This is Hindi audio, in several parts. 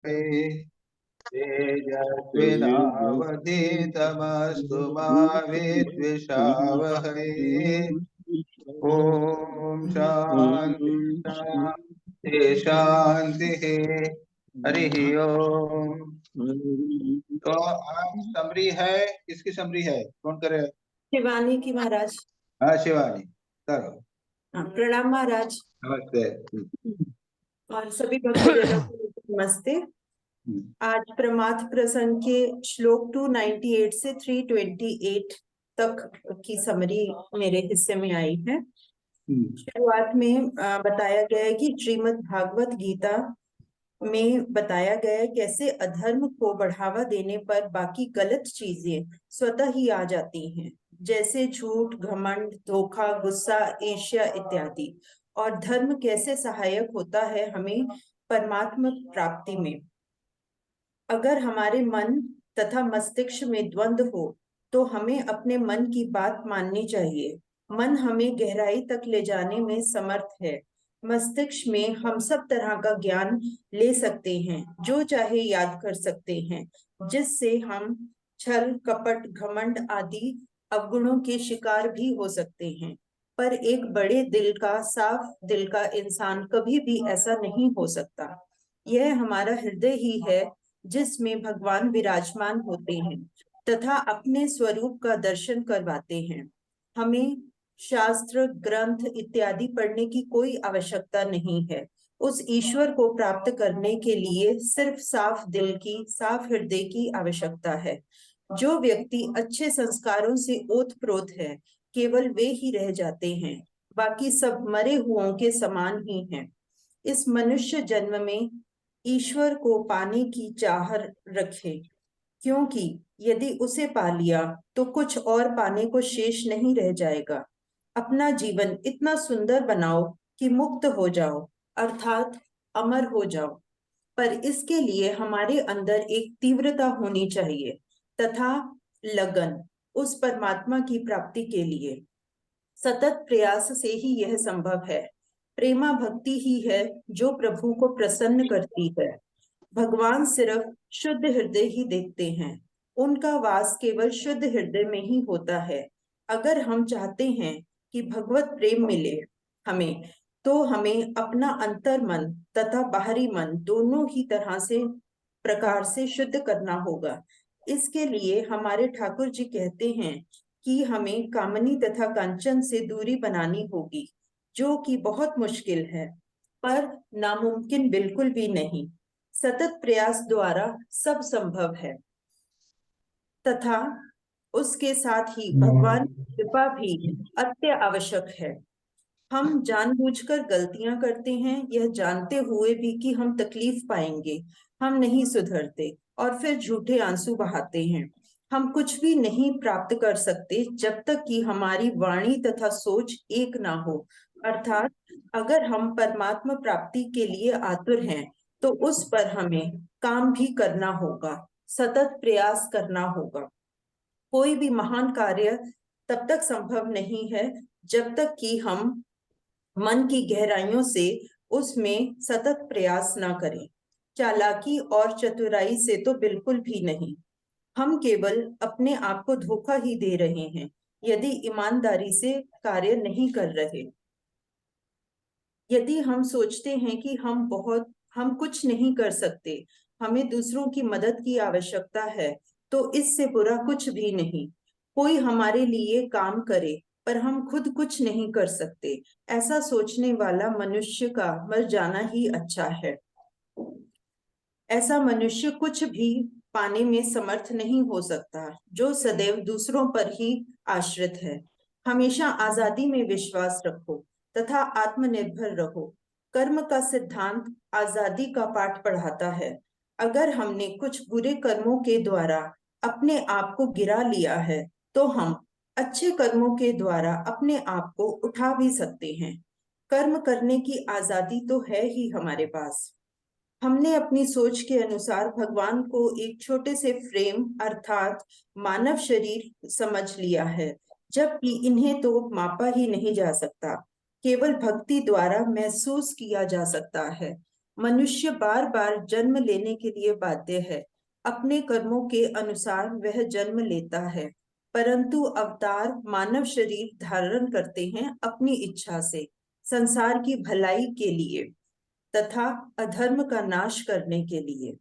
तेजस्विनावधीतमस्तु मा विद्विषावहै। ओम शांति शांति शांति। हरि ओम। तो आज समरी है, किसकी समरी है, कौन करे? शिवानी की महाराज। हाँ शिवानी करो। प्रणाम महाराज। नमस्ते। और सभी भक्तजनों को नमस्ते। आज प्रमाथ प्रसंग के श्लोक 298 से 328 तक की समरी मेरे हिस्से में आई है। शुरुआत में बताया गया है कि श्रीमद् भागवत गीता में बताया गया है कैसे अधर्म को बढ़ावा देने पर बाकी गलत चीजें स्वतः ही आ जाती हैं, जैसे झूठ, घमंड, धोखा, गुस्सा, ईर्ष्या इत्यादि। और धर्म कैसे सहायक होता है हमें परमात्मा प्राप्ति में। अगर हमारे मन तथा मस्तिष्क में द्वंद्व हो तो हमें अपने मन की बात माननी चाहिए। मन हमें गहराई तक ले जाने में समर्थ है। मस्तिष्क में हम सब तरह का ज्ञान ले सकते हैं, जो चाहे याद कर सकते हैं, जिससे हम छल, कपट, घमंड आदि अवगुणों के शिकार भी हो सकते हैं। पर एक बड़े दिल का, साफ दिल का इंसान कभी भी ऐसा नहीं हो सकता। यह हमारा हृदय ही है जिसमें भगवान विराजमान होते हैं तथा अपने स्वरूप का दर्शन करवाते हैं। हमें शास्त्र, ग्रंथ इत्यादि पढ़ने की कोई आवश्यकता नहीं है। उस ईश्वर को प्राप्त करने के लिए सिर्फ साफ दिल की, साफ हृदय की आवश्यकता है। जो व्यक्ति अच्छे संस्कारों से ओतप्रोत है, केवल वे ही रह जाते हैं, बाकी सब मरे हुओं के समान ही हैं। इस मनुष्य जन्म में ईश्वर को पाने की चाह रखे, क्योंकि यदि उसे पा लिया तो कुछ और पाने को शेष नहीं रह जाएगा। अपना जीवन इतना सुंदर बनाओ कि मुक्त हो जाओ, अर्थात अमर हो जाओ। पर इसके लिए हमारे अंदर एक तीव्रता होनी चाहिए तथा लगन, उस परमात्मा की प्राप्ति के लिए। सतत प्रयास से ही यह संभव है। प्रेमा भक्ति ही है जो प्रभु को प्रसन्न करती है। भगवान सिर्फ शुद्ध हृदय ही देखते हैं। उनका वास केवल शुद्ध हृदय में ही होता है। अगर हम चाहते हैं कि भगवत प्रेम मिले हमें, तो हमें अपना अंतर मन तथा बाहरी मन दोनों ही तरह से प्रकार से शुद्ध करना होगा। इसके लिए हमारे ठाकुर जी कहते हैं कि हमें कामनी तथा कांचन से दूरी बनानी होगी, जो कि बहुत मुश्किल है, पर नामुमकिन बिल्कुल भी नहीं। सतत प्रयास द्वारा सब संभव है तथा उसके साथ ही भगवान की कृपा भी अत्य आवश्यक है। हम जानबूझकर गलतियां करते हैं, यह जानते हुए भी कि हम तकलीफ पाएंगे। हम नहीं सुधरते और फिर झूठे आंसू बहाते हैं। हम कुछ भी नहीं प्राप्त कर सकते जब तक कि हमारी वाणी तथा सोच एक ना हो। अर्थात अगर हम परमात्मा प्राप्ति के लिए आतुर हैं तो उस पर हमें काम भी करना होगा, सतत प्रयास करना होगा। कोई भी महान कार्य तब तक संभव नहीं है जब तक कि हम मन की गहराइयों से उसमें सतत प्रयास ना करें। चालाकी और चतुराई से तो बिल्कुल भी नहीं। हम केवल अपने आप को धोखा ही दे रहे हैं यदि ईमानदारी से कार्य नहीं कर रहे। यदि हम सोचते हैं कि हम कुछ नहीं कर सकते, हमें दूसरों की मदद की आवश्यकता है, तो इससे बुरा कुछ भी नहीं। कोई हमारे लिए काम करे पर हम खुद कुछ नहीं कर सकते, ऐसा सोचने वाला मनुष्य का मर जाना ही अच्छा है। ऐसा मनुष्य कुछ भी पाने में समर्थ नहीं हो सकता जो सदैव दूसरों पर ही आश्रित है। हमेशा आजादी में विश्वास रखो तथा आत्मनिर्भर रहो। कर्म का सिद्धांत आजादी का पाठ पढ़ाता है। अगर हमने कुछ बुरे कर्मों के द्वारा अपने आप को गिरा लिया है, तो हम अच्छे कर्मों के द्वारा अपने आप को उठा भी सकते हैं। कर्म करने की आजादी तो है ही हमारे पास। हमने अपनी सोच के अनुसार भगवान को एक छोटे से फ्रेम अर्थात मानव शरीर समझ लिया है, जबकि इन्हें तो मापा ही नहीं जा सकता, केवल भक्ति द्वारा महसूस किया जा सकता है। मनुष्य बार बार जन्म लेने के लिए बाध्य है। अपने कर्मों के अनुसार वह जन्म लेता है, परंतु अवतार मानव शरीर धारण करते हैं अपनी इच्छा से, संसार की भलाई के लिए तथा अधर्म का नाश करने के लिए,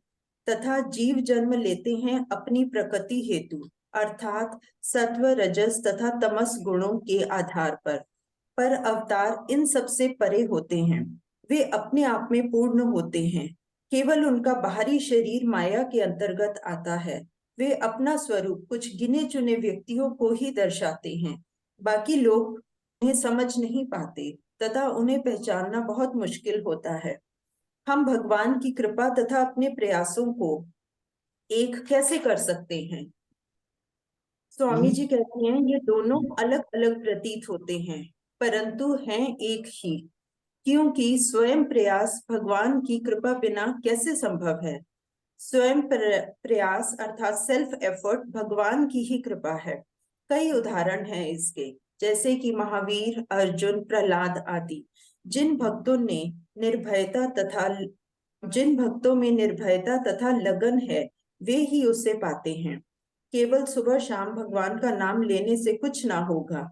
तथा जीव जन्म लेते हैं अपनी प्रकृति हेतु, अर्थात सत्व, रजस तथा तमस गुणों के आधार पर अवतार इन सब से परे होते हैं। वे अपने आप में पूर्ण होते हैं। केवल उनका बाहरी शरीर माया के अंतर्गत आता है। वे अपना स्वरूप कुछ गिने चुने व्यक्तियों को ही दर्शाते हैं। बाकी लोग उन्हें समझ नहीं पाते तथा उन्हें पहचानना बहुत मुश्किल होता है। हम भगवान की कृपा तथा अपने प्रयासों को एक कैसे कर सकते हैं? स्वामी जी कहते हैं, ये दोनों अलग अलग प्रतीत होते हैं, परंतु हैं एक ही, क्योंकि स्वयं प्रयास भगवान की कृपा बिना कैसे संभव है। स्वयं प्रयास अर्थात सेल्फ एफर्ट भगवान की ही कृपा है। कई उदाहरण हैं इसके, जैसे कि महावीर, अर्जुन, प्रहलाद आदि। जिन भक्तों ने निर्भयता तथा जिन भक्तों में निर्भयता तथा लगन है, वे ही उसे पाते हैं। केवल सुबह शाम भगवान का नाम लेने से कुछ ना होगा।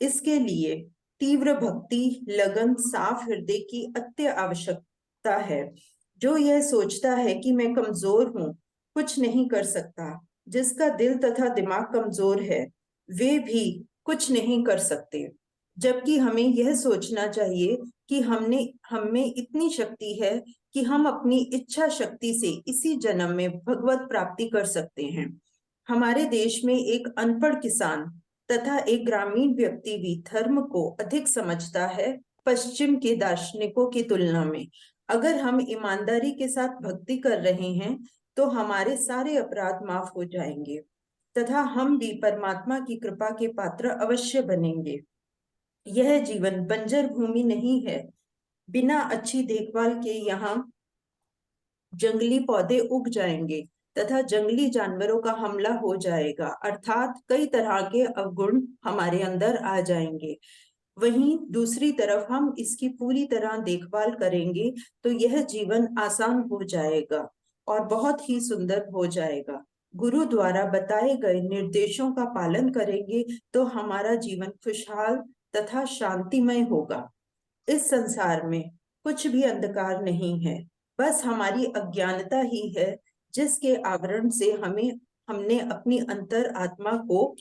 इसके लिए तीव्र भक्ति, लगन, साफ हृदय की अत्य आवश्यकता है। जो यह सोचता है कि मैं कमजोर हूँ, कुछ नहीं कर सकता, जिसका दिल तथा दिमाग कमजोर है, वे भी कुछ नहीं कर सकते। जबकि हमें यह सोचना चाहिए कि हम में इतनी शक्ति है कि हम अपनी इच्छा शक्ति से इसी जन्म में भगवत प्राप्ति कर सकते हैं। हमारे देश में एक अनपढ़ किसान तथा एक ग्रामीण व्यक्ति भी धर्म को अधिक समझता है पश्चिम के दार्शनिकों की तुलना में। अगर हम ईमानदारी के साथ भक्ति कर रहे हैं तो हमारे सारे अपराध माफ हो जाएंगे तथा हम भी परमात्मा की कृपा के पात्र अवश्य बनेंगे। यह जीवन बंजर भूमि नहीं है। बिना अच्छी देखभाल के यहाँ जंगली पौधे उग जाएंगे तथा जंगली जानवरों का हमला हो जाएगा, अर्थात कई तरह के अवगुण हमारे अंदर आ जाएंगे। वहीं दूसरी तरफ हम इसकी पूरी तरह देखभाल करेंगे तो यह जीवन आसान हो जाएगा और बहुत ही सुंदर हो जाएगा। गुरु द्वारा बताए गए निर्देशों का पालन करेंगे तो हमारा जीवन खुशहाल तथा शांतिमय होगा। इस संसार में कुछ भी अंधकार नहीं है, बस हमारी अज्ञानता ही है, जिसके आवरण से हमने अपनी अंतर आत्मा को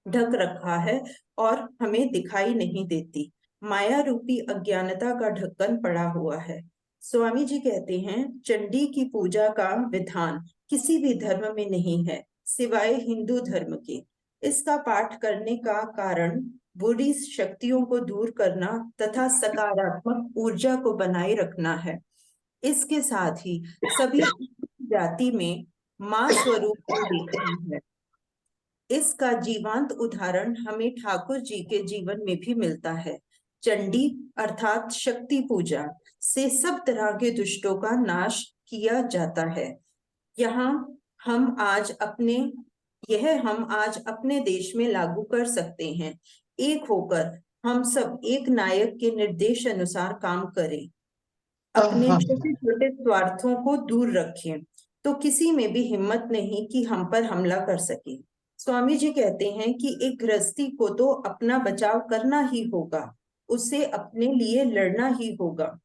ढक रखा है और हमें दिखाई नहीं देती। माया रूपी अज्ञानता का ढक्कन पड़ा हुआ है। स्वामी जी कहते हैं, चंडी की पूजा का विधान किसी भी धर्म में नहीं है सिवाय हिंदू धर्म के। इसका पाठ करने का कारण बुरी शक्तियों को दूर करना तथा सकारात्मक ऊर्जा को बनाए रखना है। इसके साथ ही सभी जाति में मां स्वरूप को देखना है। इसका जीवंत उदाहरण हमें ठाकुर जी के जीवन में भी मिलता है। चंडी अर्थात शक्ति पूजा से सब तरह के दुष्टों का नाश किया जाता है। यहाँ हम आज अपने हम आज अपने देश में लागू कर सकते हैं। एक होकर हम सब एक नायक के निर्देश अनुसार काम करें, अपने छोटे छोटे स्वार्थों को दूर रखें, तो किसी में भी हिम्मत नहीं कि हम पर हमला कर सके। स्वामी जी कहते हैं कि एक गृहस्थी को तो अपना बचाव करना ही होगा, उसे अपने लिए लड़ना ही होगा।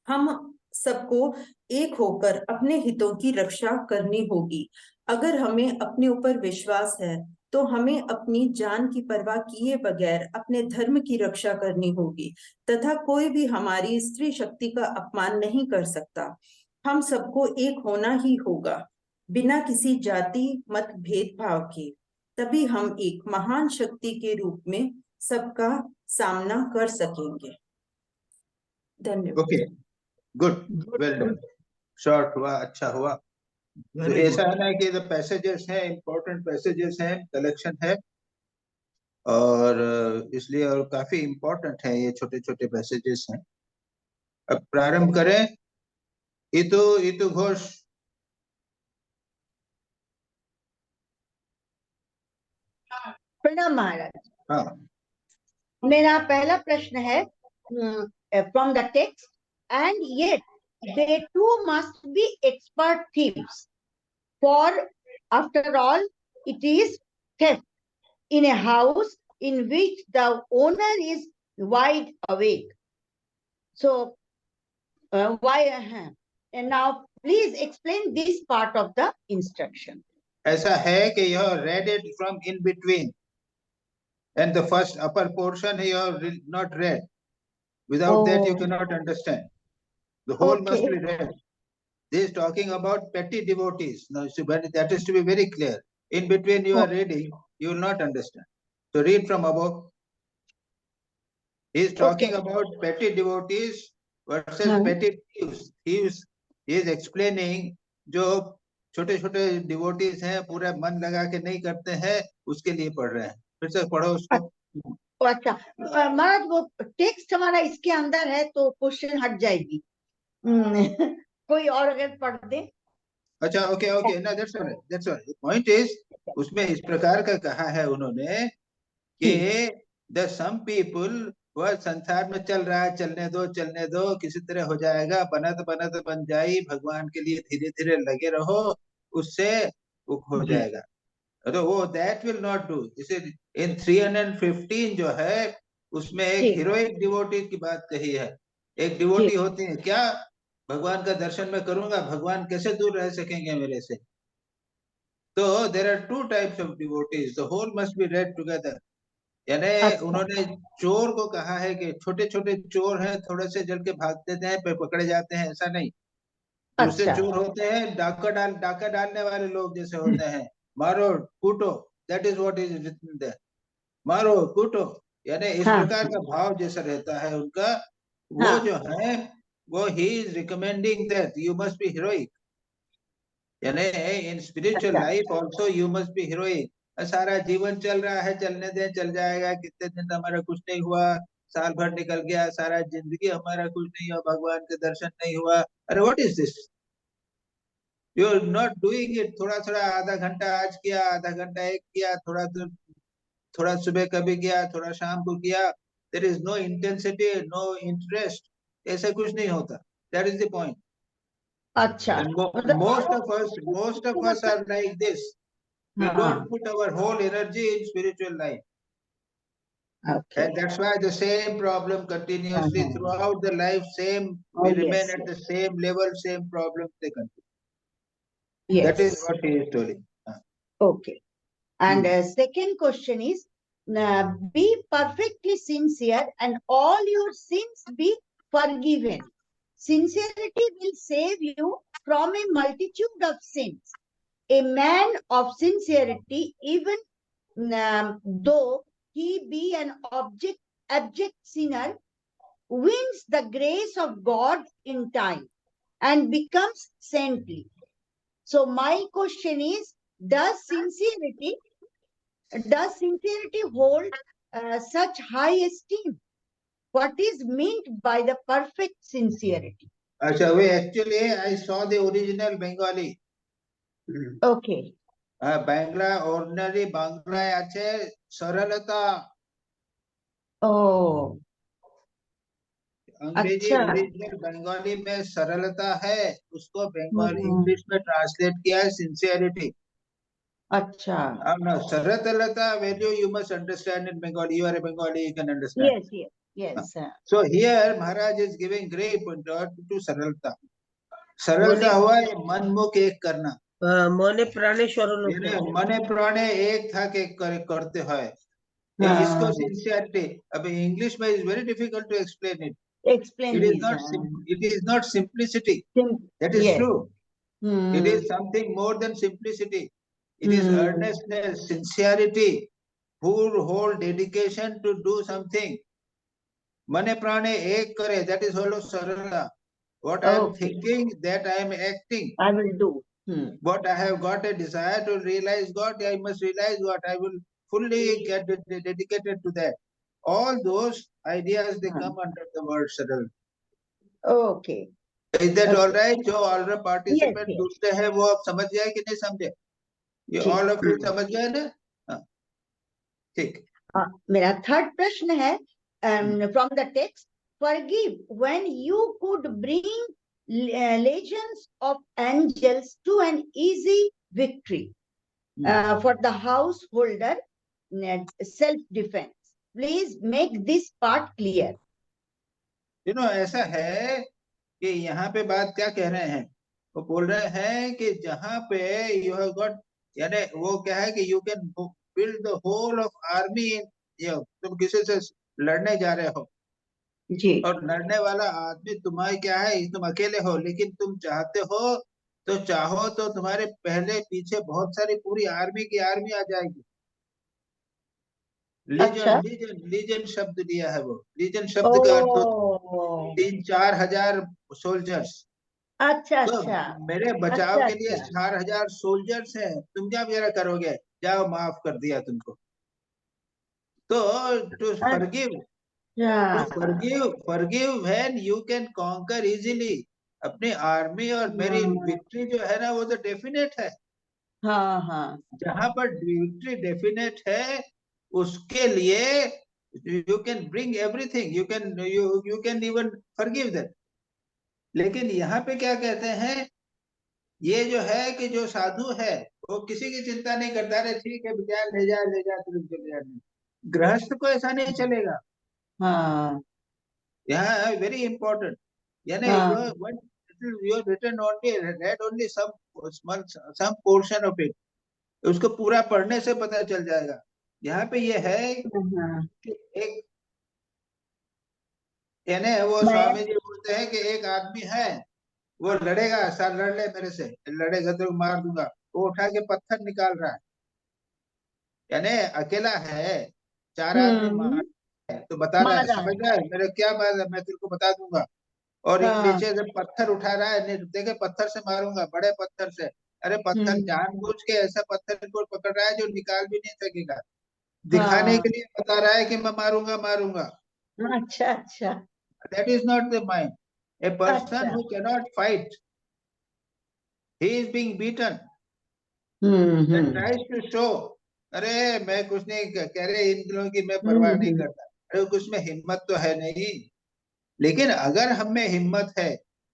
हम सबको एक होकर अपने हितों की रक्षा करनी होगी। अगर हमें अपने ऊपर विश्वास है तो हमें अपनी जान की परवाह किए बगैर अपने धर्म की रक्षा करनी होगी तथा कोई भी हमारी स्त्री शक्ति का अपमान नहीं कर सकता। हम सबको एक होना ही होगा, बिना किसी जाति मत भेदभाव के। तभी हम एक महान शक्ति के रूप में सबका सामना कर सकेंगे। धन्यवाद। Okay, good, well done. Short हुआ, अच्छा हुआ। तो ऐसा है ना कि द पैसेजेस हैं, इंपॉर्टेंट पैसेजेस हैं, कलेक्शन है, और इसलिए और काफी इंपॉर्टेंट है, ये छोटे छोटे पैसेजेस हैं। अब प्रारंभ करें। इतु घोष। प्रणाम महाराज। हाँ, मेरा पहला प्रश्न है from the text, and yet they too must be expert thieves. For after all, it is theft in a house in which the owner is wide awake. So, why? And now, please explain this part of the instruction. ऐसा है कि you have read it from in between, and the first upper portion you have not read. Without that, you cannot understand. The whole must be read. This is talking about petty devotees. Now, that is to be very clear. In between you are reading, you will not understand. So read from above. He is talking about petty devotees versus petty thieves. Thieves, he is explaining जो छोटे छोटे डिवोटीज हैं, पूरा मन लगा के नहीं करते हैं, उसके लिए पढ़ रहे हैं. फिर से पढ़ो उसको. अच्छा महाराज, वो टेक्स्ट हमारा इसके अंदर है तो क्वेश्चन हट जाएगी. कोई और अगर पढ़ दे. अच्छा, ओके ना, दैट्स ऑलराइट. पॉइंट इज, उसमें इस प्रकार का कहा है उन्होंने कि द सम पीपल, वह संसार में चल रहा है, चलने दो, किसी तरह हो जाएगा, बनत बन जाई, भगवान के लिए धीरे धीरे लगे रहो, उससे वो हो जाएगा. तो वो दैट विल नॉट डू. इसे इन 315 जो है उसमें एक हीरोइक डिवोटी की बात कही है. एक डिवोटी होती है क्या, भगवान का दर्शन में करूंगा, भगवान कैसे दूर रह सकेंगे मेरे से. तो there are two types of devotees, the whole must be read together. यानी उन्होंने चोर को कहा है कि छोटे छोटे चोर हैं, थोड़े से जल के भागते हैं, पकड़े जाते हैं, ऐसा नहीं. दूसरे चोर होते हैं डाका डालने वाले लोग जैसे होते हैं, मारो कूटो, that is what is written there. मारो कूटो, यानी इस प्रकार का भाव जैसा रहता है उनका, वो जो है वो ही is recommending that you must be heroic. यानी in spiritual life also you must be heroic. सारा जीवन चल रहा है, चलने दे, चल जाएगा, कितने दिन हमारा कुछ नहीं हुआ, साल भर निकल गया, सारा जिंदगी हमारा कुछ नहीं हुआ, भगवान के दर्शन नहीं हुआ. अरे what is this, you are not doing it. थोड़ा थोड़ा आधा घंटा आज किया, आधा घंटा एक किया, थोड़ा सुबह कभी किया, थोड़ा शाम को किया. There is no intensity, no interest, ऐसा कुछ नहीं होता. That is the point. अच्छा, most of us are like this. We don't put our whole energy in spiritual life. Okay. And that's why the same problem continuously throughout the life, we remain at the same level, same problem they continue. Yes. That is what he is telling. Okay. And second question is, be perfectly sincere and all your sins be forgiven. Sincerity will save you from a multitude of sins. A man of sincerity, even though he be an abject sinner, wins the grace of God in time and becomes saintly. So my question is, does sincerity hold such high esteem? What is meant by the perfect sincerity? Actually, I saw the original Bengali. Okay. Bangla, ordinary Bangla ache saralata. Oh. अंग्रेजी ओरिजिनल बंगाली में सरलता है, उसको बंगाली इंग्लिश में ट्रांसलेट किया है सिंसियरिटी. अच्छा. सरलता value you must understand in Bengali. You are a Bengali, you can understand. Yes. So here Maharaj is giving great importance to सरलता. सरलता हुआ ये मनमुख एक करना. मने प्राणे शरण, मने प्राणे एक था के करते हैं. इसको सिंसियरिटी. अब इंग्लिश में is very difficult to explain it. It is not simplicity. That is true. It is something more than simplicity. It is earnestness, sincerity, whole dedication to do something. Mane prane ek kare, that is also sarala. What I am thinking, that I am acting. I will do. What I have got a desire to realize God, I must realize what I will fully get dedicated to that. All those ideas, they come under the word saral. Okay. Is that all right? जो ऑलरेडी पार्टिसिपेंट दूसरे हैं वो आप समझ गए कि नहीं समझे? ये ऑल ऑफ यू समझ गए ना? ठीक. मेरा थर्ड प्रश्न है from the text, forgive when you could bring legions of angels to an easy victory for the householder self-defense. Please make this part clear. ऐसा है कि यहाँ पे बात क्या कह रहे हैं, वो बोल रहे हैं कि जहाँ पे यू हैव गॉट, यानी वो क्या है कि you can build the whole of army, तुम किसी से लड़ने जा रहे हो जी और लड़ने वाला आदमी तुम्हारे क्या है, तुम अकेले हो, लेकिन तुम चाहते हो तो चाहो तो तुम्हारे पहले पीछे बहुत सारी पूरी आर्मी की आर्मी आ जाएगी। अच्छा। लीजन लीजन लीजन शब्द लिया है वो। लीजन शब्द का अर्थ ओ 3-4 हजार सोल्जर्स। अच्छा तो अच्छा मेरे बचाव अच्छा के लिए अच्छा 4,000 सोल्जर्स हैं, तुम क्या मेरा करोगे, जाओ माफ कर दिया तुमको। तो to forgive, forgive when you can conquer easily. अपनी आर्मी और मेरी विक्ट्री जो है ना वो तो डेफिनेट है। हाँ हाँ जहां पर विक्ट्री डेफिनेट है उसके लिए you can bring everything, you can even forgive that. लेकिन यहाँ पे क्या कहते हैं, ये जो है कि जो साधु है वो किसी की चिंता नहीं करता, अरे ठीक है बेटा ले जा तुम चले जा। गृहस्थ को ऐसा नहीं चलेगा। हाँ यहाँ वेरी इंपॉर्टेंट, यानी हाँ you written only, read only some portion of it, उसको पूरा पढ़ने से पता चल जाएगा। यहाँ पे ये है हाँ। कि एक, यानी वो मैं स्वामी जी बोलते हैं कि एक आदमी है वो लड़ेगा, सर लड़ ले मेरे से, लड़ेगा तो मार दूंगा, वो उठा के पत्थर निकाल रहा है, यानी अकेला है, 4 आदमी मार है, तो बता रहा है, मारा समझ रहा है मेरे क्या मार है, मैं तेरे को बता दूंगा। और एक हाँ नीचे से पत्थर उठा रहा है, देखे पत्थर से मारूंगा, बड़े पत्थर से। अरे पत्थर जानबूझ के ऐसा पत्थर को पकड़ रहा है जो निकाल भी नहीं सकेगा, दिखाने हाँ के लिए बता रहा है कि मैं मारूंगा मारूंगा। अच्छा अच्छा that is not the mind. A person अच्छा who cannot fight, he is being beaten and tries to show, अरे मैं कुछ नहीं कह रहे, इन लोगों की मैं परवाह नहीं करता, अरे कुछ में हिम्मत तो है नहीं। लेकिन अगर हम में हिम्मत है,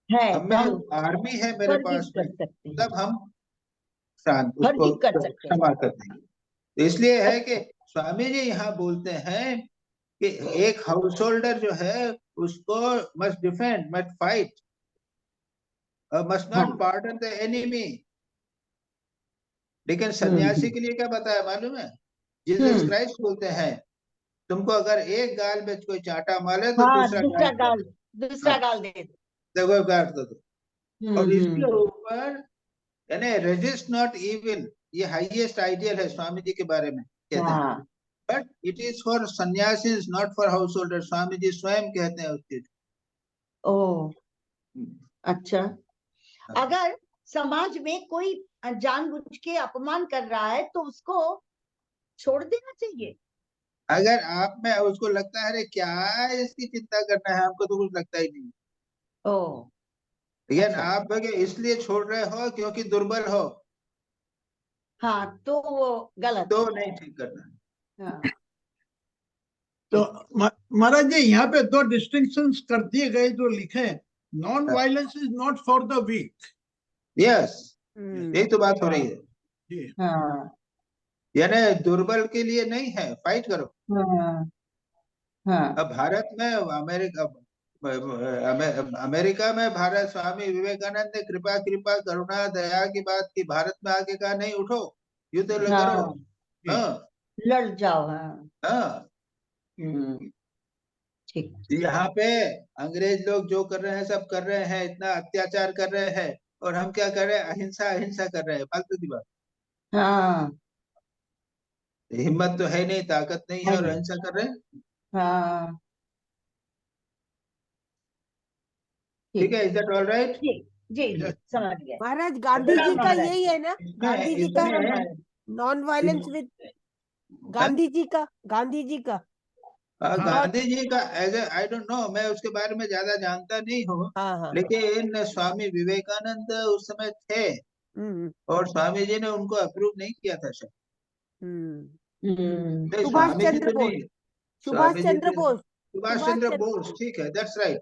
है हम तो में हम आर्मी है मेरे फॉरगिव पास में, कर सकते हैं, तब हम शांत उसको फॉरगिव कर सकते हैं। क्षमा कर देंगे। तो इसलिए है कि स्वामी जी यहाँ बोलते हैं कि एक हाउस होल्डर जो है उसको must defend, must fight, must हाँ नॉट पार्डन द एनिमी। लेकिन सन्यासी के लिए क्या बताया मालूम है, जीसस क्राइस्ट बोलते हैं तुमको अगर एक गाल में कोई चांटा मारे तो हाँ दूसरा दूसरा गाल काट गाल दो, दूसरा गाल दे दो। देखो काट दो। और इसके हम्म। ऊपर यानी रेजिस्ट नॉट इविल, ये हाईएस्ट आइडियल है स्वामी जी के बारे में कहते हैं। हाँ but it is for sannyasis not for householder, Swami ji स्वयं कहते हैं उस चीज। ओ अच्छा। अगर समाज में कोई जानबूझ के अपमान कर रहा है तो उसको छोड़ देना चाहिए। अगर आप में उसको लगता है अरे क्या इसकी चिंता करना है, हमको तो कुछ लगता ही नहीं, ओ लेकिन अच्छा आप इसलिए छोड़ रहे हो क्योंकि दुर्बल हो, हाँ तो वो गलत तो है। नहीं ठीक करना। हाँ तो महाराज जी यहाँ पे 2 डिस्टिंक्शंस कर दिए गए जो लिखे, non violence is not for the weak. Yes, यही तो बात हो रही है, जी हाँ यानी दुर्बल के लिए नहीं है, फाइट करो। हाँ हाँ अब भारत में अमेरिका में भारत स्वामी विवेकानंद ने कृपा कृपा करुणा दया की बात की, भारत में आके कहा नहीं उठो युद्ध करो। हाँ हाँ लड़ जाओ। हाँ हाँ, ठीक। यहाँ पे अंग्रेज लोग जो कर रहे हैं सब कर रहे हैं, इतना अत्याचार कर रहे हैं, और हम क्या कर रहे हैं, अहिंसा अहिंसा कर रहे हैं, फालतू की बात। हाँ हिम्मत तो है नहीं, ताकत नहीं है, है और नहीं। अहिंसा कर रहे हैं। हाँ ठीक है, इज दैट ऑल राइट? जी जी जी समझ गए। महाराज गांधी जी का महाराज यही है ना, गांधी जी का इसमें non violence with Gandhi ji का गांधी जी का एज आई डोंट नो, मैं उसके बारे में ज्यादा जानता नहीं हूँ, हाँ लेकिन स्वामी विवेकानंद उस समय थे और स्वामी जी ने उनको अप्रूव नहीं किया था शायद। नहीं, सुभाष स्वामी जी चंद्र तो बोस, नहीं, सुभाष स्वामी जी चंद्र थे बोस, सुभाष चंद्र बोस, ठीक है, दैट्स राइट।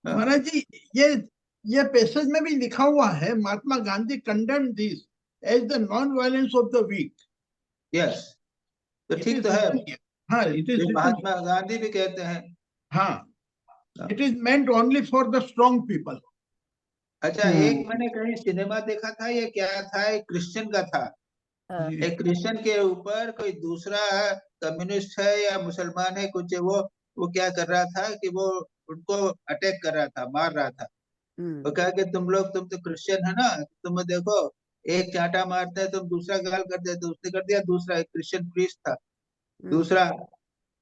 महाराज जी ये ये पैसेज में भी लिखा हुआ है, Mahatma Gandhi condemn this as the non violence of the weak. Yes, तो ठीक तो है, हाँ, इट ये इज, महात्मा गांधी भी कहते हैं। हाँ, it is meant only for the strong people. अच्छा, एक मैंने कहीं सिनेमा देखा था, ये क्या था, एक क्रिश्चियन का था। हाँ, एक क्रिश्चियन के ऊपर कोई दूसरा कम्युनिस्ट है या मुसलमान है कुछ, वो क्या कर रहा था कि वो उनको अटैक कर रहा था, मार रहा था। वो कहा कि तुम तो क्रिश्चियन है ना, तुम देखो एक चांटा मारते हैं, तुम दूसरा गाल कर देते। उसने कर दिया, दूसरा एक क्रिश्चियन प्रीस्ट था, दूसरा,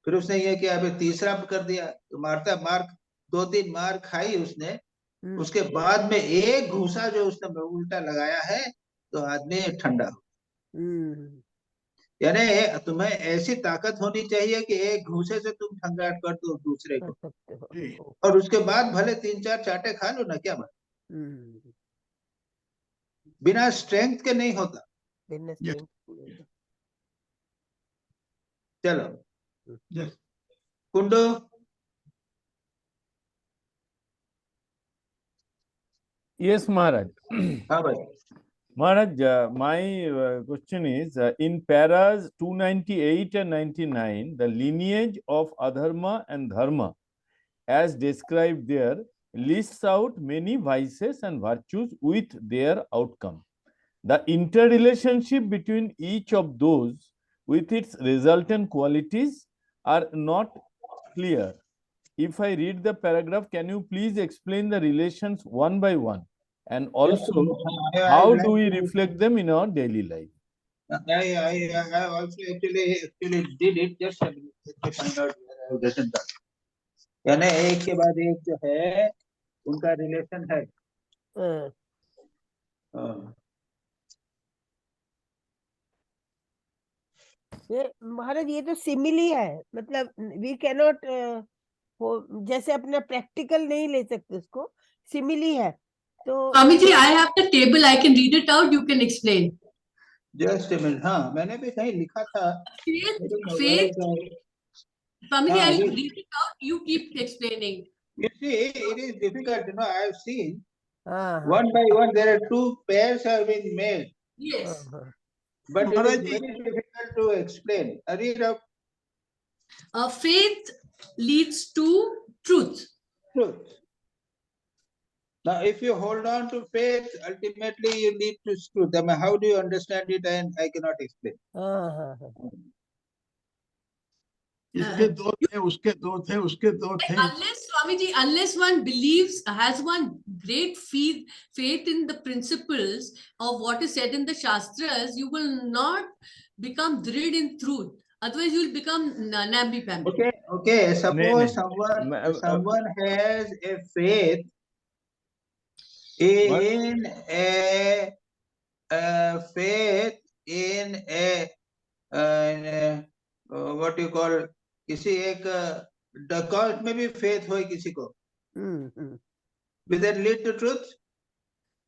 फिर उसने ये किया, अभी तीसरा कर दिया, तो मार 2-3 मार खाई उसने। उसके बाद में एक घूसा जो उसने उल्टा लगाया है, तो आदमी ठंडा। यानी तुम्हें ऐसी ताकत होनी चाहिए कि एक घूसे से तुम ठंडा कर दो दूसरे कर को, सकते हो। और उसके बाद भले 3-4 चांटे खा लो ना, क्या बात, बिना स्ट्रेंथ के नहीं होता। Business Yes. में। चलो Yes. Kundu, Yes, Maharaj. हाँ भाई। Maharaj, my question is, in paras 298 and 99, the lineage of adharma and dharma, as described there, lists out many vices and virtues with their outcome. The interrelationship between each of those with its resultant qualities are not clear. If I read the paragraph, can you please explain the relations one by one? And also, how do we reflect them in our daily life? I also actually did it, just a minute, let me find out where I have written that. यानी एक के बाद एक जो है उनका रिलेशन है। ये महाराज ये तो सिमिली है, मतलब वी कैनॉट, जैसे अपना प्रैक्टिकल नहीं ले सकते उसको, सिमिली है तो। Swami ji, I have the table, I can read it out, you can explain. Just a minute, हाँ मैंने भी कहीं लिखा था। Faith, Swami ji, हाँ, I'll read it out, you keep explaining. You see, it is difficult, I have seen हाँ, one by one there are 2 pairs have been made, Yes. but it is Maharaj ji, very difficult to explain. Read out Faith leads to truth. truth. Now, if you hold on to faith, ultimately you lead to truth. I mean, how do you understand it? And I cannot explain. इसके दो थे, उसके दो थे, उसके दो थे। Unless, Swami ji, unless one believes, has one great faith in the principles of what is said in the Shastras, you will not become drid in truth. Otherwise, you will become namby-pamby. Okay. Suppose नहीं, someone has a faith in what you call, किसी एक डकॉट में भी फेथ हो किसी को, will that lead to truth?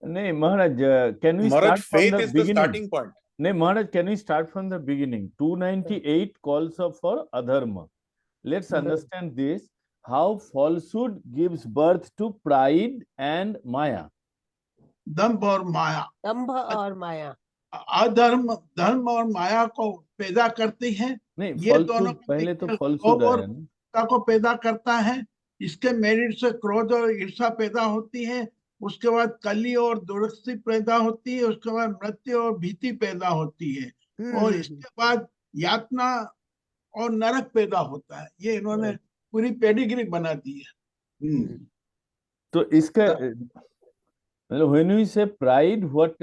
नहीं Maharaj, can we Maharaj, start from faith the is the beginning? starting point. नहीं Maharaj, can we start from the beginning? 298 calls up for adharma. Let's understand this. How falsehood gives birth to pride and maya. दंभ और माया, दंभ और माया, अधर्म धर्म और माया को पैदा करती है। नहीं, ये दोनों पहले तो falsehood आया ना, को पैदा करता है। इसके मेरिट से क्रोध और ईर्ष्या पैदा होती है। उसके बाद कली और दुरुस्ती पैदा होती है। उसके बाद मृत्यु और भीति पैदा होती है, और इसके बाद यातना और नरक पैदा होता है। ये इन्होंने पूरी पेडिग्री बना दी है। तो इसका मतलब when we say pride, what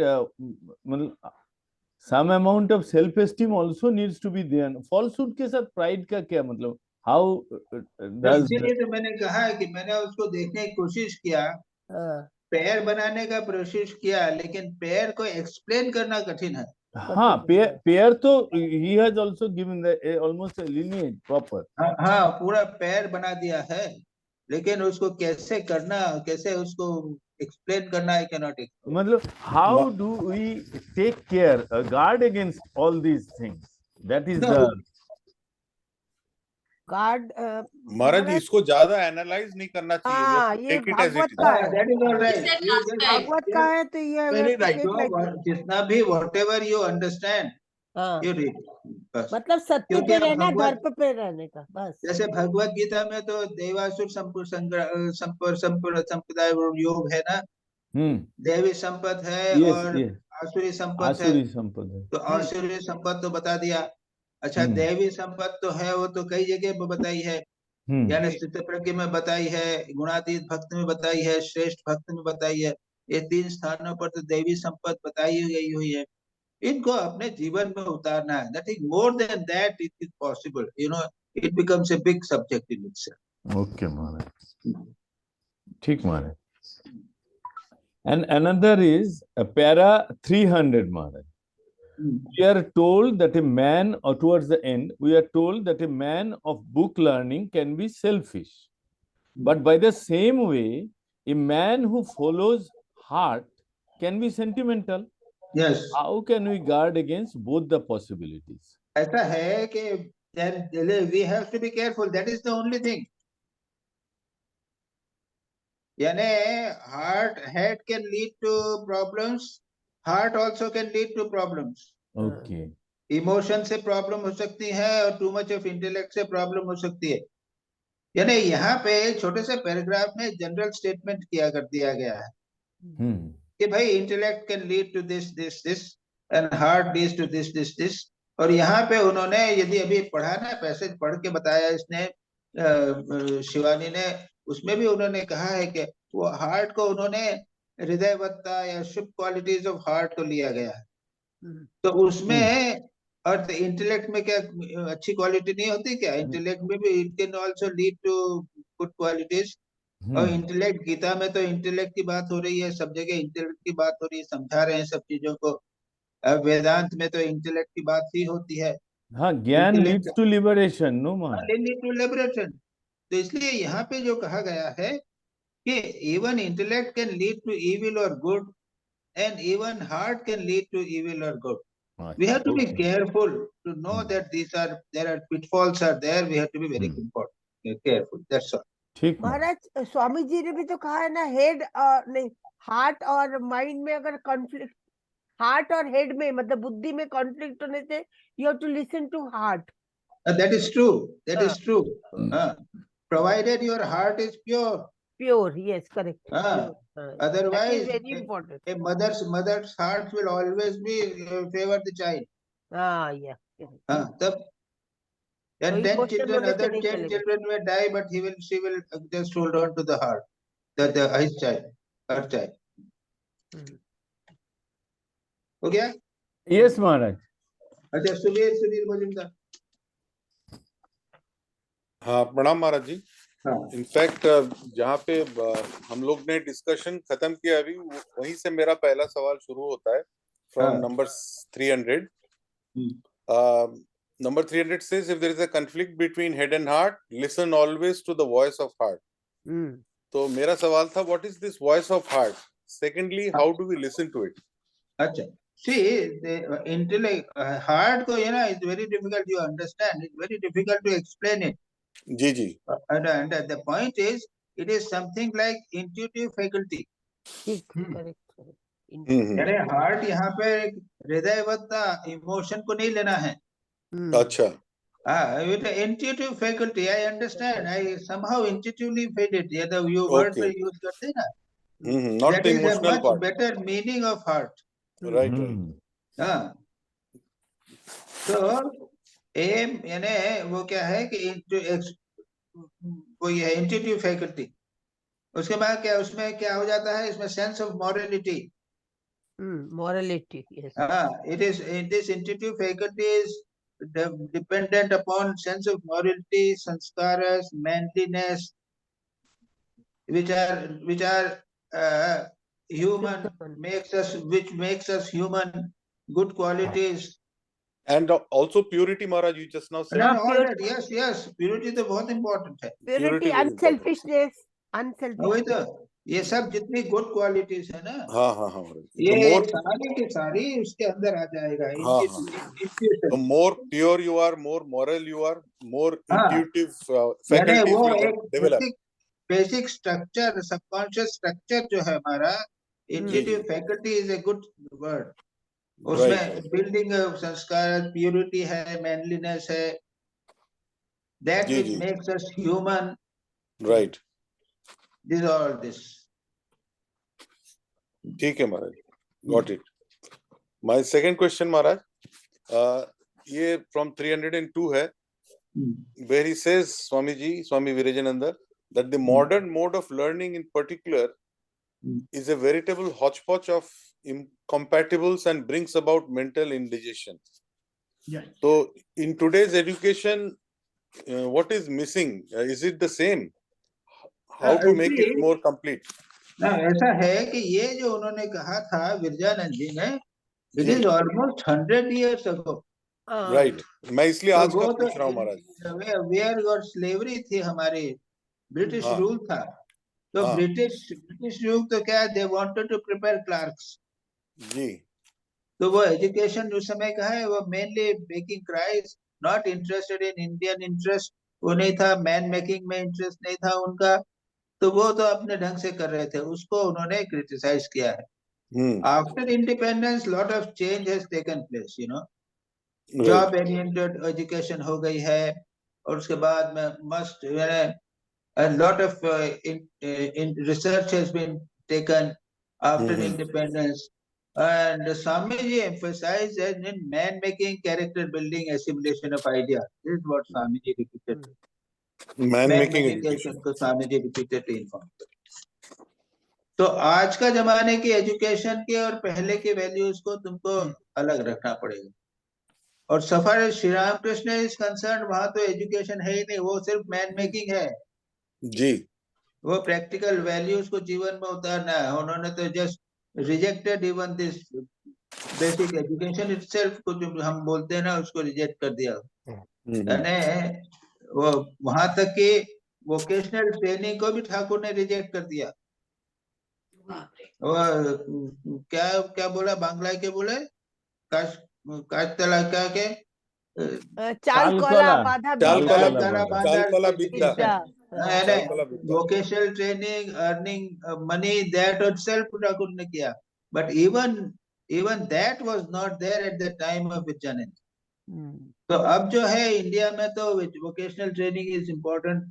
some amount of self esteem also needs to be there. Falsehood के साथ pride का क्या मतलब? How does इसीलिए तो मैंने कहा कि मैंने उसको देखने की कोशिश किया, पैर बनाने का कोशिश किया, लेकिन पैर को एक्सप्लेन करना कठिन है। हाँ, पैर तो he has also given the almost a lineage proper. हाँ, पूरा पैर बना दिया है, लेकिन उसको कैसे करना, कैसे उसको एक्सप्लेन करना, I cannot explain. मतलब how do we take care, guard against all these things? That is the guard Maharaj ji, इसको ज्यादा एनालाइज नहीं करना चाहिए. We have हाँ to ये take it as it Bhagavat is. का है, that is all He right. said You last just- time. Bhagavat का है तो ये Very right. take like that. जितना भी whatever you understand, हाँ you read. बस. मतलब सत्य क्योंकि पे आप रहना, भगवत- धर्म पे रहने का बस। जैसे भगवत गीता में तो देवासुर संप्रदाय योग है ना, देवी संपद है Yes, और yes. आसुरी संपद है। आसुरी संपदा. तो आसुरी संपद तो बता दिया। अच्छा, हम्म। देवी संपद तो है, वो तो कई जगह पे बताई है, यानी स्थितप्रज्ञ में बताई है, गुणातीत भक्त में बताई है, श्रेष्ठ भक्त में बताई है। ये 3 स्थानों पर तो देवी संपद बताई गई हुई है। इनको अपने जीवन में उतारना है। Nothing more than that it is possible. You know, it becomes a big subject in itself. Okay, Maharaj. ठीक Maharaj. And another is para 300, Maharaj. We are told that a man, or towards the end, we are told that a man of book learning can be selfish. But by the same way, a man who follows heart can be sentimental. Yes. How can we guard against both the possibilities? ऐसा है कि then we have to be careful. That is the only thing. यानी heart, head can lead to problems. Heart also can lead to problems. Okay. Emotion से प्रॉब्लम हो सकती है और टू मच ऑफ इंटेलेक्ट से प्रॉब्लम हो सकती है। यानी यहाँ पे छोटे से पैराग्राफ में जनरल स्टेटमेंट किया कर दिया गया है कि भाई intellect can lead to this this this and heart leads to this this this. और यहाँ पे उन्होंने यदि अभी पढ़ा ना, पैसेज पढ़ के बताया इसने शिवानी ने, उसमें भी उन्होंने कहा है कि वो हार्ट को उन्होंने हृदयवत्ता या शुभ क्वालिटीज ऑफ हार्ट को लिया गया है। तो उसमें और इंटेलेक्ट में क्या अच्छी क्वालिटी नहीं होती क्या? इंटेलेक्ट में भी it can also lead to good qualities. और इंटेलेक्ट, गीता में तो इंटेलेक्ट की बात हो रही है, सब जगह इंटेलेक्ट की बात हो रही है, समझा रहे हैं सब चीजों को। वेदांत में तो इंटेलेक्ट की बात ही होती है। हाँ, ज्ञान leads to liberation, no Maharaj, lead to liberation. तो इसलिए यहाँ पे जो कहा गया है कि even intellect can lead to evil और good and even heart can lead to evil or good. We have to be careful to know that there are pitfalls are there. We have to be very careful. That's all. ठीक महाराज, स्वामी जी ने भी तो कहा है ना, हेड और नहीं, हार्ट और माइंड में अगर कॉन्फ्लिक्ट, हार्ट और हेड में मतलब बुद्धि में कॉन्फ्लिक्ट होने से you have to listen to heart. That is true. That is true. Provided your heart is pure. Pure, yes, correct. Otherwise, that is very important. A mother's heart will always be favor the child. Yeah. तब and 10 children, other 10 children may die, but she will just hold on to the heart, his child, her child. हो गया? Yes, महाराज. अच्छा, सुनील मजुमदार। हाँ, प्रणाम महाराज जी। इनफैक्ट जहाँ पे हम लोग ने डिस्कशन खत्म किया अभी, वहीं से मेरा पहला सवाल शुरू होता है from number 300. Number 300 says, if there is a conflict between head and heart, listen always to the voice of heart. तो मेरा सवाल था, what is this voice of heart? Secondly, how do we listen to it? अच्छा, see, the intellect, heart को, it's very difficult to understand. It's very difficult to explain it. जी. And the point is, it is something like intuitive faculty. Correct. यानी हार्ट यहाँ पे हृदयवत्ता, इमोशन को नहीं लेना है। अच्छा। intuitive faculty, I understand. I somehow intuitively feel it. ये तो you word पे use करते हैं ना। Not the emotional part. That is a much better meaning of heart. Right. हाँ। तो एम यानी वो क्या है कि वो ये है इंट्यूटिव फैकल्टी। उसके बाद क्या, उसमें क्या हो जाता है, इसमें sense of morality. Morality, yes. It is, this intuitive faculty is dependent upon sense of morality, sanskaras, manliness, which are human, which makes us human, good qualities. And also purity, Maharaj, you just now said. Yes, purity तो बहुत important है। Purity, unselfishness, वही तो ये सब जितनी गुड क्वालिटीज है ना, हाँ हाँ हाँ महाराज, ये the more, सारी की सारी उसके अंदर आ जाएगा। हाँ हाँ, the intuition, more pure you are, more moral you are, more हाँ, intuitive यानी faculties वो will एक develop. Basic structure, subconscious structure जो है हमारा, intuitive faculty is a good word. Right, उसमें right. बिल्डिंग संस्कार, प्योरिटी है, मैनलीनेस है, दैट जी विच जी, makes us human, right. This all this. ठीक है महाराज, got it. My second question महाराज, ये from 302 है, where he says, Swami ji, Swami Virajananda, that the modern mode of learning in particular is a veritable hodgepodge of incompatibles and brings about mental indigestion. Yeah. So in today's education, what is missing? Is it the same? How to make it more complete? ना ऐसा है कि ये जो उन्होंने कहा था विरजानंद जी ने, इट जी, is almost 100 years ago। Right, मैं इसलिए तो आज का वो पूछ रहा हूँ महाराज। तो वेयर और स्लेवरी थी हमारी, ब्रिटिश हाँ, रूल था। तो हाँ, ब्रिटिश रूल तो क्या, they wanted to prepare clerks. जी, तो वो एजुकेशन उस समय का है, वो mainly making Christ, not interested in Indian interest, वो नहीं था, मैन मेकिंग में इंटरेस्ट नहीं था उनका। तो वो तो अपने ढंग से कर रहे थे, उसको उन्होंने क्रिटिसाइज किया है। After independence lot of change has taken place, you know, job oriented education हो गई है, और उसके बाद में must a lot of research has been taken after independence, and Swamiji emphasized that in man making, character building, assimilation of ideas. This is what Swamiji repeated. man Man making making education. को Swamiji repeatedly informed. तो आज का जमाने की एजुकेशन के और पहले के वैल्यूज को तुमको अलग रखना पड़ेगा। और सफर श्री रामकृष्ण इज कंसर्न, वहां तो एजुकेशन है ही नहीं, वो सिर्फ मैन मेकिंग है जी, वो प्रैक्टिकल वैल्यूज को जीवन में उतारना है। उन्होंने तो just rejected even this basic education itself को, जो हम बोलते हैं ना, उसको रिजेक्ट कर दिया। यानी वो वहां तक कि वोकेशनल ट्रेनिंग को भी ठाकुर ने रिजेक्ट कर दिया। वो क्या क्या बोला, बांग्ला के बोले, काश क्या के चालकोला बाधा चालकोला विद्या, vocational training, earning money, that itself Thakur ने किया, but even that was not there at the time of Vijayanand. तो अब जो है इंडिया में तो वोकेशनल ट्रेनिंग इज इम्पोर्टेंट,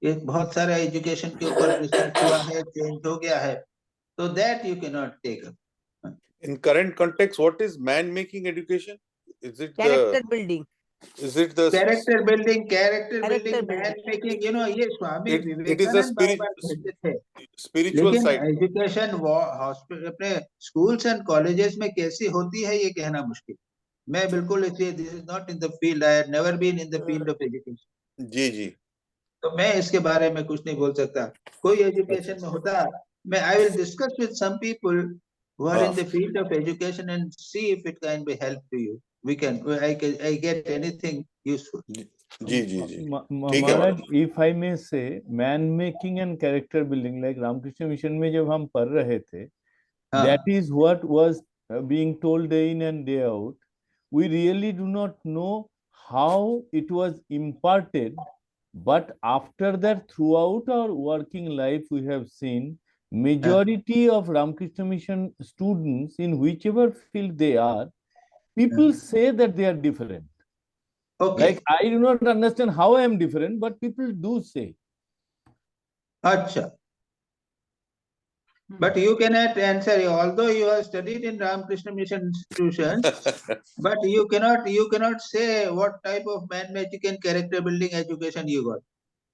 एक बहुत सारा एजुकेशन के ऊपर रिसर्च हुआ है, चेंज हो गया है, तो that you can not take up. In current context, what is man making education? Is it character building? Is it the character building, man making, you know, ये स्वामी विवेकानंद बाबा कहते थे। spiritual लेकिन side? एजुकेशन हॉस्पिटल अपने स्कूल्स एंड कॉलेजेस में कैसी होती है ये कहना मुश्किल। मैं बिल्कुल इसलिए, this is not in the field, I have never been in the field of education. जी जी, तो मैं इसके बारे में कुछ नहीं बोल सकता। कोई एजुकेशन में होता, मैं I will discuss with some people who are in the field of education and see if it can be help to you. We can, I get anything useful. जी जी जी, ठीक है Maharaj, if I may say, man making and character building, like Ramakrishna mission में जब हम पढ़ रहे थे, that is what was being told day in and day out. We really do not know how it was imparted, but after that, throughout our working life, we have seen majority of Ramakrishna Mission students, in whichever field they are, people say that they are different. Okay. Like, I do not understand how I am different, but people do say. अच्छा. But you cannot answer, although you have studied in Ramakrishna Mission institutions, but you cannot say what type of man making and character building education you got.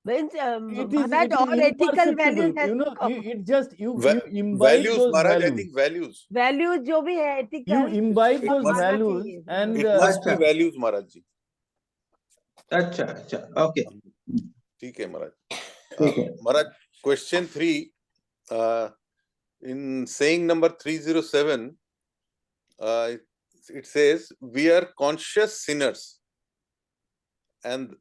Means, It is all ethical values imperceptible. has You know, it just you imbibe values, those Maharaj, values. I think values. values जो भी है ethical, You imbibe सब those आना values, चाहिए। and It must be values, Maharaj ji. अच्छा अच्छा, ओके, ठीक है महाराज। ठीक है महाराज, question 3, in saying number 307, it says we are conscious sinners, and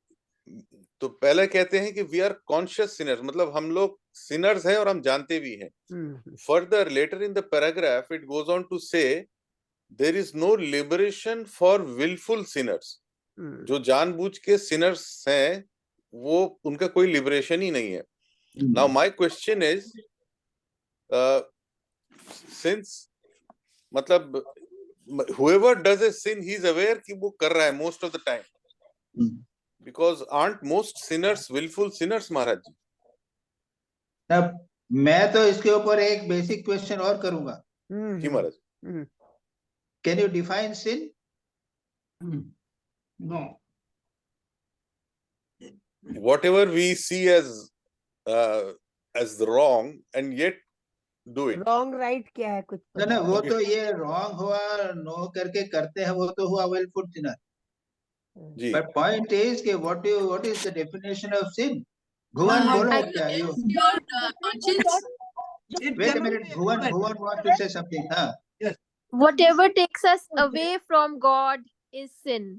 तो पहले कहते हैं कि वी आर कॉन्शियस सिनर्स, मतलब हम लोग सिनर्स हैं और हम जानते भी हैं. Further later in the paragraph it goes on to say there is no liberation for wilful sinners. जो जानबूझ के सिनर्स हैं वो उनका कोई लिबरेशन ही नहीं है. Now my question is, since मतलब whoever does a sin he is aware कि वो कर रहा है most of the time, because aren't most sinners willful sinners महाराज जी? अब मैं तो इसके ऊपर एक बेसिक क्वेश्चन और करूंगा. जी Maharaj. Can you define sin? No. Whatever we see as wrong and yet do it. Wrong right क्या है कुछ ना ना, वो तो ये रॉन्ग हुआ नो करके करते हैं, वो तो हुआ विलफुल सिनर. जी. But point is कि what is the definition of sin? भुवन बोलो क्या you? Your conscience. It Wait a cannot minute, be Bhuvan explained. wants to say something. हाँ. Whatever takes us away from God is sin.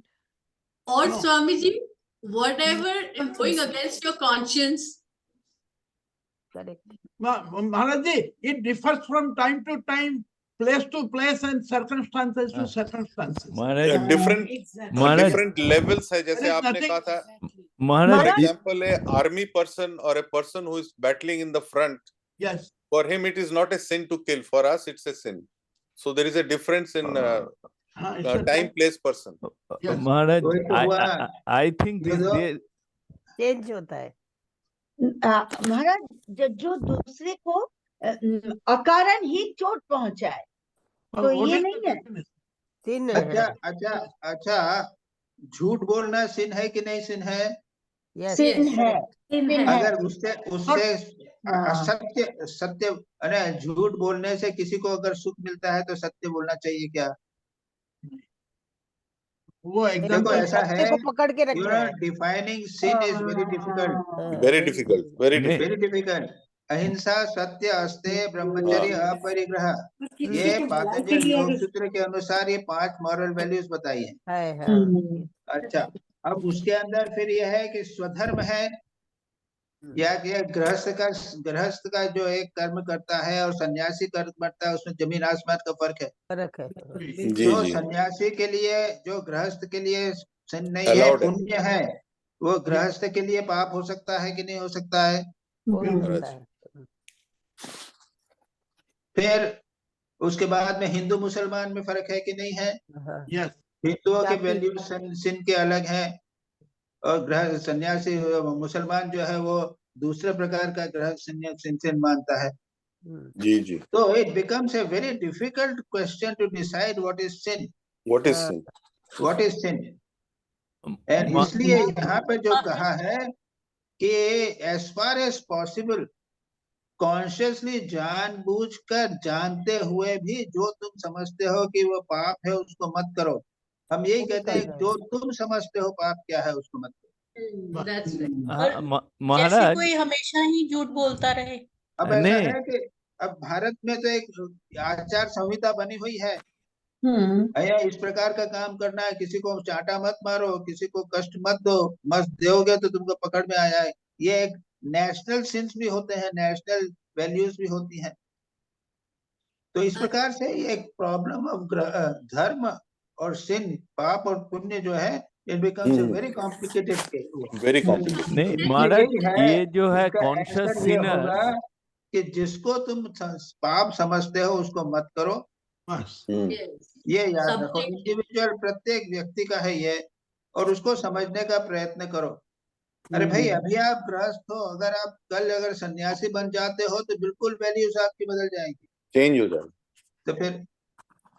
Or No. Swamiji, whatever is going against your conscience. Correct. Maharaj ji, it differs from time to time, place to place, and circumstances to circumstances. Maharaj different Maharaj different levels है. जैसे There is आपने nothing- कहा था, for Maharaj example, a army person or a person who is battling in the front, Yes. for him it is not a sin to kill. For us it's a sin. So there is a difference in It's a time, place, person. Yes. महाराज वही तो हुआ. I think You this know- there change होता है. महाराज जो दूसरे को अकारण ही चोट पहुंचाए तो What ये is the नहीं है. definition? सिन अच्छा है. अच्छा अच्छा, झूठ बोलना सिन है कि नहीं सिन है? यस. सिन है. सिन है. अगर उससे उससे हाँ. असत्य सत्य अरे झूठ बोलने से किसी को अगर सुख मिलता है तो सत्य बोलना चाहिए क्या? वो एकदम देखो ऐसा है, को पकड़ के you रखना know, है. defining sin is very difficult. Very difficult. Very नहीं. difficult. Very difficult. अहिंसा, सत्य, अस्तेय, ब्रह्मचर्य, अपरिग्रह, ये पातंजल योग सूत्र के अनुसार ये 5 मॉरल वैल्यूज बताई है. है. अच्छा, अब उसके अंदर फिर यह है कि स्वधर्म है या कि गृहस्थ का जो एक कर्म करता है और सन्यासी कर्म करता है, उसमें जमीन आसमान का फर्क है. फर्क है. जी जो जी. सन्यासी के लिए, जो गृहस्थ के लिए sin नहीं है, Allowed है. पुण्य है, वो गृहस्थ के लिए पाप हो सकता है कि नहीं हो सकता है? हो सकता है. फिर उसके बाद में हिंदू मुसलमान में फर्क है कि नहीं है? हाँ. Yes. हिंदुओं के जाति- वैल्यू सिन के अलग हैं और ग्रह सन्यासी मुसलमान जो है वो दूसरे प्रकार का ग्रह सिन मानता है. जी जी. तो it becomes a very difficult question to decide what is sin. What is sin? What is sin? And इसलिए यहाँ पे जो कहा है कि as far as possible consciously जानबूझकर जानते हुए भी जो तुम समझते हो कि वो पाप है उसको मत करो. हम यही कहते हैं जो तुम समझते हो पाप क्या है उसको मत करो. That's right. हाँ, जैसे महाराज कोई हमेशा ही झूठ बोलता रहे. अब ऐसा नहीं. है कि अब भारत में तो एक आचार संहिता बनी हुई है. भैया इस प्रकार का काम करना है, किसी को चांटा मत मारो, किसी को कष्ट मत दो, मत दोगे तो तुमको पकड़ में आ जाए. ये एक नेशनल सिंस भी होते हैं, नेशनल वैल्यूज भी होती हैं. तो इस प्रकार से ये एक प्रॉब्लम ऑफ धर्म और सिन, पाप और पुण्य जो है, it becomes a very complicated case. Very complicated. नहीं महाराज, ये जो है इसका कॉन्शियस answer ये सिनर, होगा कि जिसको तुम पाप समझते हो उसको मत करो. बस. Yes. ये याद रखो, Something- इंडिविजुअल प्रत्येक व्यक्ति का है ये, और उसको समझने का प्रयत्न करो. अरे भाई अभी आप गृहस्थ हो, अगर आप कल अगर सन्यासी बन जाते हो तो बिल्कुल वैल्यूज आपकी बदल जाएंगी. Change हो जाए. तो फिर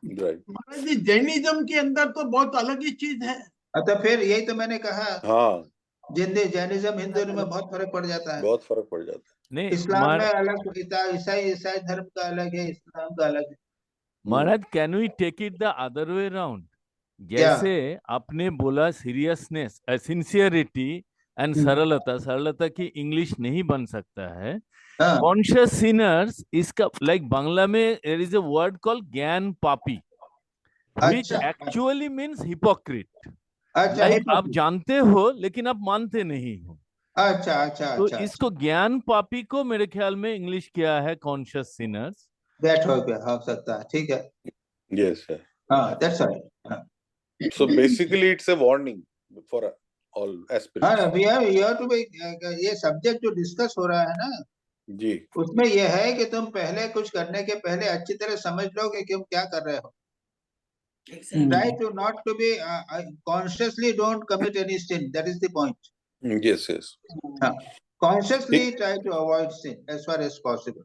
Right. महाराज जी, जैनिज्म के अंदर तो बहुत अलग ही चीज है. तो फिर यही तो मैंने कहा, हाँ, जैनिज्म हिंदुइज्म में बहुत फर्क पड़ जाता है. बहुत फर्क पड़ जाता है. नहीं इस्लाम में अलग, ईसाई धर्म का अलग है, इस्लाम का अलग है. Maharaj, can we take it the other way round? जैसे आपने बोला सीरियसनेस, सिंसियरिटी एंड सरलता, सरलता की इंग्लिश नहीं बन सकता है. हाँ, कॉन्शियस सिनर्स, इसका लाइक बांग्ला में there is a word called ज्ञान पापी, which अच्छा. actually means hypocrite. अच्छा लाइक hypnosis. आप जानते हो लेकिन आप मानते नहीं हो। अच्छा अच्छा तो अच्छा इसको ज्ञान पापी को मेरे ख्याल में इंग्लिश किया है कॉन्शियस सिनर्स। दैट हो गया, हो सकता है, ठीक है। Yes, sir. हाँ, that's right. So basically, it's a warning for all aspirants. हाँ, we have to be, ये सब्जेक्ट जो डिस्कस हो रहा है ना, जी, उसमें ये है कि तुम पहले कुछ करने के पहले अच्छी तरह समझ लो कि तुम क्या कर रहे हो। Try to not to be consciously don't commit any sin. That is the point. yes, yes. हाँ, consciously try to avoid sin as far as possible.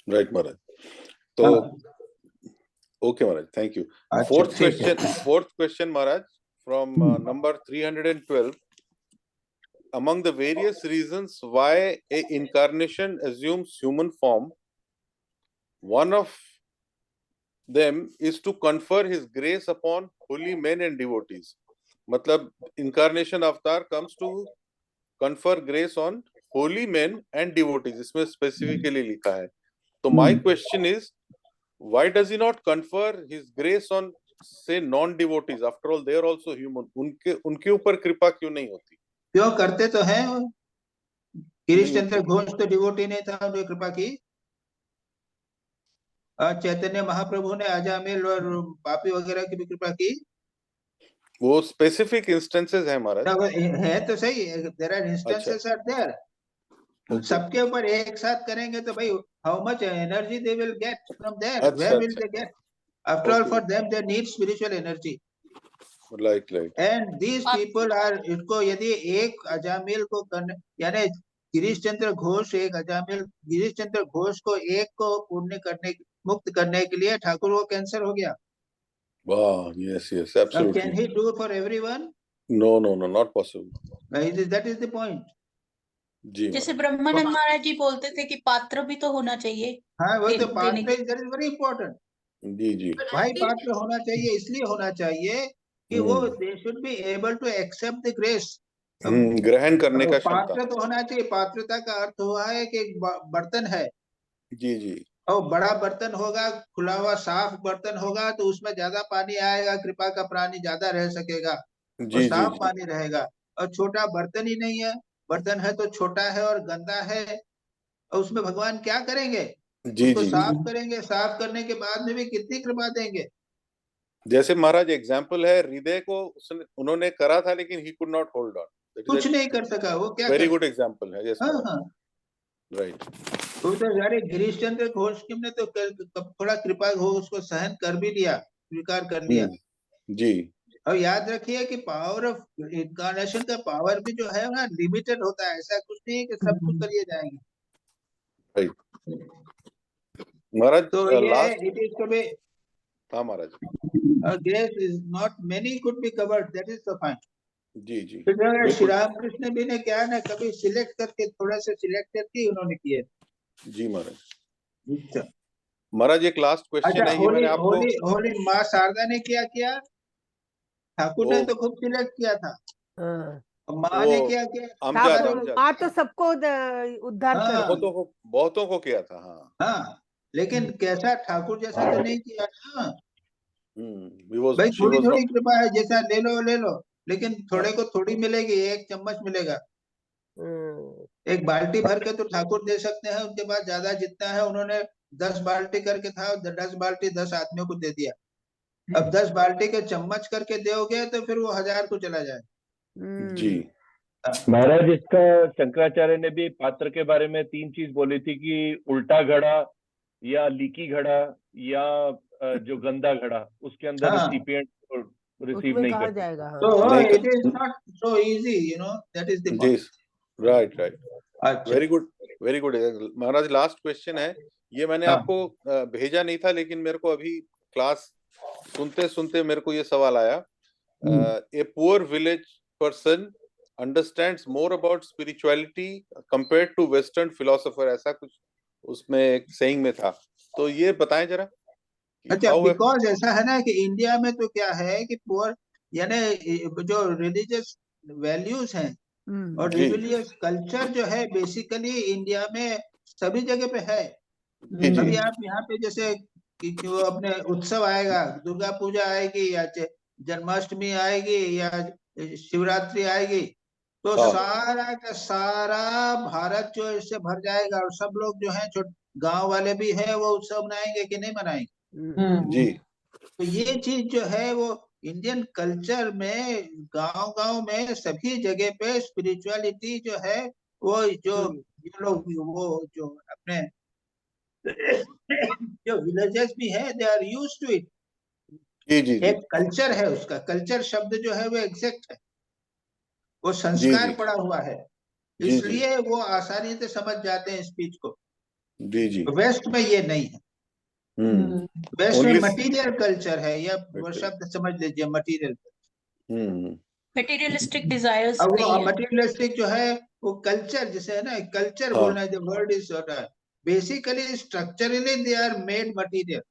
Right, Maharaj. So, हाँ, okay, Maharaj. Thank you. अच्छा, Fourth ठीक है। question. Fourth question, Maharaj, from number 312. Among the various reasons why a incarnation assumes human form, one of them is to confer his grace upon holy men and devotees. मतलब incarnation avatar comes to confer grace on holy men and devotees. इसमें specifically लिखा है. तो my question is, why does he not confer his grace on say non-devotees? After all, they are also human. उनके ऊपर कृपा क्यों नहीं होती? क्यों करते तो हैं वो? गिरीश चंद्र घोष तो डिवोटी नहीं था, उन्होंने कृपा की। चैतन्य महाप्रभु ने अजामिल और पापी वगैरह की भी कृपा की। वो स्पेसिफिक इंस्टेंसेस है महाराज। है तो सही, there are instances are there. सबके ऊपर एक साथ करेंगे तो भाई how much energy they will get from there, where will they get? After all for them they need spiritual energy. Like and these people are, इनको यदि एक अजामिल को करने, यानी गिरीश चंद्र घोष एक अजामिल, गिरीश चंद्र घोष को एक को पुण्य करने, मुक्त करने के लिए ठाकुर को कैंसर हो गया। वाह, yes yes, absolutely. Can he do for everyone? No no no, not possible. That is the point. जी, जैसे ब्रह्मानंद महाराज जी बोलते थे कि पात्र भी तो होना चाहिए। हाँ, वो तो देने पात्र के। Is very important. जी जी, भाई पात्र होना चाहिए, इसलिए होना चाहिए कि वो they should be able to accept the grace. ग्रहण करने का क्षमता। पात्र तो होना चाहिए। पात्रता का अर्थ हुआ है कि एक बर्तन है, जी जी, और बड़ा बर्तन होगा, खुला हुआ साफ बर्तन होगा तो उसमें ज्यादा पानी आएगा, कृपा का पानी ज्यादा रह सकेगा, और जी जी साफ जी, पानी रहेगा। और छोटा बर्तन ही नहीं है, बर्तन है तो छोटा है और गंदा है, और उसमें भगवान क्या करेंगे? जी उसको जी, साफ करेंगे, साफ करने के बाद में भी कितनी कृपा देंगे। जैसे महाराज एग्जाम्पल है, हृदय को उन्होंने करा था लेकिन he could not hold on. कुछ नहीं कर सका, वो क्या वेरी कर गुड एग्जाम्पल है। यस हाँ महाराज, हाँ, राइट। तो यारे गिरीश चंद्र घोष ने तो थोड़ा कृपा हो उसको सहन कर भी लिया, स्वीकार कर लिया। जी, और याद रखिए कि पावर ऑफ इनकार्नेशन का पावर भी जो है ना लिमिटेड होता है, ऐसा कुछ नहीं है कि सब कुछ करिए जाएंगे। राइट महाराज। तो ये last, it is to be, हाँ Maharaj, grace is not many could be covered, that is the point. जी जी, श्री रामकृष्ण भी ने क्या ना कभी सिलेक्ट करके, थोड़ा सा सिलेक्ट करके उन्होंने किए। जी महाराज। महाराज एक लास्ट क्वेश्चन अच्छा, है, ये मैंने आपको होली माँ शारदा ने क्या किया? ठाकुर ने तो खूब सिलेक्ट किया था, माँ ने क्या किया? माँ तो सबको उद्धार कर, बहुतों को किया था। हाँ हाँ, लेकिन कैसा ठाकुर जैसा तो नहीं किया ना। भाई she थोड़ी was थोड़ी not, कृपा है, जैसा ले लो, लेकिन थोड़े को थोड़ी मिलेगी, एक चम्मच मिलेगा। एक बाल्टी भर के तो ठाकुर दे सकते हैं, उसके बाद ज्यादा जितना है उन्होंने 10 बाल्टी करके था, 10 बाल्टी 10 आदमियों को दे दिया। अब 10 बाल्टी के चम्मच करके दोगे तो फिर वो 1000 को चला जाए। जी महाराज, इसका शंकराचार्य ने भी पात्र के बारे में 3 चीज बोली थी कि उल्टा घड़ा या लीकी घड़ा या जो गंदा घड़ा, उसके अंदर रिसिपिएंट रिसीव नहीं कर जाएगा। तो it is not so easy, you know, that is the point. Right right, very good very good. Maharaj last question है, ये मैंने आपको भेजा नहीं था, लेकिन मेरे को अभी क्लास सुनते सुनते मेरे को ये सवाल आया। A poor village person understands more about spirituality compared to western philosopher, ऐसा कुछ उसमें एक saying में था, तो ये बताएं जरा। अच्छा, बिकॉज ऐसा है ना कि इंडिया में तो क्या है कि पुअर, यानी जो रिलीजियस वैल्यूज हैं और रिलीजियस कल्चर जो है बेसिकली इंडिया में सभी जगह पे है। अभी आप यहाँ पे जैसे कि वो अपने उत्सव आएगा, दुर्गा पूजा आएगी या जन्माष्टमी आएगी या शिवरात्रि आएगी तो हाँ। सारा का सारा भारत जो इससे भर जाएगा, और सब लोग जो है गांव वाले भी है वो उत्सव मनाएंगे कि नहीं मनाएंगे। जी तो ये चीज जो है वो इंडियन कल्चर में गांव-गांव में सभी जगह पे स्पिरिचुअलिटी जो है वो जो ये लोग वो जो अपने जो विलेजेस भी है they are used to it. जी जी जी एक कल्चर है, उसका कल्चर शब्द जो है वो एग्जैक्ट है, वो जी संस्कार जी पड़ा हुआ है, जी जी इसलिए वो आसानी से समझ जाते हैं स्पीच को। जी जी वेस्ट में ये नहीं है, वेस्ट में ओनली मटीरियल कल्चर है, या वो शब्द समझ लीजिए मटीरियल। मटेरियलिस्टिक डिजायर्स अब नहीं वो है। मटीरियलिस्टिक जो है वो कल्चर जिसे है ना कल्चर हाँ। बोलना है, the word is basically structurally they are made material.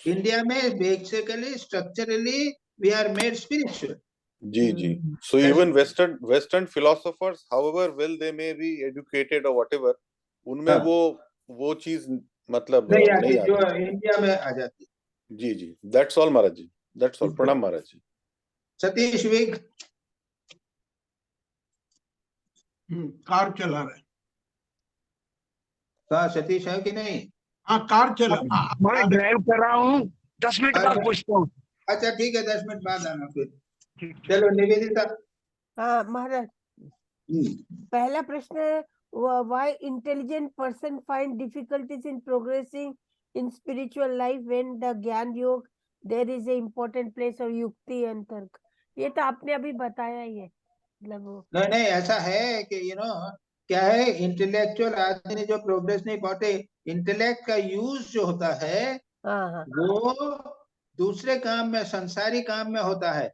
India में basically structurally we are made spiritual. जी जी so even western philosophers however well they may be educated or whatever उनमें हाँ। वो चीज मतलब नहीं नहीं आती जो आती। इंडिया में आ जाती। जी जी that's all Maharaj ji, that's all। प्रणाम महाराज जी। सतीश विग कार चला रहे हैं। कहा सतीश है कि नहीं? हाँ कार चला। मैं ड्राइव कर रहा हूँ, 10 मिनट बाद पूछता हूँ। अच्छा ठीक है, 10 मिनट बाद आना फिर। चलो निवेदिता। हाँ महाराज, पहला प्रश्न है why intelligent person find difficulties in progressing in spiritual life when the ज्ञान योग there is a important place of युक्ति and तर्क। ये तो आपने अभी बताया ही है, मतलब वो नहीं नहीं ऐसा है कि क्या है, इंटेलेक्चुअल आदमी जो प्रोग्रेस नहीं पाते, इंटेलेक्ट का यूज जो होता है वो दूसरे काम में, संसारी काम में होता है।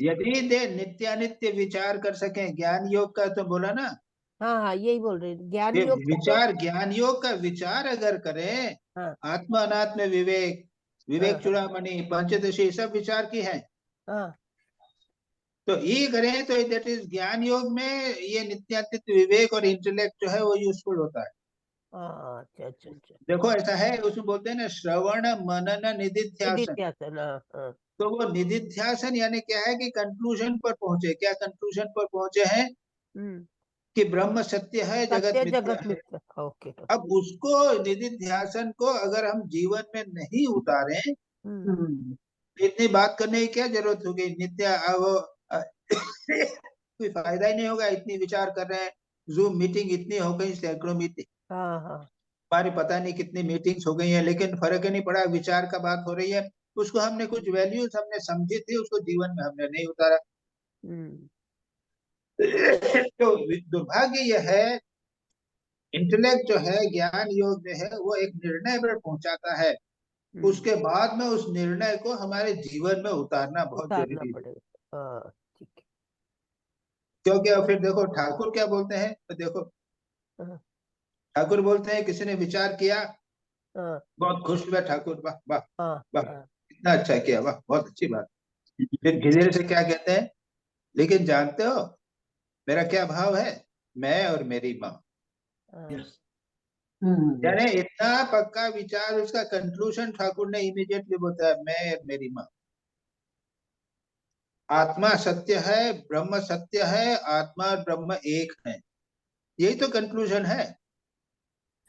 यदि दे नित्यानित्य विचार कर सके, ज्ञान योग का तो बोला ना। हाँ यही बोल रहे हैं, ज्ञान ये योग विचार, ज्ञान योग का विचार अगर करें, आत्मा अनात्म विवेक, विवेक चूड़ामणि, पंचदशी सब विचार की है। तो ये करें तो दैट इज ज्ञान योग में ये नित्यातीत विवेक और इंटेलेक्ट जो है वो यूजफुल होता है। अच्छा अच्छा अच्छा। देखो ऐसा है, उसमें बोलते हैं ना श्रवण मनन निधिध्यासन। तो वो निधिध्यासन यानी क्या है कि कंक्लूजन पर पहुंचे। क्या कंक्लूजन पर पहुंचे हैं? कि ब्रह्म सत्य है, जगत मिथ्या है। ओके। अब उसको निधिध्यासन को अगर हम जीवन में नहीं उतारें, इतनी बात करने की क्या जरूरत होगी? नित्य कोई फायदा ही नहीं होगा। इतनी विचार कर रहे हैं, जूम मीटिंग इतनी हो गई, सैकड़ों मीटिंग, हमारी पता नहीं कितनी मीटिंग्स हो गई हैं, लेकिन फर्क ही नहीं पड़ा। विचार का बात हो रही है, उसको हमने कुछ वैल्यूज हमने समझी थी, उसको जीवन में हमने नहीं उतारा। तो दुर्भाग्य यह है, इंटेलेक्ट जो है, ज्ञान योग जो है, वो एक निर्णय पर पहुंचाता है, उसके बाद में उस निर्णय को हमारे जीवन में उतारना बहुत जरूरी है। क्योंकि फिर देखो ठाकुर क्या बोलते हैं, तो देखो ठाकुर बोलते हैं किसी ने विचार किया, बहुत खुश हुआ ठाकुर, वाह वाह वाह, इतना अच्छा किया, वाह बहुत अच्छी बात। फिर धीरे से क्या कहते हैं, लेकिन जानते हो मेरा क्या भाव है, मैं और मेरी माँ। यानी इतना पक्का विचार, उसका कंक्लूजन ठाकुर ने इमीडिएटली बताया, मैं और मेरी माँ। आत्मा सत्य है, ब्रह्म सत्य है, आत्मा और ब्रह्म एक है, यही तो कंक्लूजन है।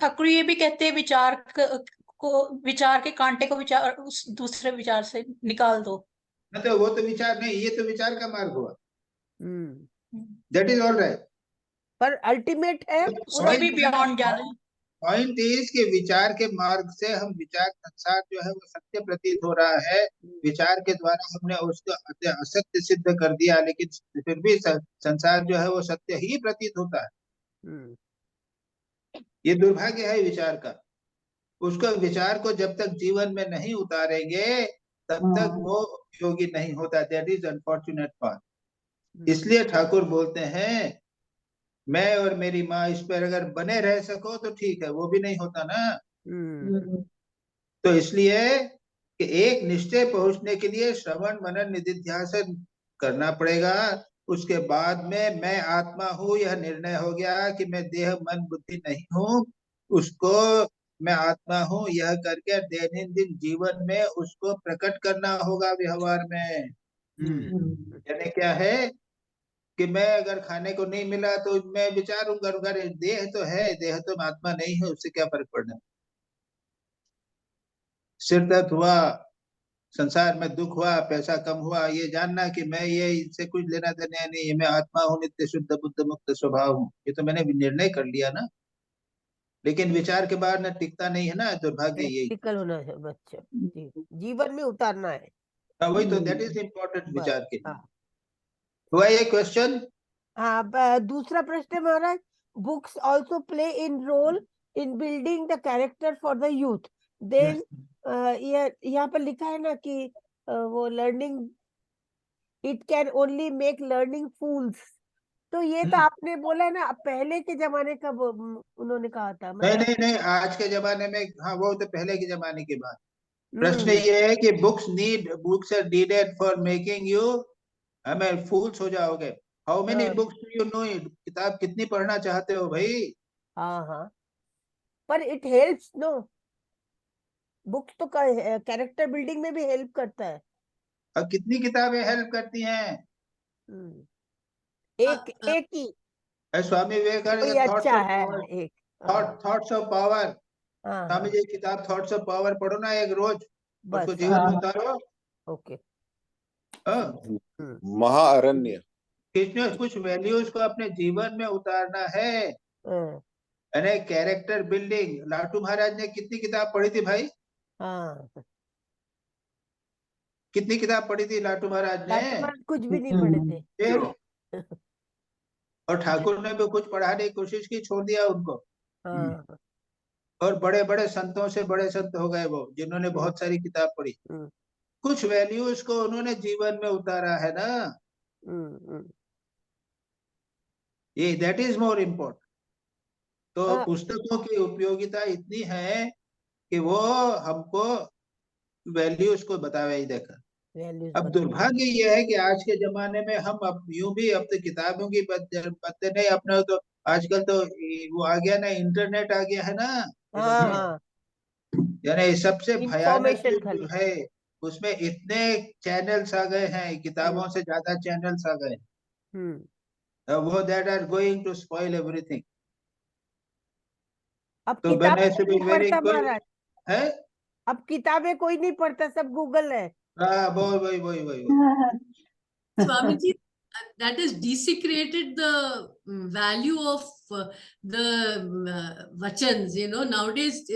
ठाकुर ये भी कहते हैं विचार के कांटे को विचार उस दूसरे विचार से निकाल दो। मतलब वो तो विचार नहीं, ये तो विचार का मार्ग हुआ। दैट इज ऑल राइट, पर अल्टीमेट है उसके भी बियॉन्ड जाना। पॉइंट इज कि विचार के मार्ग से हम, विचार संसार जो है वो सत्य प्रतीत हो रहा है, विचार के द्वारा हमने उसको असत्य सिद्ध कर दिया, लेकिन फिर भी संसार जो है वो सत्य ही प्रतीत होता है। ये दुर्भाग्य है विचार का। उसको, विचार को जब तक जीवन में नहीं उतारेंगे तब तक वो उपयोगी नहीं होता। That is unfortunate part. इसलिए ठाकुर बोलते हैं मैं और मेरी माँ, इस पर अगर बने रह सको तो ठीक है, वो भी नहीं होता ना। तो इसलिए कि एक निश्चय पहुंचने के लिए श्रवण मनन निधिध्यासन करना पड़ेगा। उसके बाद में मैं आत्मा हूँ, यह निर्णय हो गया कि मैं देह मन बुद्धि नहीं हूँ, उसको मैं आत्मा हूँ यह करके दैनंदिन जीवन में उसको प्रकट करना होगा व्यवहार में। यानी क्या है कि मैं अगर खाने को नहीं मिला तो मैं विचारूंगा, अरे देह तो है, देह तो आत्मा नहीं है, उससे क्या फर्क पड़ना। सिर दर्द हुआ, संसार में दुख हुआ, पैसा कम हुआ, ये जानना कि मैं ये इससे कुछ लेना देना नहीं है, मैं आत्मा हूँ, नित्य शुद्ध बुद्ध मुक्त स्वभाव हूँ, ये तो मैंने निर्णय कर लिया ना। लेकिन विचार के बाद न टिकता नहीं है ना, दुर्भाग्य यही। प्रैक्टिकल होना है बच्चा, जीवन में उतारना है। वही तो, दैट इज इम्पोर्टेंट विचार के लिए। हाँ हुआ ये क्वेश्चन? हाँ, दूसरा प्रश्न है Maharaj, books also play in role in building the character for the youth. Then यहाँ पर लिखा है ना कि वो learning, it can only make learning fools. तो ये तो आपने बोला है ना, पहले के जमाने का उन्होंने कहा था, नहीं मतलब नहीं नहीं, आज के जमाने में, हाँ वो तो पहले के जमाने की बात। प्रश्न ये है कि books are needed for making you, हमें फूल्स हो जाओगे। How many books do you know? किताब कितनी पढ़ना चाहते हो भाई? हाँ हाँ, पर इट हेल्प्स नो, बुक्स तो कैरेक्टर बिल्डिंग में भी हेल्प करता है। और कितनी किताबें हेल्प करती हैं? एक ही स्वामी विवेकानंद अच्छा है, एक thoughts of power, Swami ji किताब थॉट्स ऑफ पावर पढ़ो ना एक रोज, उसको जीवन में उतारो। ओके। महाअरण्य, कुछ वैल्यूज को अपने जीवन में उतारना है, यानी कैरेक्टर बिल्डिंग। लाटू महाराज ने कितनी किताब पढ़ी थी भाई? कितनी किताब पढ़ी थी लाटू महाराज ने? कुछ भी नहीं पढ़े थे। और ठाकुर ने भी कुछ पढ़ाने की कोशिश की, छोड़ दिया उनको। और बड़े बड़े संतों से बड़े संत हो गए वो, जिन्होंने बहुत सारी किताब पढ़ी। कुछ वैल्यूज को उन्होंने जीवन में उतारा है ना, ये दैट इज मोर इम्पोर्टेंट। तो पुस्तकों की उपयोगिता इतनी है कि वो हमको वैल्यूज को बतावे ही देखा। अब दुर्भाग्य ये है कि आज के जमाने में हम अब यूं भी अब तो किताबों की पत्ते नहीं अपने, तो आजकल तो वो आ गया ना, इंटरनेट आ गया है ना। यानी सबसे भयानक चीज जो है उसमें इतने चैनल्स आ गए हैं, किताबों से ज्यादा चैनल्स आ गए, वो that are going to spoil everything. तो मैंने से भी वेरी गुड है। अब किताबें कोई नहीं पढ़ता, सब गूगल है। वही Swamiji, that has desecrated the value of the vachans. You know, nowadays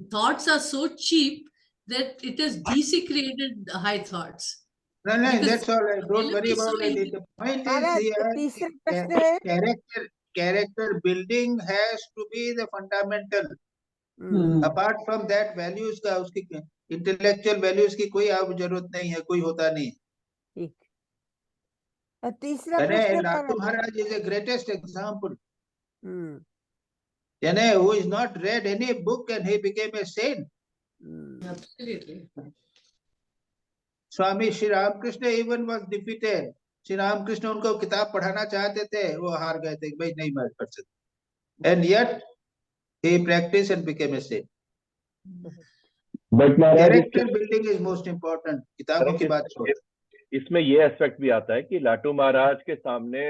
thoughts are so cheap that it has desecrated the high thoughts. No, that's all right. Don't worry about it. The point is here, character building has to be the fundamental. Apart from that, values का, उसकी intellectual values की कोई अब जरूरत नहीं है, कोई होता नहीं। ठीक। तीसरा प्रश्न, लाटू महाराज is the greatest example. यानी who is not read any book and he became a saint. Absolutely. Swami Shri Ramakrishna even was defeated. Shri Ramakrishna उनको किताब पढ़ाना चाहते थे, वो हार गए थे, भाई नहीं मैं पढ़ सकता। And yet he practiced and became a saint. But character building is most important. किताबों की बात छोड़। इसमें ये एस्पेक्ट भी आता है कि लाटू महाराज के सामने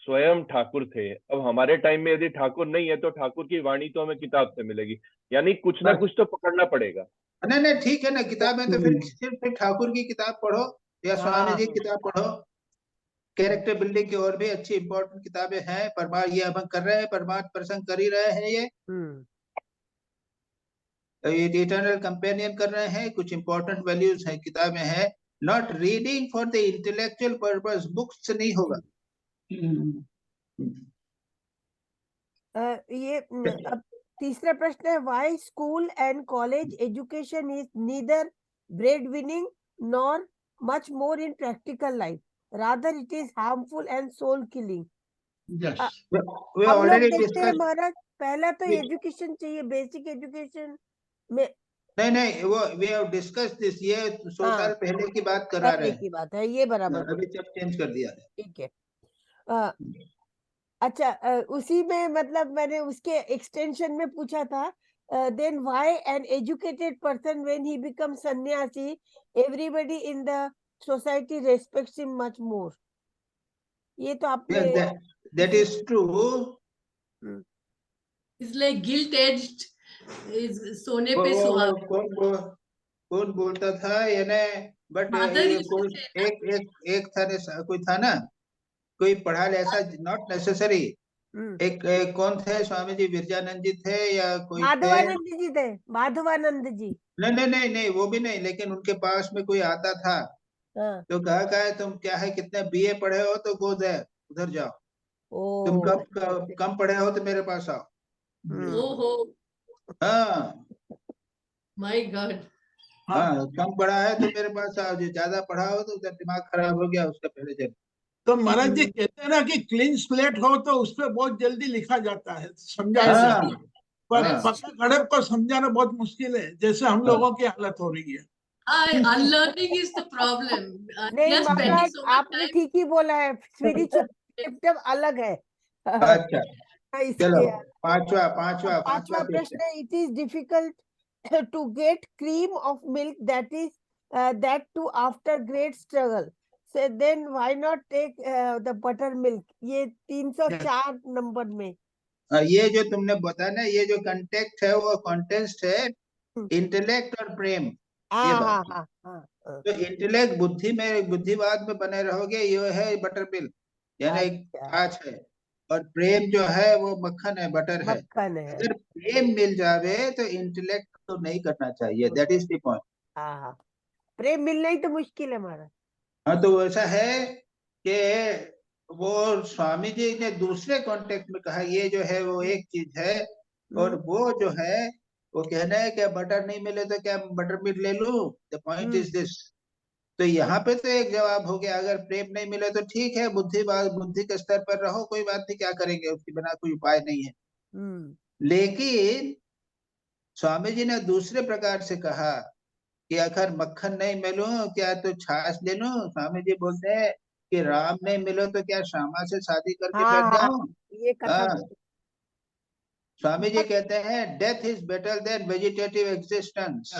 स्वयं ठाकुर थे। अब हमारे टाइम में यदि ठाकुर नहीं है तो ठाकुर की वाणी तो हमें किताब से मिलेगी, यानी कुछ ना कुछ तो पकड़ना पड़ेगा। नहीं ठीक है ना, किताबें तो फिर सिर्फ ठाकुर की किताब पढ़ो या स्वामी जी की किताब पढ़ो। कैरेक्टर बिल्डिंग की और भी अच्छी इंपॉर्टेंट किताबें हैं। परमार्थ ये हम कर रहे हैं, परमार्थ प्रसंग कर ही रहे हैं, ये इटर्नल कंपेनियन कर रहे हैं, कुछ इंपॉर्टेंट वैल्यूज हैं, किताबें हैं। Not reading for the intellectual purpose, books से नहीं होगा। ये अब तीसरा प्रश्न है, why school and college education is neither bread winning nor much more in practical life, rather it is harmful and soul killing. हम लोग देखते हैं महाराज, पहला तो एजुकेशन चाहिए, बेसिक एजुकेशन में नहीं वो वी हैव डिस्कस्ड दिस, ये 100 साल पहले की बात करा रहे हैं, की बात है ये, बराबर, अभी सब चेंज कर दिया है। ठीक है। अच्छा, उसी में मतलब मैंने उसके एक्सटेंशन में पूछा था then why an educated person, when he becomes sannyasi, everybody in the society respects him much more? ये तो आपने that is true. It's like gilt edged, is सोने पे वो सुहागा. कौन बोलता था यानी, बट Mother used to कोई say एक था, कोई था ना, कोई पढ़ा ऐसा, नॉट नेसेसरी. एक कौन थे, स्वामी जी विरजानंद जी थे या कोई थे? माधवानंद जी थे, माधवानंद जी. नहीं, वो भी नहीं, लेकिन उनके पास में कोई आता था तो कहा है तुम क्या है, कितने बीए पढ़े हो तो गो दे उधर जाओ, तुम कम पढ़े हो तो मेरे पास आओ. ओहो. हाँ, My God. हाँ, कम पढ़ा है तो मेरे पास आओ, जो ज्यादा पढ़ा हो तो उधर दिमाग खराब हो गया उसका पहले चल. तो महाराज जी कहते हैं ना कि क्लीन स्लेट हो तो उसपे बहुत जल्दी लिखा जाता है, समझा That's जाता है. right. पर That's पक्का खड़े को समझाना बहुत मुश्किल है, जैसे हम लोगों की हालत हो रही है. Unlearning is the problem. नहीं Yes, spending महाराज, so much आपने time. ठीक ही बोला है, स्पिरिचुअल सिस्टम अलग है. अच्छा, चलो इसलिए पांचवा पांचवा प्रश्न है, it is difficult to get cream of milk, that too after great struggle, so then why not take the buttermilk? ये 304 नंबर में. ये जो तुमने बताया ना, ये जो कंटेक्ट है वो कॉन्टेक्स्ट है इंटेलेक्ट और प्रेम. ये बात तो इंटेलेक्ट बुद्धिवाद में बने रहोगे, ये है बटर मिल्क यानी छाछ है, और प्रेम जो है वो मक्खन है, बटर है. अगर प्रेम मिल जावे तो इंटेलेक्ट तो नहीं करना चाहिए. That is the point. प्रेम मिलना ही तो मुश्किल है हमारा. हाँ, तो ऐसा है कि वो स्वामी जी ने दूसरे कॉन्टेक्स्ट में कहा ये जो है वो एक चीज है, और वो जो है वो कहना है कि बटर नहीं मिले तो क्या बटर मिल्क ले लूं. The point is this. तो यहाँ पे तो एक जवाब हो गया, अगर प्रेम नहीं मिले तो ठीक है, बुद्धि के स्तर पर रहो, कोई बात नहीं, क्या करेंगे, उसके बिना कोई उपाय नहीं है. लेकिन स्वामी जी ने दूसरे प्रकार से कहा कि अगर मक्खन नहीं मिलूं क्या तो छाछ ले लूं. स्वामी जी बोलते हैं कि राम नहीं मिलो तो क्या श्यामा से शादी करके बैठ जाऊं. ये कथा स्वामी जी कहते हैं death is better than vegetative existence.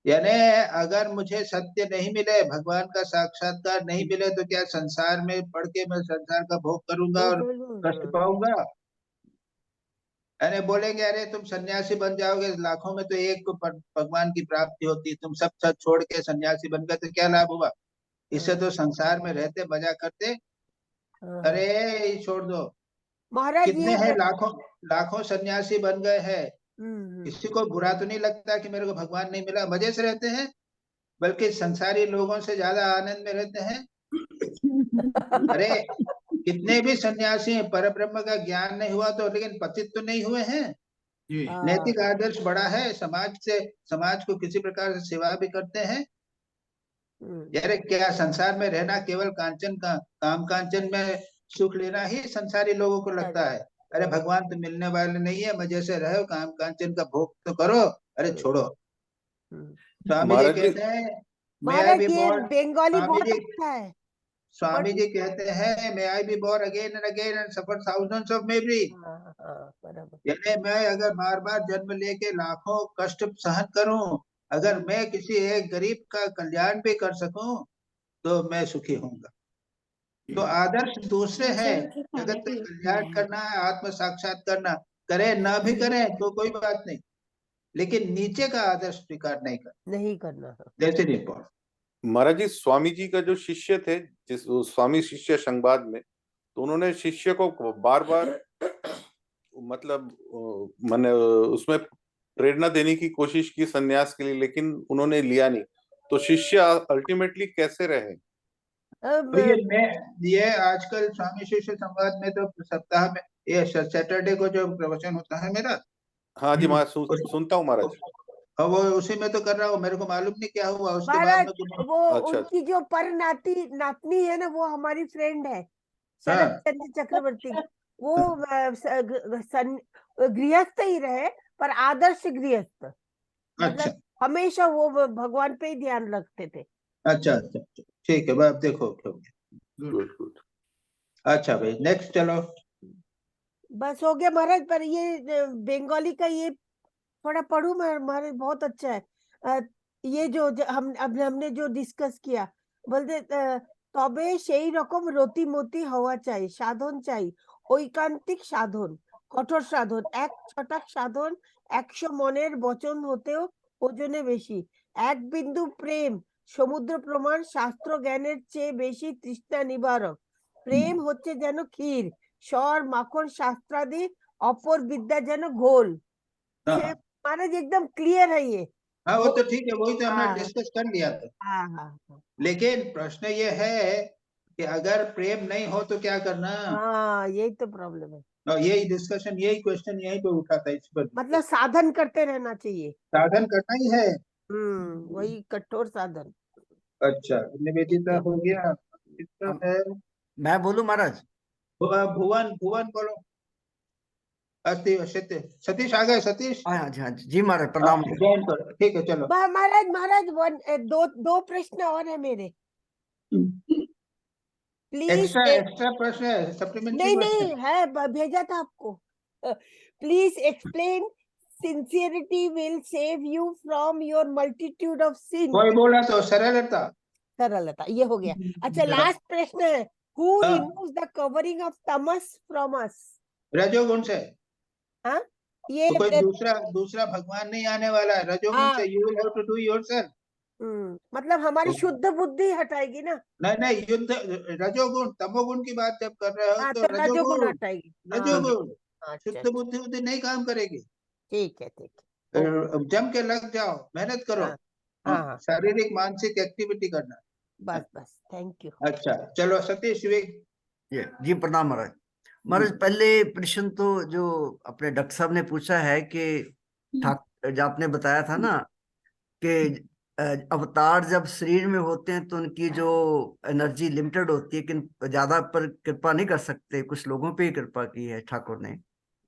यानी अगर मुझे सत्य नहीं मिले, भगवान का साक्षात्कार नहीं मिले तो क्या संसार में पढ़ के मैं संसार का भोग करूंगा और कष्ट पाऊंगा. यानी बोलेंगे अरे तुम सन्यासी बन जाओगे, लाखों में तो एक को भगवान की प्राप्ति होती, तुम सब छोड़ के सन्यासी बन गए तो क्या लाभ हुआ. इससे तो संसार में रहते मजा करते. अरे छोड़ दो. कितने हैं, लाखों सन्यासी बन गए हैं, किसी को बुरा तो नहीं लगता कि मेरे को भगवान नहीं मिला, मजे से रहते हैं, बल्कि संसारी लोगों से ज्यादा आनंद में रहते हैं. अरे कितने भी सन्यासी हैं, पर ब्रह्म का ज्ञान नहीं हुआ तो, लेकिन पतित तो नहीं हुए हैं. नैतिक आदर्श बड़ा है, समाज को किसी प्रकार से सेवा भी करते हैं. यार क्या संसार में रहना केवल काम कांचन में सुख लेना ही संसारी लोगों को लगता है. अरे भगवान तो मिलने वाले नहीं है, मजे से रहो, काम कांचन का भोग तो करो, अरे छोड़ो. स्वामी जी कहते हैं बंगाली बहुत अच्छा है. स्वामी जी कहते हैं may I be born again and again and suffer thousands of misery. यानी मैं अगर बार बार जन्म लेके लाखों कष्ट सहन करूं, अगर मैं किसी एक गरीब का कल्याण भी कर सकूं तो मैं सुखी होऊंगा. तो आदर्श दूसरे हैं, जगत का कल्याण करना है, आत्म साक्षात करना, करे ना भी करें तो कोई बात नहीं, लेकिन नीचे का आदर्श स्वीकार नहीं करना. जैसे नहीं पढ़ महाराज जी, स्वामी जी का जो शिष्य थे, जिस स्वामी शिष्य संवाद में, तो उन्होंने शिष्य को बार बार मैंने उसमें प्रेरणा देने की कोशिश की संन्यास के लिए, लेकिन उन्होंने लिया नहीं. तो शिष्य अल्टीमेटली कैसे रहे? ये आजकल स्वामी शिष्य संवाद में तो सप्ताह में ये सैटरडे को जो प्रवचन होता है मेरा. हाँ जी महाराज, सुनता हूँ महाराज. वो उसी में तो कर रहा हूँ, मेरे को मालूम नहीं क्या हुआ उसके बाद में. वो उनकी जो पर नातनी है ना, वो हमारी फ्रेंड है, शरद चंद्र चक्रवर्ती. वो गृहस्थ ही रहे, पर आदर्श गृहस्थ. मतलब हमेशा वो भगवान पे ही ध्यान रखते थे. अच्छा, ठीक है, अब देखो. अच्छा भाई, नेक्स्ट चलो. बस हो गया महाराज. पर ये बंगाली का ये थोड़ा पढ़ू मैं, हमारे बहुत अच्छा है। ये हमने जो डिस्कस किया, बोलते তবে সেই রকম রতিমতি হওয়া চাই, সাধন চাই ঐকান্তিক সাধন, কঠোর সাধন, এক ছটাক সাধন, 100 মনের বচন হতেও ওজনে বেশি, এক বিন্দু প্রেম সমুদ্র প্রমাণ, শাস্ত্র জ্ঞানের চেয়ে বেশি তৃষ্ণা নিবারক, প্রেম হচ্ছে যেন ক্ষীর, স্বর মাখন শাস্ত্রাদি, অপর বিদ্যা যেন ঘোল। हाँ महाराज एकदम क्लियर है ये। हाँ, वो तो ठीक है, वही तो हमने हाँ डिस्कस कर लिया था। हाँ हाँ लेकिन प्रश्न ये है कि अगर प्रेम नहीं हो तो क्या करना। हाँ, यही तो प्रॉब्लम है। और यही डिस्कशन, यही क्वेश्चन यहीं पे उठा था, इस पर मतलब साधन करते रहना चाहिए। साधन करना ही है। वही कठोर साधन। अच्छा, निवेदिता हो गया, कितना है? मैं बोलूं महाराज? भुवन भुवन बोलो। सतीश आ गए? सतीश हाँ जी, हाँ जी महाराज, प्रणाम। ज्वाइन करो, ठीक है, चलो। महाराज महाराज दो प्रश्न और है मेरे, प्लीज। एक्स्ट्रा प्रश्न है, सप्लीमेंट्री नहीं प्रश्न है, भेजा था आपको। Please explain sincerity will save you from your multitude of sin. कोई बोला तो सरलता। सरलता, ये हो गया। अच्छा, लास्ट प्रश्न है, हु हाँ। Removes the covering of Tamas from us? रजोगुण से। हाँ, ये तो कोई दूसरा भगवान नहीं आने वाला है, रजोगुण से you will have to do yourself. मतलब हमारी शुद्ध बुद्धि हटाएगी ना? नहीं, युद्ध रजोगुण, तमोगुण की बात जब कर रहे हो तो रजोगुण हटाएगी। रजोगुण, शुद्ध बुद्धि नहीं काम करेगी। ठीक है। जम के लग जाओ, मेहनत करो, शारीरिक मानसिक एक्टिविटी करना। बस, थैंक यू। अच्छा, चलो सतीश जी प्रणाम महाराज। महाराज, पहले प्रश्न तो जो अपने डॉक्टर साहब ने पूछा है कि जो आपने बताया था ना कि अवतार जब शरीर में होते हैं तो उनकी जो एनर्जी लिमिटेड होती है, कि ज्यादा पर कृपा नहीं कर सकते, कुछ लोगों पे ही कृपा की है ठाकुर ने।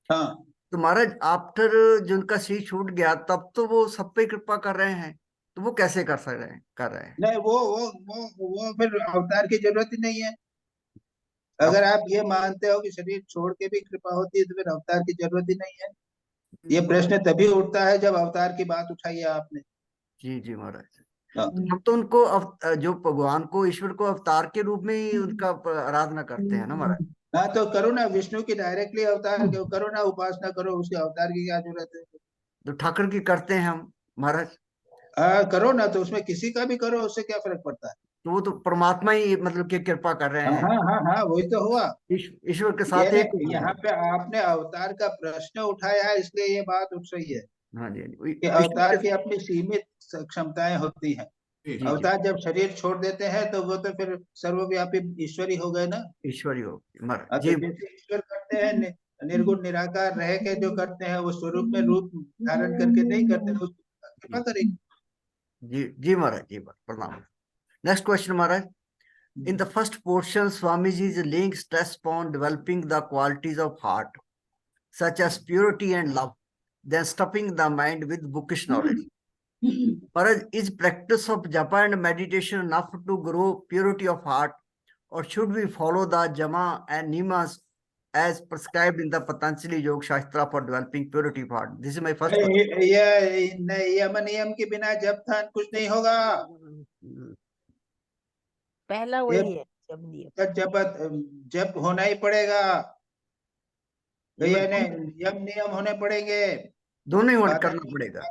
हाँ। तो महाराज, आफ्टर जो उनका शरीर छूट गया तब तो वो सब पे कृपा कर रहे हैं, तो वो कैसे कर रहे हैं? नहीं, वो फिर अवतार की जरूरत ही नहीं है। अगर आप ये मानते हो कि शरीर छोड़ के भी कृपा होती है तो फिर अवतार की जरूरत ही नहीं है। ये प्रश्न तभी उठता है जब अवतार की बात उठाई है आपने। जी महाराज। हम तो उनको जो भगवान को, ईश्वर को अवतार के रूप में ही उनका आराधना करते हैं ना महाराज। हाँ, तो करो ना, विष्णु की डायरेक्टली अवतार करो ना, उपासना करो, उसके अवतार की क्या जरूरत है? तो ठाकुर की करते हैं हम महाराज। करो ना, तो उसमें किसी का भी करो, उससे क्या फर्क पड़ता है? तो वो तो परमात्मा ही मतलब कि कृपा कर रहे हैं। हाँ, वही तो हुआ। ईश्वर के साथ एक यहाँ पे आपने अवतार का प्रश्न उठाया है, इसलिए ये बात उठ रही है। हाँ जी, कि अवतार की अपनी सीमित क्षमताएं होती हैं। अवतार जब शरीर छोड़ देते हैं तो वो तो फिर सर्वव्यापी ईश्वरी हो गए ना। ईश्वरी हो महाराज। ईश्वर करते हैं, निर्गुण निराकार रह के जो करते हैं, वो स्वरूप में रूप धारण करके नहीं करते, तो कृपा करेगी। जी महाराज, जी प्रणाम। Next question, Maharaj. In the first portion, Swamiji is laying stress upon developing the qualities of heart, such as purity and love, then stuffing the mind with bookish knowledge. Maharaj, is practice of japa and meditation enough to grow purity of heart, or should we follow the jama and niyamas as prescribed in the Patanjali Yoga Shastra for developing purity of heart? This is my first question. यम नियम के बिना जप ध्यान कुछ नहीं होगा। पहला वही है, जब होना ही पड़ेगा, यम नियम होने पड़ेंगे, दोनों ही करना पड़ेगा।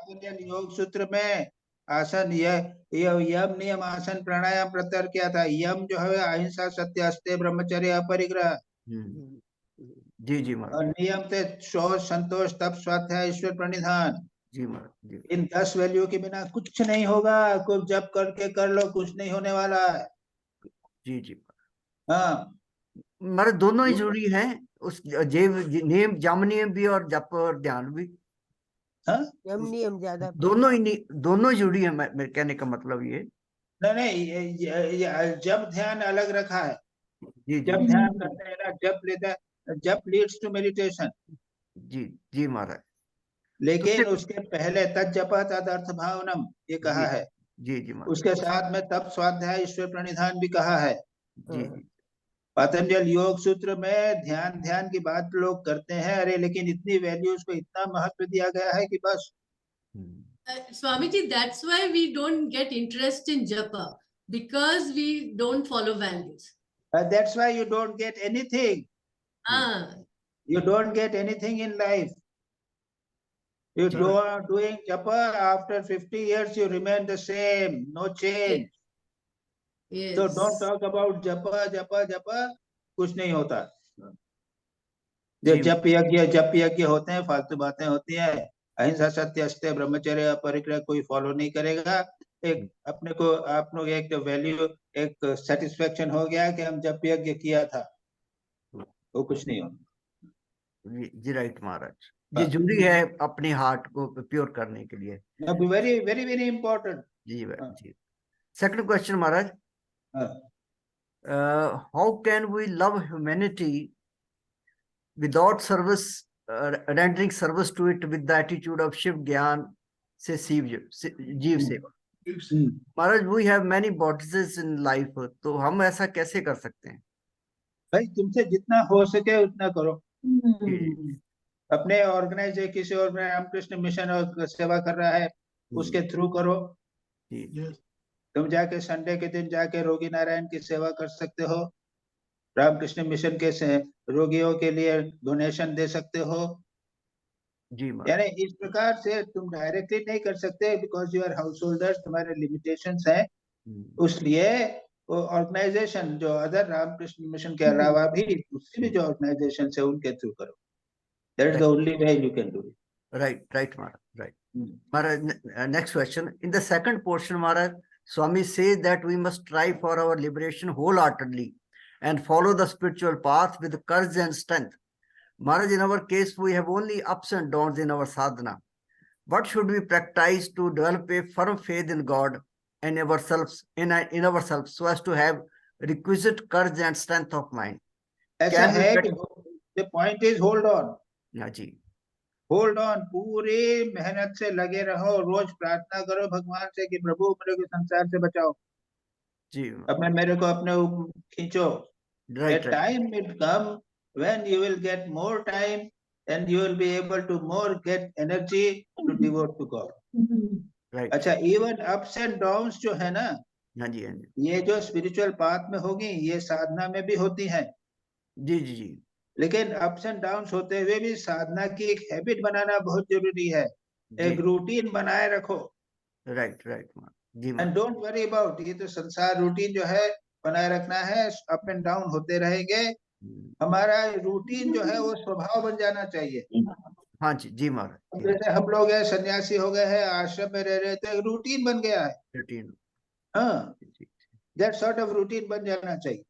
योग सूत्र में आसन, यम नियम आसन प्राणायाम प्रत्याहार किया था। यम जो है अहिंसा सत्य अस्तेय ब्रह्मचर्य अपरिग्रह। जी महाराज। और नियम थे शौच संतोष तप स्वाध्याय ईश्वर प्रणिधान। जी महाराज। इन 10 वैल्यू के बिना कुछ नहीं होगा। कुछ जब करके कर लो, कुछ नहीं होने वाला है। जी हाँ महाराज, दोनों ही जरूरी है, उस नियम, जम नियम भी और जप और ध्यान भी। यम नियम ज्यादा, दोनों ही जरूरी है। मेरे कहने का मतलब ये नहीं, जब ध्यान अलग रखा है। जब ध्यान करते हैं ना, जब लेता है, जब लीड्स टू मेडिटेशन। जी महाराज। लेकिन उसके पहले तत् जपा तद अर्थ भावनम ये कहा है। जी महाराज। उसके साथ में तप स्वाध्याय ईश्वर प्रणिधान भी कहा है। जी पतंजल योग सूत्र में ध्यान की बात लोग करते हैं, अरे लेकिन इतनी वैल्यूज को इतना महत्व दिया गया है कि बस Swamiji, that's why we don't get interest in japa, because we don't follow values. That's why you don't get anything. Ah, You don't get anything in life. You go on doing japa, after 50 years, you remain the same, no change. yes. So don't talk about japa, japa, japa, कुछ नहीं होता. जो जप यज्ञ होते हैं, फालतू बातें होती है. अहिंसा सत्य अस्तेय ब्रह्मचर्य परिग्रह कोई फॉलो नहीं करेगा. एक अपने को आप लोग एक वैल्यू, एक सेटिस्फेक्शन हो गया कि हम जप यज्ञ किया था, वो कुछ नहीं होगा. जी राइट महाराज, ये जरूरी है अपने हार्ट को प्योर करने के लिए. Very very very important. जी. Second question Maharaj, how can we love humanity without service, rendering service to it with the attitude of Shiv Gyan, say Jeev Seva. Maharaj, we have many bodies in life, तो हम ऐसा कैसे कर सकते हैं? भाई तुमसे जितना हो सके उतना करो. अपने ऑर्गेनाइजेशन, किसी और रामकृष्ण मिशन और सेवा कर रहा है, उसके थ्रू करो. तुम जाके संडे के दिन जाके रोगी नारायण की सेवा कर सकते हो. रामकृष्ण मिशन के रोगियों के लिए डोनेशन दे सकते हो. यानी इस प्रकार से तुम डायरेक्टली नहीं कर सकते, because you are householders, तुम्हारे लिमिटेशंस हैं. उसलिए वो ऑर्गेनाइजेशन जो अदर रामकृष्ण मिशन के अलावा भी उसके भी जो ऑर्गेनाइजेशन है उनके थ्रू करो. That is the only way you can do it. Right, Maharaj. Maharaj, next question. In the second portion, Maharaj, Swami says that we must strive for our liberation wholeheartedly and follow the spiritual path with courage and strength. Maharaj, in our case, we have only ups and downs in our sadhana. What should we practice to develop a firm faith in God and ourselves, in ourselves, so as to have requisite courage and strength of mind? ऐसा है कि the point is hold on. जी. होल्ड ऑन, पूरी मेहनत से लगे रहो. रोज प्रार्थना करो भगवान से कि प्रभु मेरे को संसार से बचाओ जी. अपने मेरे को अपने खींचो. Right. Time will come when you will get more time and you will be able to more get energy to devote to God. Right. अच्छा, even ups and downs जो है ना, हाँ जी. ये जो स्पिरिचुअल पाथ में होगी, ये साधना में भी होती है. जी. लेकिन अप्स एंड डाउन्स होते हुए भी साधना की एक हैबिट बनाना बहुत जरूरी है. एक रूटीन बनाए रखो. राइट. जी. एंड डोंट वरी अबाउट, ये तो संसार रूटीन जो है बनाए रखना है. अप एंड डाउन होते रहेंगे. हमारा रूटीन जो है वो स्वभाव बन जाना चाहिए. हाँ जी महाराज. जैसे हम लोग है, सन्यासी हो गए हैं, आश्रम में रह रहे थे, रूटीन बन गया है. रूटीन. हाँ, दैट सॉर्ट ऑफ रूटीन बन जाना चाहिए.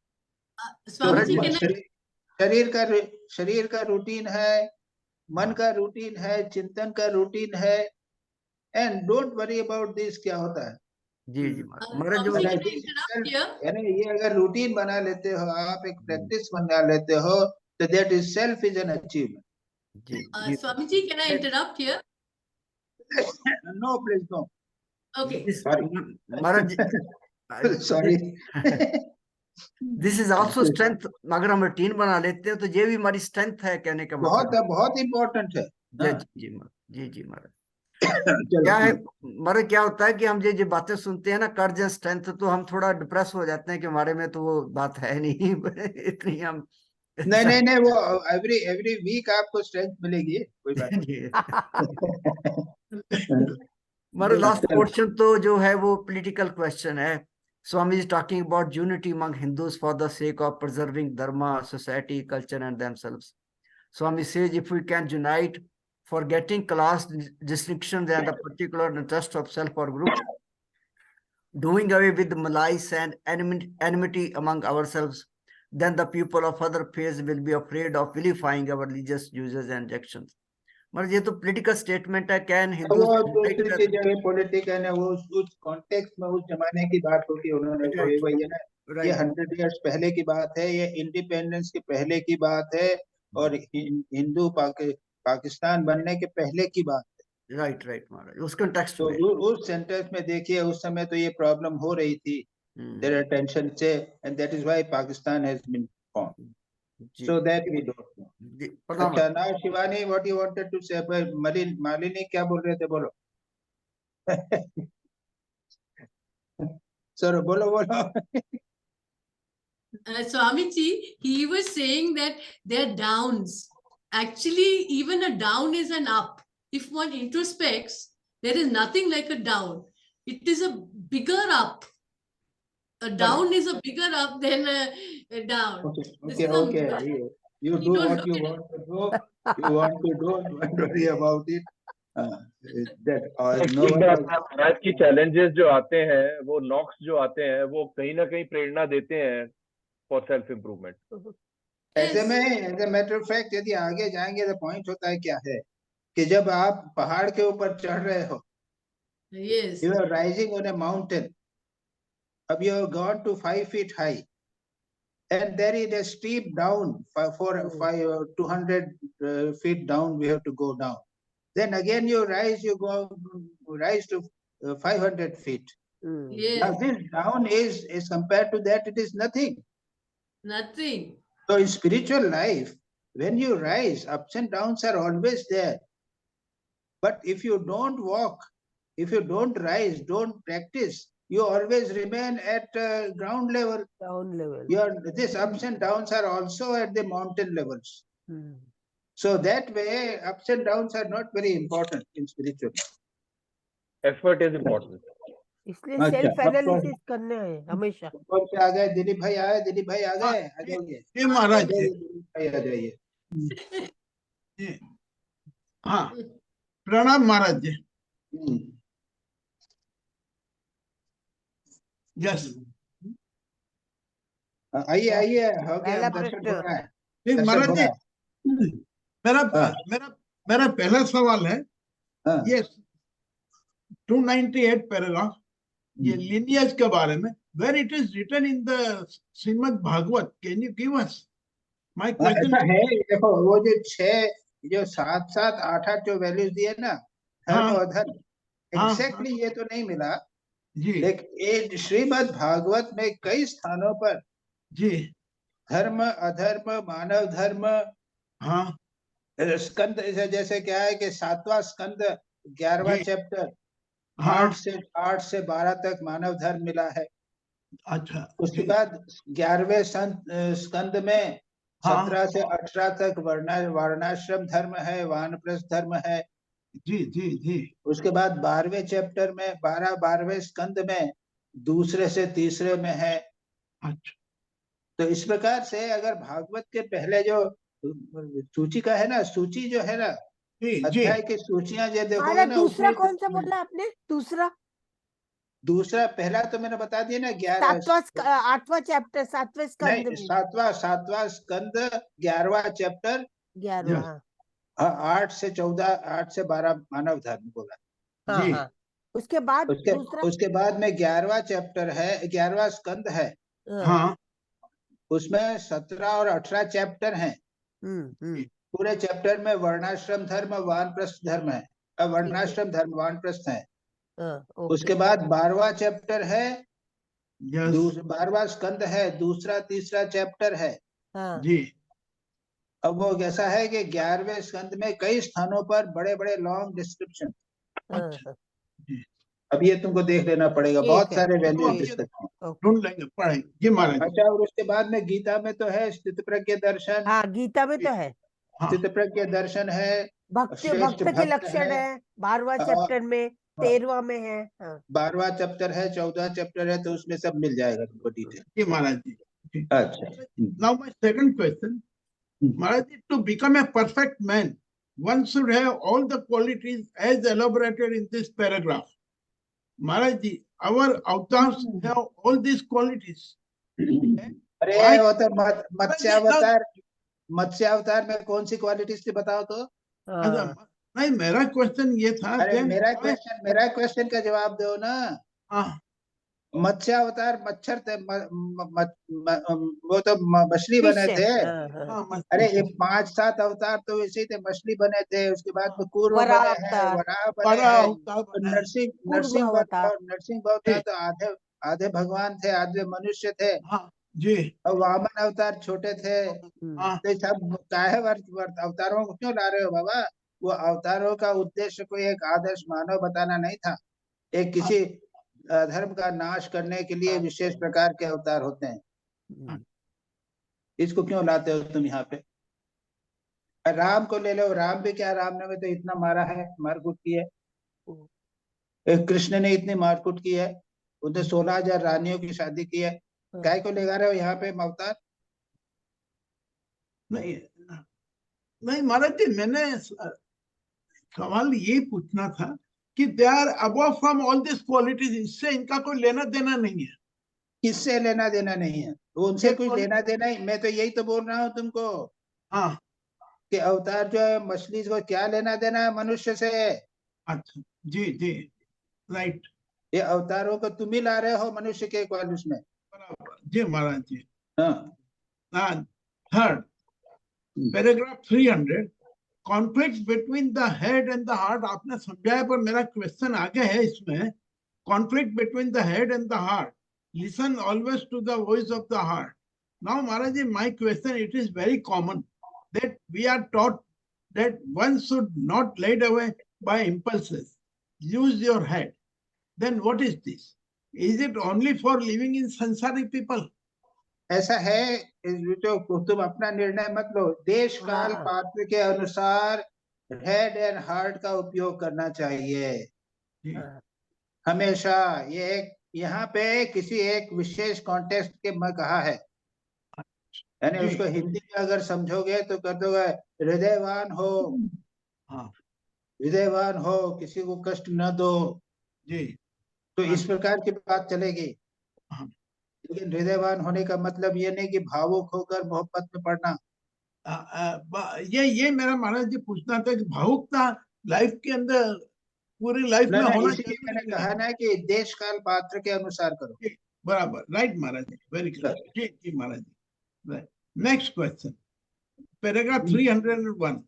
शरीर का रूटीन है, मन का रूटीन है, चिंतन का रूटीन है. And don't worry about this. क्या होता है जी यानी ये अगर रूटीन बना लेते हो आप, एक प्रैक्टिस बना लेते हो, तो that is self is an achievement. Swamiji, can I interrupt here? No, please no. Okay. Maharaj, sorry. This is also strength. अगर हम रूटीन बना लेते हैं तो ये भी हमारी स्ट्रेंथ है, कहने का मतलब बहुत इम्पोर्टेंट है. जी महाराज. क्या है महाराज, क्या होता है कि हम ये बातें सुनते हैं ना, कर्ज स्ट्रेंथ, तो हम थोड़ा डिप्रेस हो जाते हैं कि हमारे में तो वो बात है नहीं. इतनी हम नहीं, वो एवरी वीक आपको स्ट्रेंथ मिलेगी, कोई बात नहीं. महाराज लास्ट क्वेश्चन तो जो है वो पॉलिटिकल क्वेश्चन है. Swami is talking about unity among Hindus for the sake of preserving dharma, society, culture, and themselves. Swami says if we can unite, forgetting class distinctions and the particular interest of self or group, doing away with malice and enmity among ourselves, then the people of other faiths will be afraid of vilifying our religious uses and actions. मतलब ये तो पॉलिटिकल स्टेटमेंट है. कैन हिंदू पॉलिटिकल है, वो उस कॉन्टेक्स्ट में उस जमाने की बात होती, उन्होंने वही है ना. ये 100 years पहले की बात है, ये इंडिपेंडेंस के पहले की बात है, और हिंदू पाकिस्तान बनने के पहले की बात है. राइट महाराज. उस कॉन्टेक्स्ट तो उस सेंटेंस में देखिए, उस समय तो ये प्रॉब्लम हो रही थी. देयर आर टेंशन से, and that is why Pakistan has been formed. So that we don't know. अच्छा, now Shivani, what you wanted to say? Malini क्या बोल रहे थे, बोलो. सर बोलो बोलो। Swamiji, he was saying that they're downs. Actually, even a down is an up. If one introspects, there is nothing like a down. It is a bigger up. A down is a bigger up than a down. Okay, okay. You do what you want to do. You want to do, don't worry about it. ठीक बात है। महाराज की चैलेंजेस जो आते हैं, वो नॉक्स जो आते हैं, वो कहीं ना कहीं प्रेरणा देते हैं फॉर सेल्फ इम्प्रूवमेंट। ऐसे में as a matter of fact यदि आगे जाएंगे तो पॉइंट होता है क्या है कि जब आप पहाड़ के ऊपर चढ़ रहे हो, you are rising on a mountain, अब you have gone to 5 feet high and there is a steep down for 200 feet down we have to go down. Then again you rise to 500 feet. Now this down is compared to that, it is nothing. Nothing. So in spiritual life, when you rise, ups and downs are always there. But if you don't walk, if you don't rise, don't practice, you always remain at ground level. Ground level. These ups and downs are also at the mountain levels. So that way, ups and downs are not very important in spiritual life. Effort is important. इसलिए सेल्फ एनालिसिस करना है हमेशा। कौन से आ गए? दिलीप भाई आए, दिलीप भाई आ गए, आ जाइए। जी महाराज जी, दिलीप भाई आ जाइए। हाँ, प्रणाम महाराज जी। यस, आइए आइए, हो गया, दर्शन हो रहा है। ठीक महाराज जी, मेरा मेरा पहला सवाल है, ये 298 पैराग्राफ, ये लिनियज के बारे में, where it is written in the Shrimad Bhagavat, can you give us? My question है, देखो वो जो 6 जो 7 7 8 8 जो वैल्यूज दिए ना, धर्म अधर्म, एग्जैक्टली ये तो नहीं मिला जी, लेकिन श्रीमद् भागवत में कई स्थानों पर जी धर्म अधर्म मानव धर्म, हाँ, स्कंद जैसे क्या है कि 7वां स्कंद 11वां चैप्टर 8 से 12 तक मानव धर्म मिला है। अच्छा, उसके बाद 11वें स्कंद में 17 से 18 तक वर्णाश्रम धर्म है, वानप्रस्थ धर्म है। जी जी जी। उसके बाद 12वें चैप्टर में 12वें स्कंद में 2 से 3 में है। अच्छा, तो इस प्रकार से अगर भागवत के पहले जो सूची का है ना, सूची जो है ना, अध्याय की सूचियां जो देखोगे ना, दूसरा कौन सा बोला आपने? दूसरा पहला तो मैंने बता दिया ना, 8वां चैप्टर 7वें स्कंद में। 7वां स्कंद 11वां चैप्टर 11वां, 8 से 14 8 से 12 मानव धर्म बोला जी। उसके बाद में 11वां चैप्टर है, 11वां स्कंद है। हाँ, उसमें 17 और 18 चैप्टर हैं। पूरे चैप्टर में वर्णाश्रम धर्म वानप्रस्थ धर्म है, वर्णाश्रम धर्म वानप्रस्थ है। उसके बाद 12वां चैप्टर है, 12वां स्कंद है, 2, 3 चैप्टर है जी। अब वो कैसा है कि 11वें स्कंद में कई स्थानों पर बड़े बड़े लॉन्ग डिस्क्रिप्शन। अब ये तुमको देख लेना पड़ेगा, बहुत सारे वैल्यूज ढूंढ लेंगे, पढ़ेंगे जी महाराज। अच्छा, और उसके बाद में गीता में तो है स्थित प्रज्ञ दर्शन। हाँ, गीता में तो है स्थित प्रज्ञ दर्शन है, भक्त के लक्षण है 12वां चैप्टर में, 13वां में है। 12वां चैप्टर है, 14 चैप्टर है, तो उसमें सब मिल जाएगा तुमको डिटेल। जी महाराज जी। अच्छा, now my second question, Maharaj ji, to become a perfect man one should have all the qualities as elaborated in this paragraph. Maharaj ji, our avatars have all these qualities. अरे वो तो मत्स्य अवतार में कौन सी क्वालिटीज थी बताओ तो? नहीं, मेरा क्वेश्चन ये था। अरे मेरा क्वेश्चन का जवाब दो ना। मत्स्य अवतार मच्छर थे, वो तो मछली बने थे। अरे ये 5-7 अवतार तो वैसे थे, मछली बने थे। उसके बाद में कूर्म बने हैं, वराह बने हैं, नरसिंह अवतार तो आधे भगवान थे, आधे मनुष्य थे जी। और वामन अवतार छोटे थे। तो सब काहे अवतारों को क्यों ला रहे हो बाबा? वो अवतारों का उद्देश्य कोई एक आदर्श मानव बताना नहीं था, एक किसी धर्म का नाश करने के लिए विशेष प्रकार के अवतार होते हैं। इसको क्यों लाते हो तुम यहाँ पे? राम को ले लो, राम भी क्या, राम ने भी तो इतना मारा है, मारकूट की है। कृष्ण ने इतनी मारकूट की है, उसने 16,000 रानियों की शादी की है। काय को ले रहे हो यहाँ पे अवतार? नहीं नहीं महाराज जी, मैंने सवाल ये पूछना था कि they are above from all this qualities, इससे इनका कोई लेना देना नहीं है। किससे लेना देना नहीं है? तो उनसे कुछ लेना देना ही, मैं तो यही तो बोल रहा हूँ तुमको। हाँ, कि अवतार जो है मछली को क्या लेना देना है मनुष्य से? अच्छा जी जी, राइट। ये अवतारों को तुम ही ला रहे हो मनुष्य के क्वालिटी में। जी महाराज जी। हाँ। Third paragraph 300, conflict between the head and the heart आपने समझाया, पर मेरा क्वेश्चन आगे है इसमें। Conflict between the head and the heart, listen always to the voice of the heart. Now Maharaj ji, my question, it is very common that we are taught that one should not lead away by impulses, use your head. Then what is this? Is it only for living in sansari people? ऐसा है, जो तुम अपना निर्णय मत लो। देश काल पात्र के अनुसार हेड एंड हार्ट का उपयोग करना चाहिए हमेशा। ये एक यहाँ पे किसी एक विशेष कॉन्टेक्स्ट के में कहा है, यानी उसको हिंदी में अगर समझोगे तो कर दोगे हृदयवान हो। हाँ, हृदयवान हो, किसी को कष्ट न दो जी। तो इस प्रकार की बात चलेगी। लेकिन हृदयवान होने का मतलब ये नहीं कि भावुक होकर मोहब्बत में पड़ना। ये मेरा महाराज जी पूछना था कि भावुकता लाइफ के अंदर, पूरी लाइफ में होना चाहिए। मैंने कहा ना कि देश काल पात्र के अनुसार करो। बराबर, right Maharaj ji, very clear. Ji ji Maharaj ji. Right. Next question. Paragraph 301.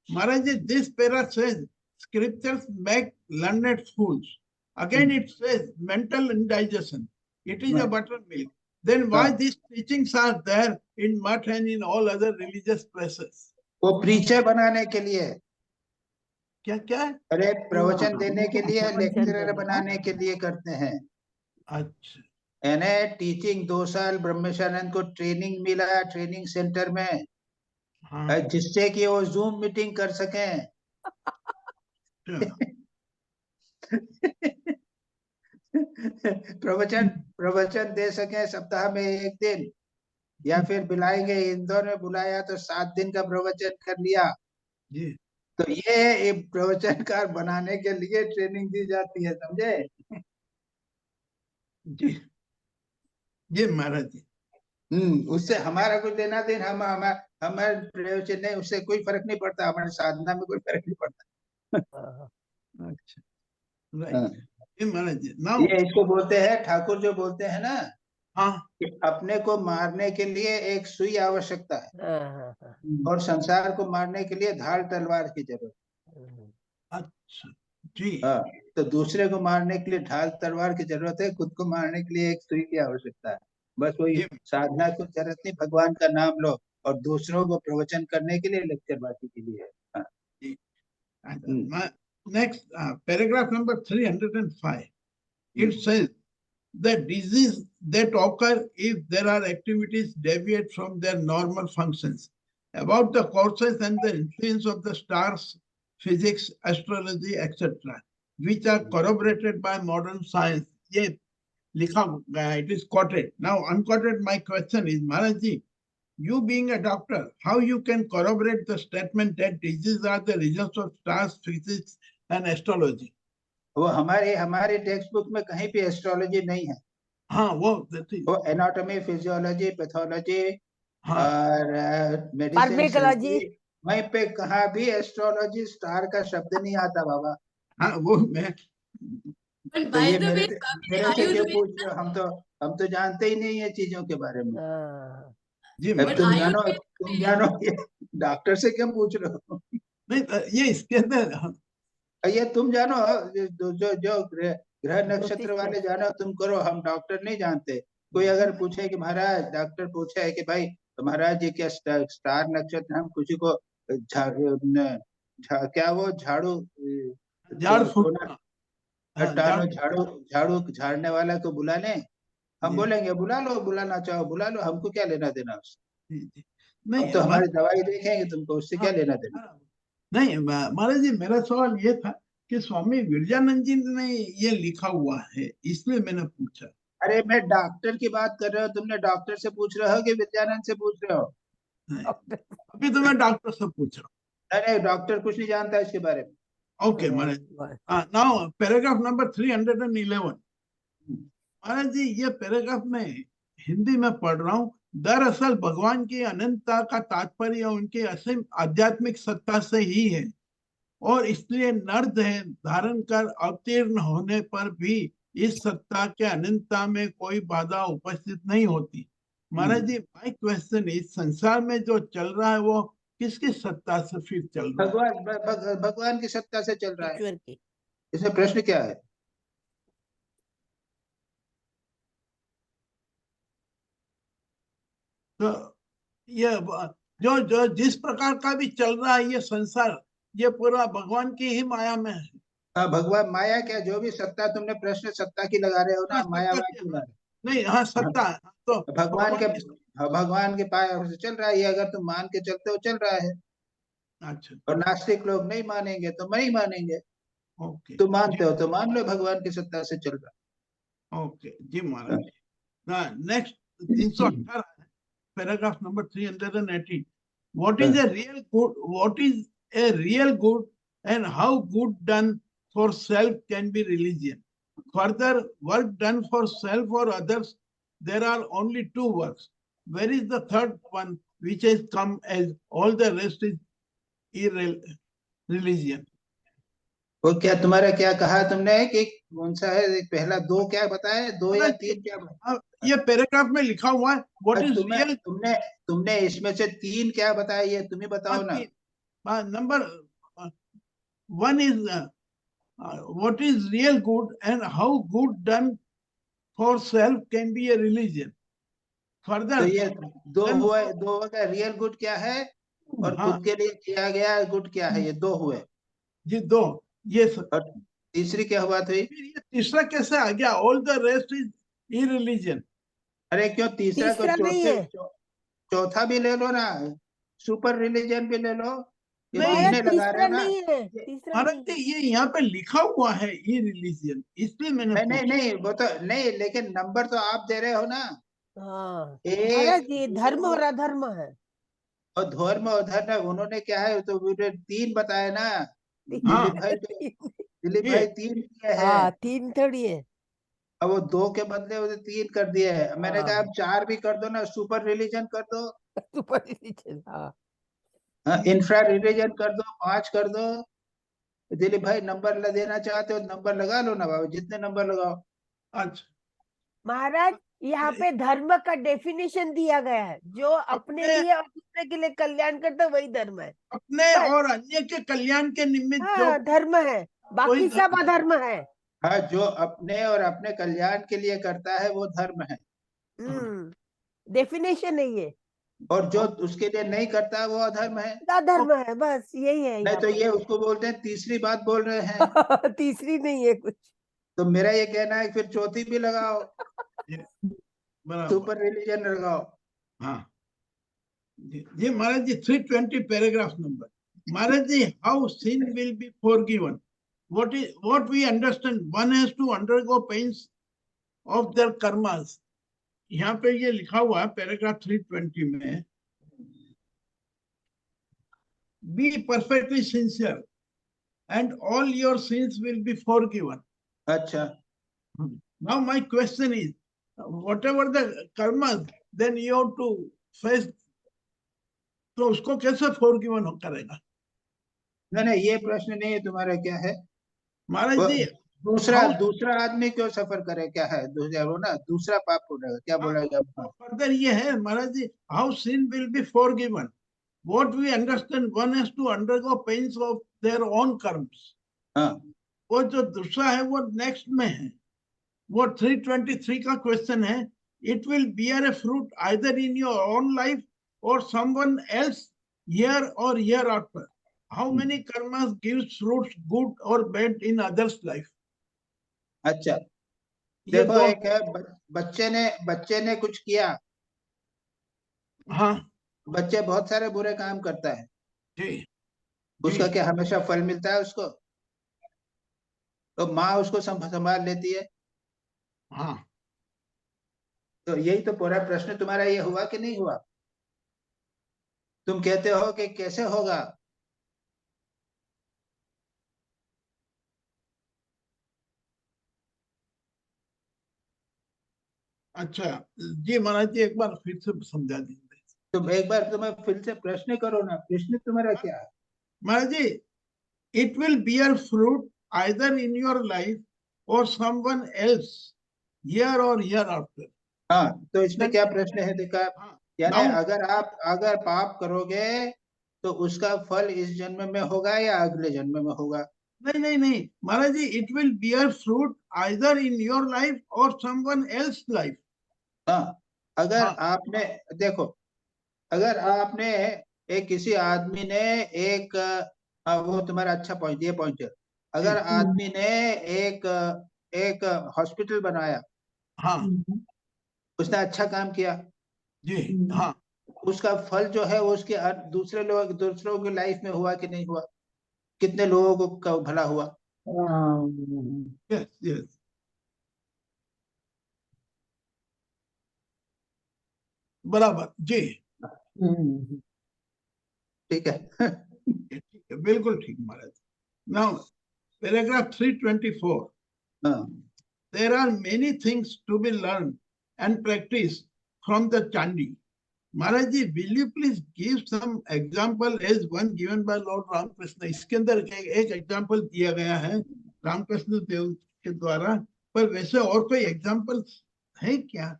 Maharaj, this para says scriptures make learned fools. Again, it says mental indigestion. It is a buttermilk. Then why these teachings are there in Math and in all other religious places? वो प्रीचर बनाने के लिए। क्या क्या? अरे प्रवचन देने के लिए, लेक्चरर बनाने के लिए करते हैं। अच्छा। यानी टीचिंग 2 साल ब्रह्मेशानंद को ट्रेनिंग मिला ट्रेनिंग सेंटर में, जिससे कि वो जूम मीटिंग कर सकें। प्रवचन दे सकें सप्ताह में 1 दिन, या फिर बुलाएंगे, इंदौर में बुलाया तो 7 दिन का प्रवचन कर लिया। तो ये प्रवचनकार बनाने के लिए ट्रेनिंग दी जाती है, समझे? जी जी महाराज जी। उससे हमारा कुछ लेना देना, हमारे प्रवचन नहीं, उससे कोई फर्क नहीं पड़ता, हमारे साधना में कोई फर्क नहीं पड़ता। अच्छा, राइट महाराज जी। ये इसको बोलते हैं, ठाकुर जो बोलते हैं ना, हाँ, कि अपने को मारने के लिए एक सुई आवश्यकता है और संसार को मारने के लिए धार तलवार की जरूरत। अच्छा जी। हाँ, तो दूसरे को मारने के लिए ढाल तलवार की जरूरत है, खुद को मारने के लिए एक सुई की आवश्यकता है। बस वही साधना को जरूरत नहीं, भगवान का नाम लो, और दूसरों को प्रवचन करने के लिए, लेक्चरबाजी के लिए। हाँ। Next, paragraph number 305. It says that disease that occur if there are activities deviate from their normal functions. About the causes and the influence of the stars, physics, astrology, etc., which are corroborated by modern science. ये लिखा गया, it is quoted. Now, unquoted, my question is, Maharaj ji, you being a doctor, how you can corroborate the statement that diseases are the results of stars, physics, and astrology? वो हमारे टेक्स्ट बुक में कहीं भी एस्ट्रोलॉजी नहीं है। हाँ, वो एनाटॉमी, फिजियोलॉजी, पैथोलॉजी और मेडिसिन, वहीं पे कहाँ भी एस्ट्रोलॉजी स्टार का शब्द नहीं आता बाबा। हाँ, वो मैं तो ये मेरे से क्यों पूछ रहे हो? हम तो जानते ही नहीं है चीजों के बारे में। जी, तुम जानो डॉक्टर से क्यों पूछ रहे हो? नहीं, ये इसके अंदर ये तुम जानो, जो ग्रह नक्षत्र वाले जानो तुम करो, हम डॉक्टर नहीं जानते। कोई अगर पूछे कि महाराज, डॉक्टर पूछे है कि भाई महाराज जी क्या स्टार नक्षत्र, हम किसी को क्या वो झाड़ टानो झाड़ू झाड़ू झाड़ने वाला को बुलाने, हम बोलेंगे बुला लो, बुलाना चाहो बुला लो, हमको क्या लेना देना उससे? नहीं हम तो हमारी दवाई देखेंगे, तुमको उससे क्या लेना देना? नहीं महाराज जी, मेरा सवाल ये था कि स्वामी विरजानंद जी ने ये लिखा हुआ है, इसलिए मैंने पूछा। अरे मैं डॉक्टर की बात कर रहा हूँ, तुमने डॉक्टर से पूछ रहे हो कि विद्यानंद से पूछ रहे हो? अभी तो मैं डॉक्टर से पूछ रहा हूँ। नहीं, डॉक्टर कुछ नहीं जानता इसके बारे में। ओके महाराज, नाउ पैराग्राफ नंबर 311। महाराज जी, ये पैराग्राफ में हिंदी में पढ़ रहा हूँ। दरअसल भगवान की अनंतता का तात्पर्य उनकी असीम आध्यात्मिक सत्ता से ही है, और इसलिए नर देह धारण कर अवतीर्ण होने पर भी इस सत्ता के अनंतता में कोई बाधा उपस्थित नहीं होती। महाराज जी, माय क्वेश्चन इस संसार में जो चल रहा है वो किसकी सत्ता से फिर चल रहा है? भगवान की सत्ता से चल रहा है। इसमें प्रश्न क्या है? तो ये जो जिस प्रकार का भी चल रहा है ये संसार, ये पूरा भगवान की ही माया में है। हाँ, भगवान माया क्या, जो भी सत्ता, तुमने प्रश्न सत्ता की लगा रहे हो ना, माया की लगा रहे। नहीं, हाँ सत्ता तो भगवान के पाया से चल रहा है ये, अगर तुम मान के चलते हो चल रहा है। अच्छा, और नास्तिक लोग नहीं मानेंगे तो नहीं मानेंगे। ओके, तुम मानते हो तो मान लो भगवान की सत्ता से चल रहा है। ओके जी Maharaj. Next 318 paragraph number 318। What is a real good? What is a real good, and how good done for self can be religion? Further, work done for self or others, there are only two works. Where is the third one, which has come as all the rest is religion? वो क्या तुम्हारा क्या कहा तुमने कि कौन सा है? पहला दो क्या बताया, दो या तीन क्या बताया? ये पैराग्राफ में लिखा हुआ है। What is real? तुमने इसमें से तीन क्या बताया, ये तुम ही बताओ ना। Number one is what is real good, and how good done for self can be a religion. Further, तो ये दो हुए, दो का रियल गुड क्या है और खुद के लिए किया गया गुड क्या है, ये दो हुए जी, दो। ये और तीसरी क्या बात हुई? ये तीसरा कैसे आ गया? All the rest is irreligion. अरे क्यों तीसरा को चौथा भी ले लो ना, सुपर रिलीजन भी ले लो। नहीं, लगा रहे ना, महाराज जी ये यहाँ पे लिखा हुआ है ये रिलीजन, इसलिए मैंने नहीं वो तो नहीं, लेकिन नंबर तो आप दे रहे हो ना। ये धर्म और अधर्म है, और धर्म और धर्म उन्होंने क्या है, तो तीन बताया ना। दिलीप भाई तीन किए हैं, तीन थोड़ी है। अब वो दो के बदले उसे तीन कर दिए है। मैंने कहा अब चार भी कर दो ना, सुपर रिलीजन कर दो, सुपर रिलीजन, इंफ्रा रिलीजन कर दो, 5 कर दो। दिलीप भाई नंबर देना चाहते हो नंबर लगा लो ना बाबू, जितने नंबर लगाओ। अच्छा महाराज, यहाँ पे धर्म का डेफिनेशन दिया गया है, जो अपने लिए और दूसरे के लिए कल्याण करता वही धर्म है। अपने और अन्य के कल्याण के निमित्त जो धर्म है, बाकी सब अधर्म है। हाँ, जो अपने और अपने कल्याण के लिए करता है वो धर्म है। डेफिनेशन है ये। और जो उसके लिए नहीं करता वो अधर्म है। अधर्म है, बस यही है। नहीं तो ये उसको बोलते हैं तीसरी बात बोल रहे हैं। तीसरी नहीं है कुछ। तो मेरा ये कहना है फिर चौथी भी लगाओ, सुपर रिलीजन लगाओ। हाँ जी Maharaj ji, 320 paragraph number. Maharaj ji, how sin will be forgiven? What we understand, one has to undergo pains of their karmas. यहाँ पे ये लिखा हुआ है पैराग्राफ 320 में, be perfectly sincere and all your sins will be forgiven. अच्छा, now my question is, whatever the karmas, then you have to face, तो उसको कैसे forgiven करेगा? नहीं ये प्रश्न नहीं है तुम्हारा, क्या है महाराज जी? दूसरा आदमी क्यों सफर करे, क्या है दूसरा पाप हो रहेगा, क्या बोलेगा? फर्दर ये है महाराज जी, how sin will be forgiven. What we understand, one has to undergo pains of their own karms. वो जो दूसरा है वो नेक्स्ट में है, वो 323 का क्वेश्चन है, it will bear a fruit either in your own life or someone else year or year after. How many karmas gives fruits good or bad in others' life? अच्छा ये देखो, दो, एक है बच्चे ने कुछ किया, हाँ बच्चे बहुत सारे बुरे काम करता है, जी उसका जी क्या हमेशा फल मिलता है उसको? तो माँ उसको संभाल लेती है। हाँ तो यही तो पूरा प्रश्न तुम्हारा ये हुआ कि नहीं हुआ? तुम कहते हो कि कैसे होगा? अच्छा जी महाराज जी, एक बार फिर से समझा दीजिए। तुम एक बार तुम्हें फिर से प्रश्न करो ना, प्रश्न तुम्हारा क्या है? महाराज जी, it will bear fruit either in your life or someone else here or hereafter. हाँ, तो इसमें क्या प्रश्न है देखा? हाँ, यानी now अगर पाप करोगे तो उसका फल इस जन्म में होगा या अगले जन्म में होगा? नहीं महाराज जी, it will bear fruit either in your life or someone else life. हाँ, अगर हाँ आपने देखो, अगर आपने एक किसी आदमी ने एक वो तुम्हारा अच्छा पॉइंट, ये पॉइंट है, अगर जी आदमी ने एक एक हॉस्पिटल बनाया, हाँ उसने अच्छा काम किया, जी हाँ उसका फल जो है वो उसके दूसरों की लाइफ में हुआ कि नहीं हुआ? कितने लोगों को का भला हुआ? yes yes बराबर जी, ठीक है। ठीक है, बिल्कुल ठीक महाराज। now paragraph 324, हाँ, there are many things to be learned and practiced from the Chandi. Maharaj ji, will you please give some example as one given by Lord Ramakrishna? इसके अंदर एक एग्जाम्पल दिया गया है रामकृष्ण देव के द्वारा, पर वैसे और कोई एग्जाम्पल है क्या?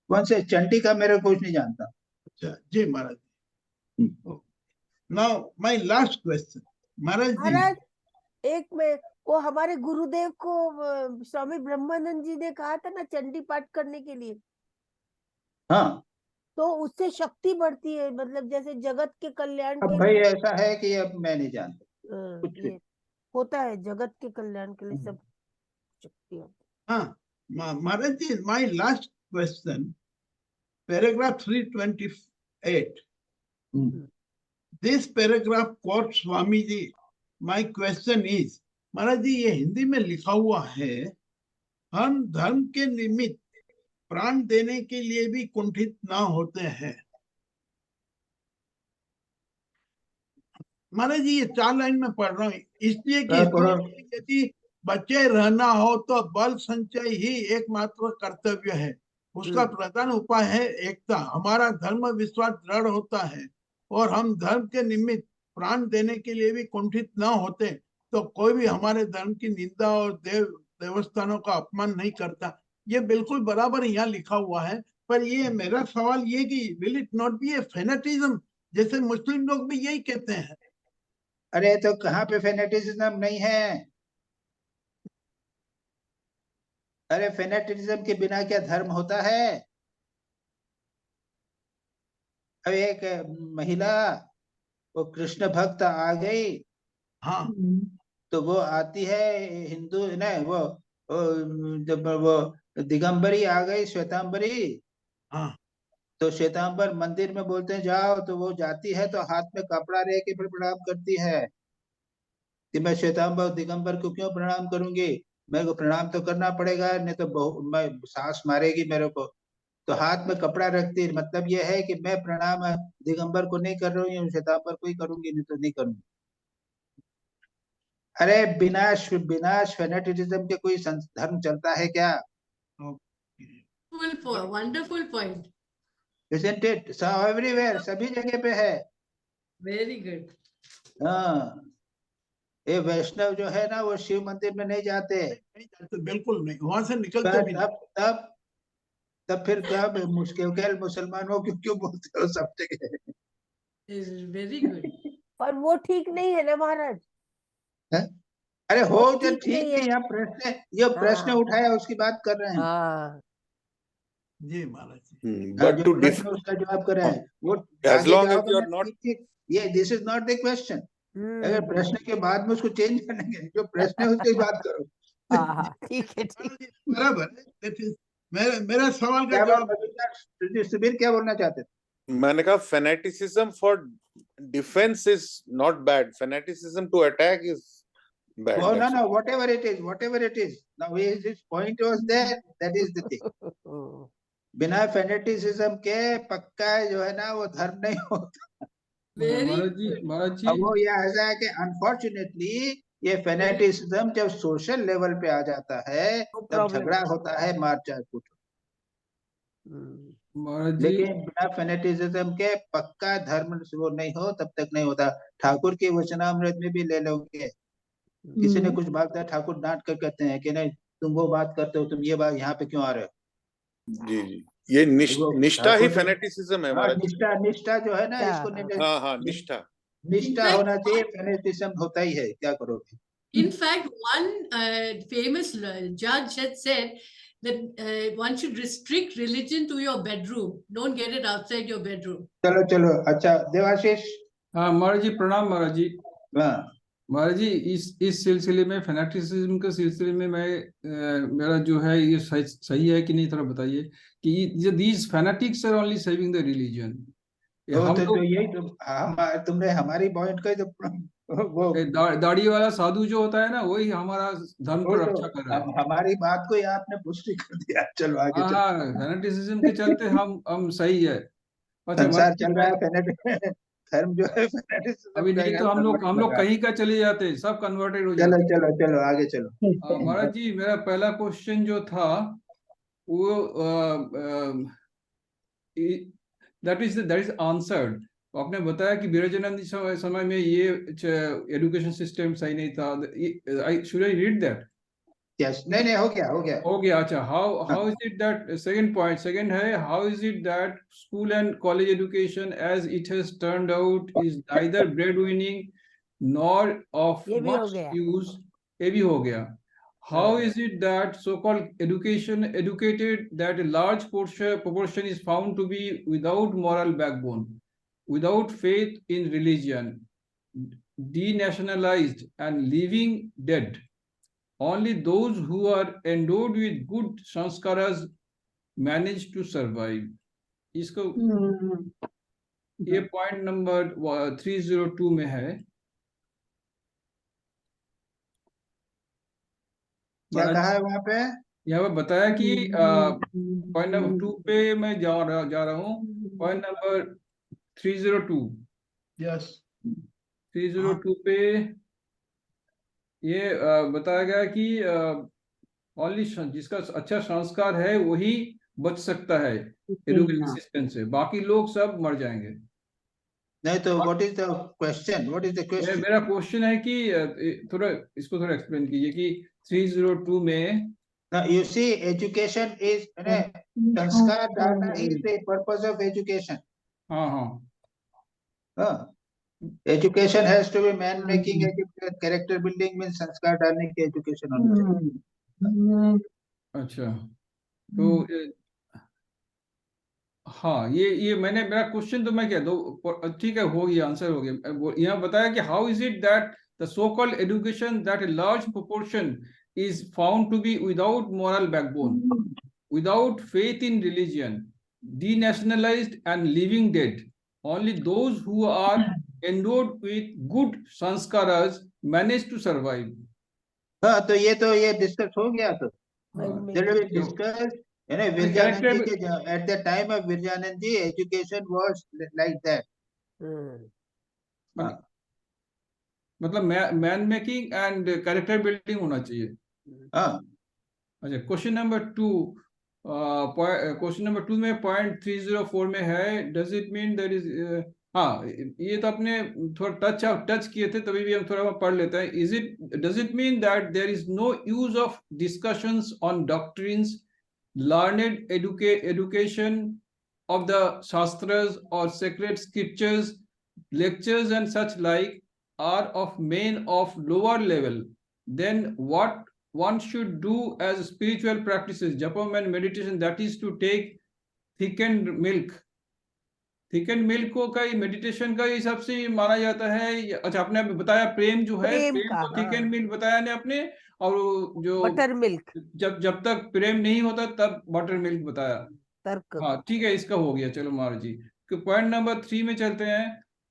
कौन से चंडी का मेरे कुछ नहीं जानता। अच्छा जी महाराज जी। Now my last question Maharaj जी। महाराज एक में वो हमारे गुरुदेव को स्वामी ब्रह्मानंद जी ने कहा था ना चंडी पाठ करने के लिए, हाँ, तो उससे शक्ति बढ़ती है, मतलब जैसे जगत के कल्याण अब के भाई लिए ऐसा है कि अब मैं नहीं जानता कुछ भी। ये होता है, जगत के कल्याण के लिए सब शक्ति होती हाँ Maharaj ji, my last question paragraph 328, this paragraph quotes Swami ji. My question is, Maharaj ji ये हिंदी में लिखा हुआ है, हम धर्म के निमित्त प्राण देने के लिए भी कुंठित ना होते हैं। महाराज जी ये 4 लाइन में पढ़ रहा हूँ, इसलिए कि यदि बचे रहना हो तो बल संचय ही एकमात्र कर्तव्य है, उसका प्रधान उपाय है एकता। हमारा धर्म विश्वास दृढ़ होता है और हम धर्म के निमित्त प्राण देने के लिए भी कुंठित न होते तो कोई भी हमारे धर्म की निंदा और देवस्थानों का अपमान नहीं करता। ये बिल्कुल बराबर यहाँ लिखा हुआ है, पर ये मेरा सवाल ये कि will it not be A fanaticism, जैसे मुस्लिम लोग भी यही कहते हैं। अरे तो कहाँ पे फेनेटिज्म नहीं है? अरे फेनेटिज्म के बिना क्या धर्म होता है? अब एक महिला वो कृष्ण भक्त आ गई, हाँ तो वो आती है हिंदू न, जब वो दिगंबरी आ गई, श्वेतांबरी, हाँ तो श्वेतांबर मंदिर में बोलते हैं जाओ, तो वो जाती है तो हाथ में कपड़ा रह के फिर प्रणाम करती है कि मैं श्वेतांबर दिगंबर को क्यों प्रणाम करूंगी, मेरे को प्रणाम तो करना पड़ेगा, नहीं तो मैं सास मारेगी मेरे को। तो हाथ में कपड़ा रखती है, मतलब ये है कि मैं प्रणाम दिगंबर को नहीं कर रही हूँ, श्वेतांबर को ही करूंगी, नहीं तो नहीं करूंगी। अरे बिना फेनेटिज्म के कोई धर्म चलता है क्या? Wonderful point, Isn't it? So everywhere, सभी जगह पे है। Very good. हाँ, ये वैष्णव जो है ना वो शिव मंदिर में नहीं जाते, बिल्कुल नहीं, वहां से निकलते भी नहीं। तब फिर क्या मुश्किल मुसलमानों को क्यों बोलते हो सब जगह? Very good. पर वो ठीक नहीं है ना महाराज। अरे हो वो जो ठीक नहीं है। है, ये प्रश्न उठाया उसकी बात कर रहे हैं। हाँ जी महाराज जी। But to प्रश्न उसका जवाब कर रहे हैं वो as आगे long as जाओगे you ना, are not ठीक, ये this is not the question. अगर प्रश्न के बाद में उसको चेंज करने के जो प्रश्न है उसकी बात करो। हाँ ठीक है ठीक। बराबर है। That is, मेरा सवाल का क्या जवाब सुबीर क्या बोलना चाहते थे? मैंने कहा fanaticism for defense is not bad. Fanaticism to attack is bad. Oh, no, That's no, whatever it is. Now his point was there, that is the thing. बिना फेनेटिसिज्म के पक्का जो है ना वो धर्म नहीं होता। महाराज जी अब वो ये ऐसा है कि अनफॉर्चुनेटली ये फेनेटिसिज्म जब सोशल लेवल पे आ जाता है तब झगड़ा होता है, मार चाट कूट। महाराज जी लेकिन बिना फेनेटिसिज्म के पक्का धर्म से वो नहीं हो तब तक नहीं होता। ठाकुर के वचनामृत में भी ले लोगे, किसी ने कुछ बात ठाकुर डांट कर कहते हैं कि नहीं तुम वो बात करते हो, तुम ये बात यहाँ पे क्यों आ रहे हो? जी जी, ये निष्ठा ही फेनेटिसिज्म है महाराज। निष्ठा जो है ना इसको हाँ निष्ठा होना चाहिए, फेनेटिसिज्म होता ही है, क्या करोगे? In fact, one famous judge had said that one should restrict religion to your bedroom. Don't get it outside your bedroom. चलो अच्छा देवाशीष। हाँ महाराज जी प्रणाम महाराज जी। हाँ महाराज जी इस सिलसिले में फेनेटिसिज्म के सिलसिले में मेरा जो है ये सही है कि नहीं थोड़ा बताइए कि ये these fanatics are only saving the religion. तो यही तुमने हमारी पॉइंट का वो दाढ़ी वाला साधु जो होता है ना वही हमारा धर्म को रक्षा कर रहा है। हमारी बात को आपने पुष्टि कर दिया। चलो आगे चलो। हाँ फेनेटिसिज्म के चलते हम सही है। संसार चल रहा है धर्म जो है अभी नहीं तो हम लोग कहीं का चले जाते, सब कन्वर्टेड हो जाते। चलो आगे चलो। महाराज जी मेरा पहला क्वेश्चन जो था वो दैट इज आंसर्ड। आपने बताया कि विरजानंद समय में ये एजुकेशन सिस्टम सही नहीं था। Should I read that? Yes नहीं हो गया। अच्छा how is it that second है how is it that school and college education as it has turned out is neither bread winning nor of much use? ये भी हो गया। How is it that so-called educated that a large proportion is found to be without moral backbone, without faith in religion, denationalized and living dead? Only those who are endowed with good sanskaras manage to survive. इसको ये पॉइंट नंबर 302 में है। क्या कहा है वहाँ पे? यहाँ पे बताया कि पॉइंट नंबर 2 पे मैं जा रहा हूँ। पॉइंट नंबर 302 यस 302 पे ये बताया गया कि ओनली जिसका अच्छा संस्कार है वही बच सकता है एजुकेशन सिस्टम से, बाकी लोग सब मर जाएंगे। नहीं तो व्हाट इज द क्वेश्चन? मेरा क्वेश्चन है कि इसको थोड़ा एक्सप्लेन कीजिए कि 302 में you see education is संस्कार डालना is the purpose of education. हाँ education has to be man making education, character building means संस्कार डालने की education होनी चाहिए। अच्छा तो हाँ ये मेरा क्वेश्चन तो मैं क्या दो ठीक है हो गया, आंसर हो गया। यहाँ बताया कि how is it that the so called education that a large proportion is found to be without moral backbone, without faith in religion, denationalized and living dead. Only those who are endowed with good sanskaras manage to survive. हाँ तो ये डिस्कस हो गया। तो discuss Virjanand ji at the time of Virjanand ji education was like that. मतलब man making and character building होना चाहिए। अच्छा क्वेश्चन नंबर 2 में पॉइंट 304 में है does it mean there is हाँ ये तो अपने थोड़ा टच किए थे तभी भी हम थोड़ा पढ़ लेते हैं। Does it mean that there is no use of discussions on doctrines learned education of the shastras or sacred scriptures, lectures and such like are of men of lower level, then what one should do as spiritual practices, japam and meditation, that is to take thickened thick and milk को कई मेडिटेशन का हिसाब से माना जाता है अच्छा आपने अभी बताया प्रेम जो है प्रेम प्रेम का, को थिक हाँ। एंड मिल्क बताया ने आपने और जो बटर मिल्क जब तक प्रेम नहीं होता तब बटर मिल्क बताया तर्क हाँ ठीक है इसका हो गया चलो महाराज जी पॉइंट नंबर 3 में चलते हैं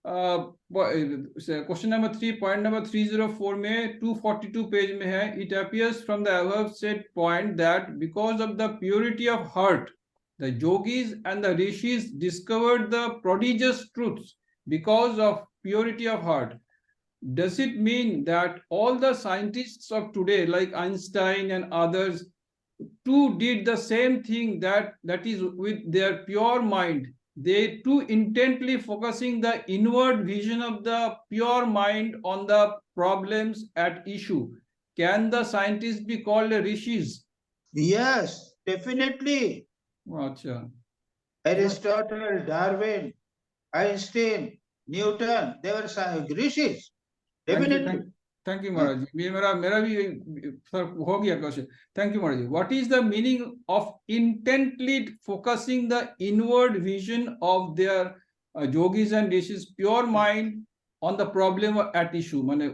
क्वेश्चन नंबर 3 पॉइंट नंबर 304 में 242 पेज में है it appears from the above said point that because of the purity of heart the yogis and the rishis discovered the prodigious truths because of purity of heart. Does it mean that all the scientists of today like Einstein and others too did the same thing that is with their pure mind? They too intently focusing the inward vision of the pure mind on the problems at issue. Can the scientists be called rishis? Yes, definitely. अच्छा Aristotle, Darwin, Einstein, Newton, they were rishis. Definitely. Thank you Maharaj ji ये मेरा भी हो गया question thank you Maharaj ji what is the meaning of intently focusing the inward vision of their yogis and rishis pure mind on the problem at issue माने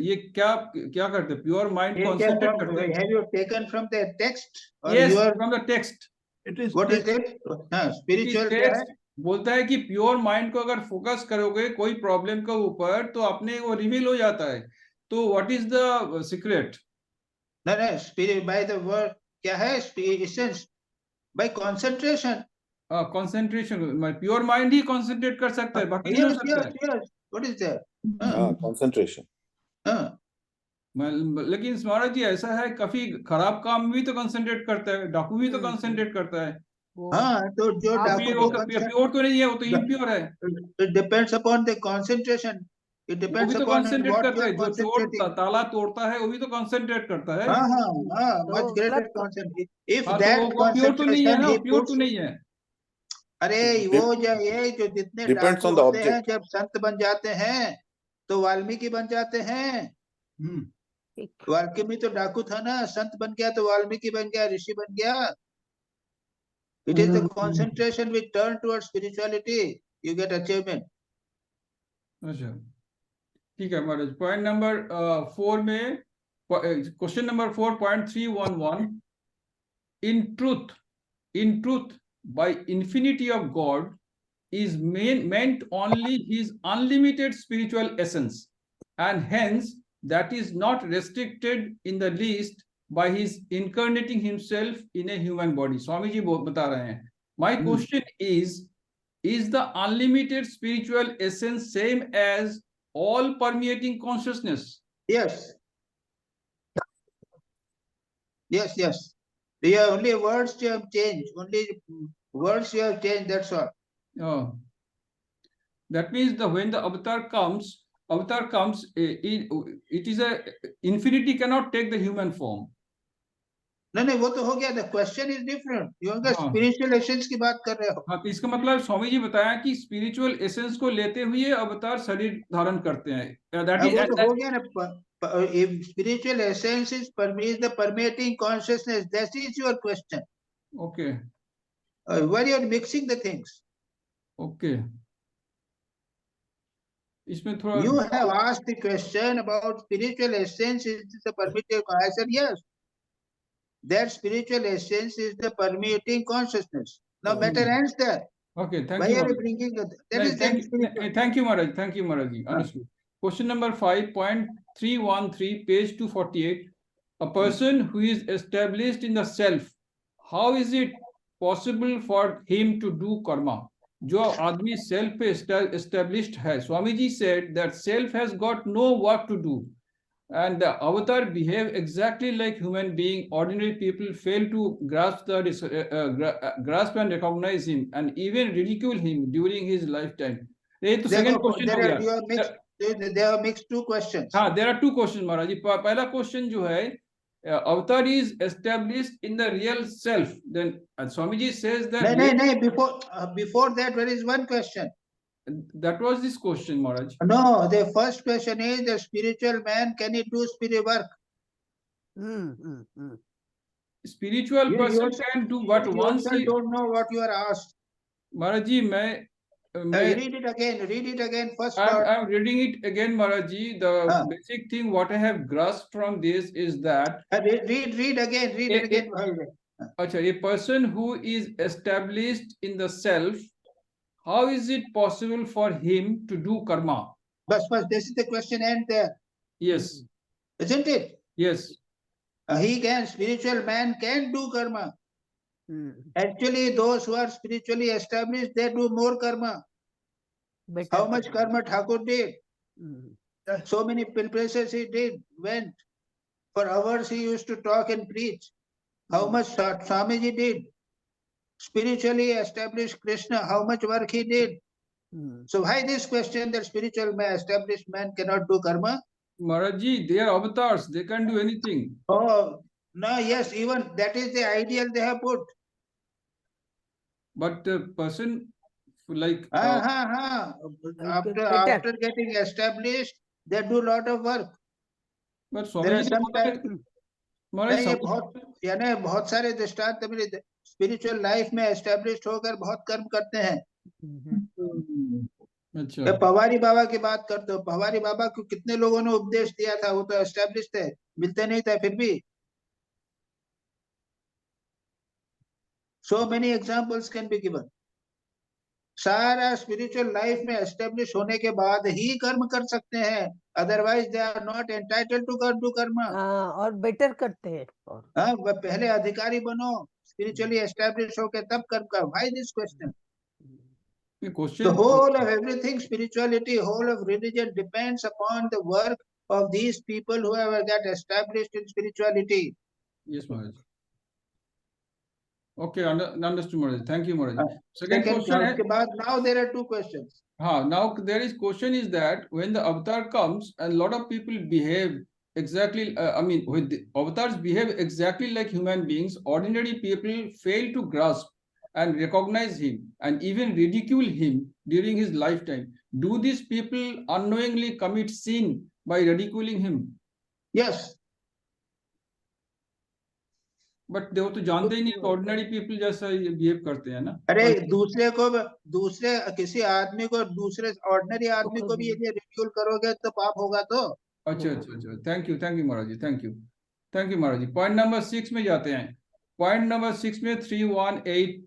ये क्या करते प्योर माइंड कंसंट्रेट करते हैं Have you taken from the text or yes you are from the text It is what is it? Spiritual क्या है? बोलता है कि प्योर माइंड को अगर फोकस करोगे कोई प्रॉब्लम के ऊपर तो अपने वो रिवील हो जाता है तो what is the secret No, spirit by the word क्या है? Essence by concentration. Concentration pure mind he concentrate कर सकता है बाकी नहीं हो सकता है What is that? Concentration. लेकिन महाराज जी ऐसा है काफी खराब काम भी तो कंसंट्रेट करता है डाकू भी तो कंसंट्रेट करता है हाँ तो जो डाकू वो प्योर तो नहीं है वो तो इम्प्योर है it depends upon the concentration. It वो depends भी तो upon कंसंट्रेट what करता you है are जो चोर concentrating. ताला तोड़ता है वो भी तो कंसंट्रेट करता है हाँ much तो greater blood concentration. If हाँ तो that वो प्योर तो नहीं है concentration ना he प्योर puts तो नहीं है अरे वो जो जितने Depends डाकू on the होते हैं object. जब संत बन जाते हैं तो वाल्मीकि बन जाते हैं वाल्मीकि तो डाकू था ना संत बन गया तो वाल्मीकि बन गया ऋषि बन गया It is the concentration which turn towards spirituality you get achievement. अच्छा ठीक है महाराज पॉइंट नंबर 4 में question number 4.311 in truth by infinity of God is meant only his unlimited spiritual essence and hence that is not restricted in the least by his incarnating himself in a human body. Swami ji बता रहे हैं my question is the unlimited spiritual essence same as all permeating consciousness? Yes. They are only words you have changed. Only words you have changed, that's all. Oh. That means when the avatar comes, it is a infinity cannot take the human form. नहीं वो तो हो गया. The question is different. You are spiritual essence की बात कर रहे हो. हाँ इसका मतलब स्वामी जी बताया कि स्पिरिचुअल एसेंस को लेते हुए अवतार शरीर धारण करते हैं. That is, वो तो हो गया ना. If spiritual essence is the permeating consciousness, that is your question. Okay. Why you are mixing the things? Okay. इसमें थोड़ा. You have asked the question about spiritual essence is the permeating. I said yes. That spiritual essence is the permeating consciousness. Now better ends there. Okay, thank Why you. Are you bringing that? Thank you, Maharaj. Thank you, Maharaj. Understood. Question number 5.313, page 248. A person who is established in the self, how is it possible for him to do karma? जो आदमी self पे established है. Swamiji said that self has got no work to do. And the avatar behave exactly like human being. Ordinary people fail to grasp and recognize him and even ridicule him during his lifetime. तो second question हो गया. There are mixed two questions. हाँ, there are two questions, Maharaj ji. पहला question जो है, avatar is established in the real self. Then Swamiji says that. No. Before that, there is one question. That was this question, Maharaj. No, the first question is the spiritual man, can he do spirit work? Spiritual person can do what once he don't know what you are asked. Maharaj ji, मैं read it again, first part. I'm reading it again, Maharaj Ji. The basic thing what I have grasped from this is that read again, read it again. Acha, a person who is established in the self, how is it possible for him to do karma? But this is the question end there. Yes. Isn't it? Yes. Spiritual man can do karma. Actually, those who are spiritually established, they do more karma. How much karma Thakur did? So many places he went. For hours he used to talk and preach. How much Swamiji did? Spiritually established Krishna, how much work he did? So why this question that spiritual man, established man cannot do karma? Maharaj Ji, they are avatars. They can do anything. Oh, no, yes, even that is the ideal they have put. But the person like after getting established, they do a lot of work. But बहुत सारे दृष्टांत मेरे स्पिरिचुअल लाइफ में एस्टेब्लिश्ड होकर बहुत कर्म करते हैं. अच्छा. पवारी बाबा की बात करते हो. पवारी बाबा को कितने लोगों ने उपदेश दिया था, वो तो एस्टेब्लिश्ड है, मिलते नहीं था फिर भी. So many examples can be given. सारा स्पिरिचुअल लाइफ में एस्टेब्लिश होने के बाद ही कर्म कर सकते हैं, otherwise they are not entitled to do कर्म. और बेटर करते हैं. पहले अधिकारी बनो, स्पिरिचुअली एस्टेब्लिश होके तब कर्म करो. Why this question? The whole of everything, spirituality, whole of religion depends upon the work of these people who have got established in spirituality. Yes, Maharaj. Okay, understood, Maharaj. Thank you, Maharaj. Second question. Now there are two questions. Now there is question is that when the avatar comes, a lot of people behave exactly. When the avatars behave exactly like human beings, ordinary people fail to grasp and recognize him and even ridicule him during his lifetime. Do these people unknowingly commit sin by ridiculing him? Yes. But वो तो जानते ही नहीं, ordinary people जैसा behave करते हैं ना. अरे दूसरे किसी आदमी को, दूसरे ordinary आदमी को भी यदि ridicule करोगे तो पाप होगा तो. अच्छा. Thank you Maharaj Ji. Thank you Maharaj Ji. Point number 6 में जाते हैं. Point number 6 में 318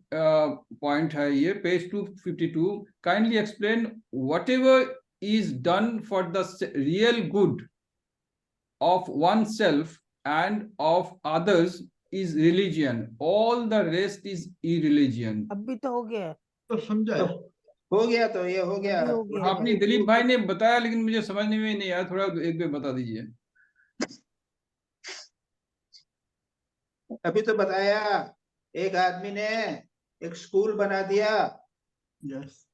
point है ये, page 252. Kindly explain whatever is done for the real good of oneself and of others is religion. All the rest is irreligion. अभी तो हो गया. तो समझा. हो गया तो ये हो गया. आपने दिलीप भाई ने बताया लेकिन मुझे समझने में नहीं आया, थोड़ा एक बार बता दीजिए. अभी तो बताया, एक आदमी ने एक स्कूल बना दिया. यस.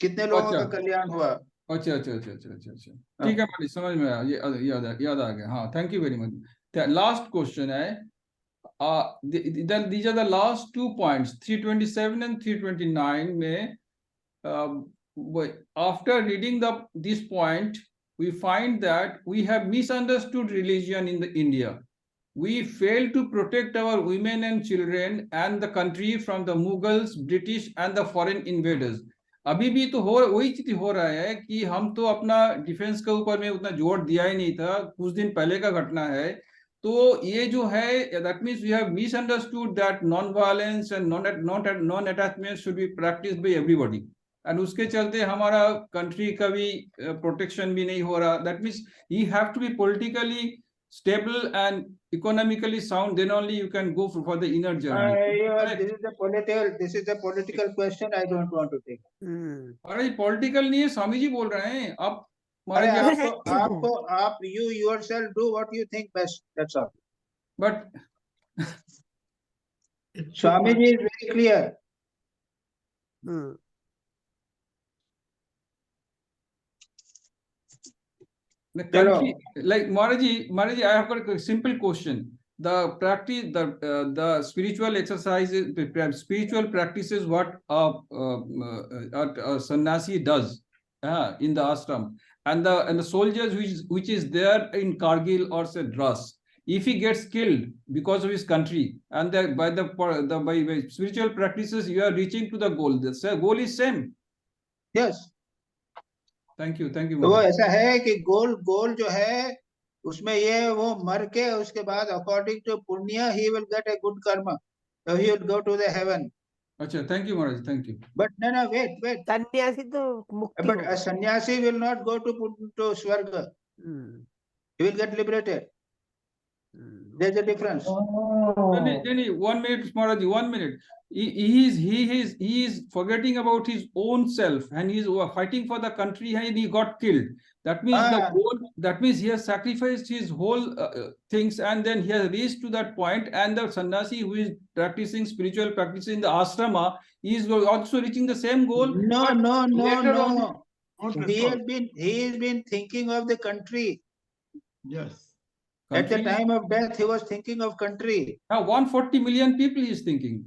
कितने लोगों का कल्याण हुआ. अच्छा. ठीक है, मुझे समझ में आया, ये याद आ गया. हाँ, thank you very much. Last question है. These are the last 2 points, 327 and 329 में. After reading this point, we find that we have misunderstood religion in India. We fail to protect our women and children and the country from the Mughals, British and the foreign invaders. अभी भी तो वही चीज हो रहा है कि हम तो अपना डिफेंस के ऊपर में उतना जोर दिया ही नहीं था. कुछ दिन पहले का घटना है. तो ये जो है, that means we have misunderstood that non-violence and non-attachment should be practiced by everybody. And उसके चलते हमारा कंट्री का भी प्रोटेक्शन भी नहीं हो रहा. That means you have to be politically stable and economically sound, then only you can go for the inner journey. This is a political question. I don't want to take. अरे पॉलिटिकल नहीं है, स्वामी जी बोल रहे हैं. आप you yourself do what you think best. That's all. But Swamiji is very clear. The country, like Maharaj Ji, I have got a simple question. The practice, the spiritual exercises, spiritual practices, what a sannyasi does in the ashram, and the soldiers which is there in Kargil or say Dras, if he gets killed because of his country, and by spiritual practices you are reaching to the goal. The goal is same. Yes. Thank you तो वो ऐसा है कि गोल जो है उसमें ये वो मर के उसके बाद अकॉर्डिंग टू पुण्य he will get a good कर्म, so he will go to the heaven. अच्छा, thank you Maharaj, thank you. But no, wait. सन्यासी तो मुक्ति But होगा। a sannyasi will not go to Swarga. He will get liberated. There's a difference. No, 1 minute, Maharaj, 1 minute. He is forgetting about his own self, and he is fighting for the country, and he got killed. That means that means he has sacrificed his whole things, and then he has reached to that point. And the sannyasi who is practicing spiritual practice in the ashrama, he is also reaching the same goal. No. He has been thinking of the country. Yes. At the time of death, he was thinking of country. Now 140 million people he is thinking.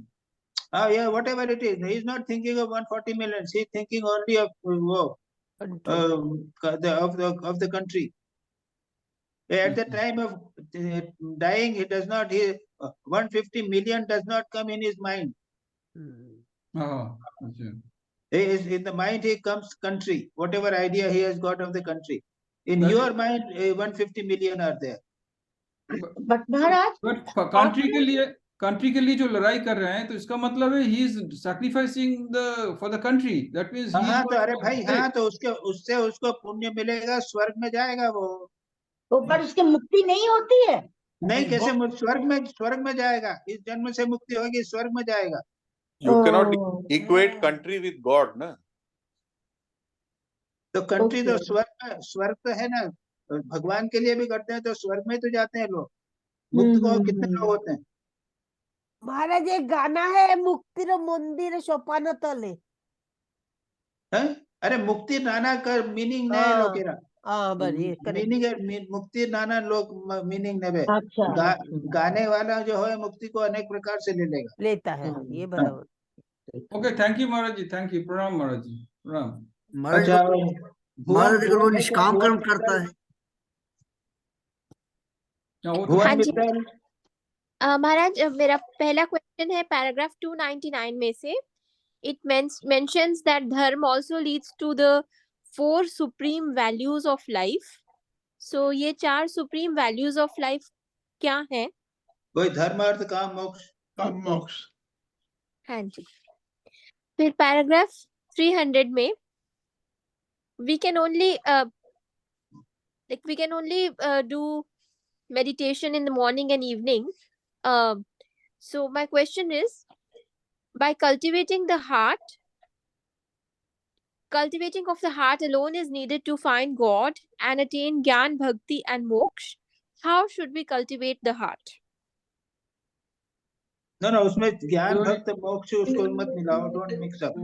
Yeah, whatever it is. He is not thinking of 140 million. He is thinking only of the country. At the time of dying, he does not. 150 million does not come in his mind. In the mind, he comes country. Whatever idea he has got of the country. In your mind, 150 million are there. But Maharaj, country के लिए जो लड़ाई कर रहे हैं, तो इसका मतलब है he is sacrificing for the country. That means हाँ तो अरे भाई, हाँ तो उससे उसको पुण्य मिलेगा, स्वर्ग में जाएगा वो। तो पर उसकी मुक्ति नहीं होती है? नहीं, कैसे स्वर्ग में जाएगा? इस जन्म से मुक्ति होगी, स्वर्ग में जाएगा। You cannot equate country with God, ना? तो कंट्री तो स्वर्ग तो है ना, भगवान के लिए भी करते हैं तो स्वर्ग में तो जाते हैं लोग। मुक्त को कितने लोग होते हैं? महाराज एक गाना है, मुक्तिर मंदिर सोपान तले। अरे मुक्ति नाना का मीनिंग नहीं लोकेरा। मीनिंग है मुक्ति नाना लोग मीनिंग नहीं। अच्छा। गाने वाला जो है मुक्ति को अनेक प्रकार से ले लेता है, ये बराबर। Okay, thank you Maharaj ji, thank you, प्रणाम महाराज जी, प्रणाम। महाराज अगर वो निष्काम कर्म करता है। हाँ जी महाराज, मेरा पहला क्वेश्चन है पैराग्राफ 299 में से। It mentions that dharma also leads to the 4 supreme values of life. So ये 4 supreme values of life क्या हैं? कोई धर्म, अर्थ, काम, मोक्ष। हाँ जी। फिर पैराग्राफ 300 में we can only do meditation in the morning and evening. So my question is, by cultivating of the heart alone is needed to find God and attain Gyan, Bhakti and Moksha. How should we cultivate the heart? No, उसमें ज्ञान, भक्ति, मोक्ष उसको मत मिलाओ, don't mix up.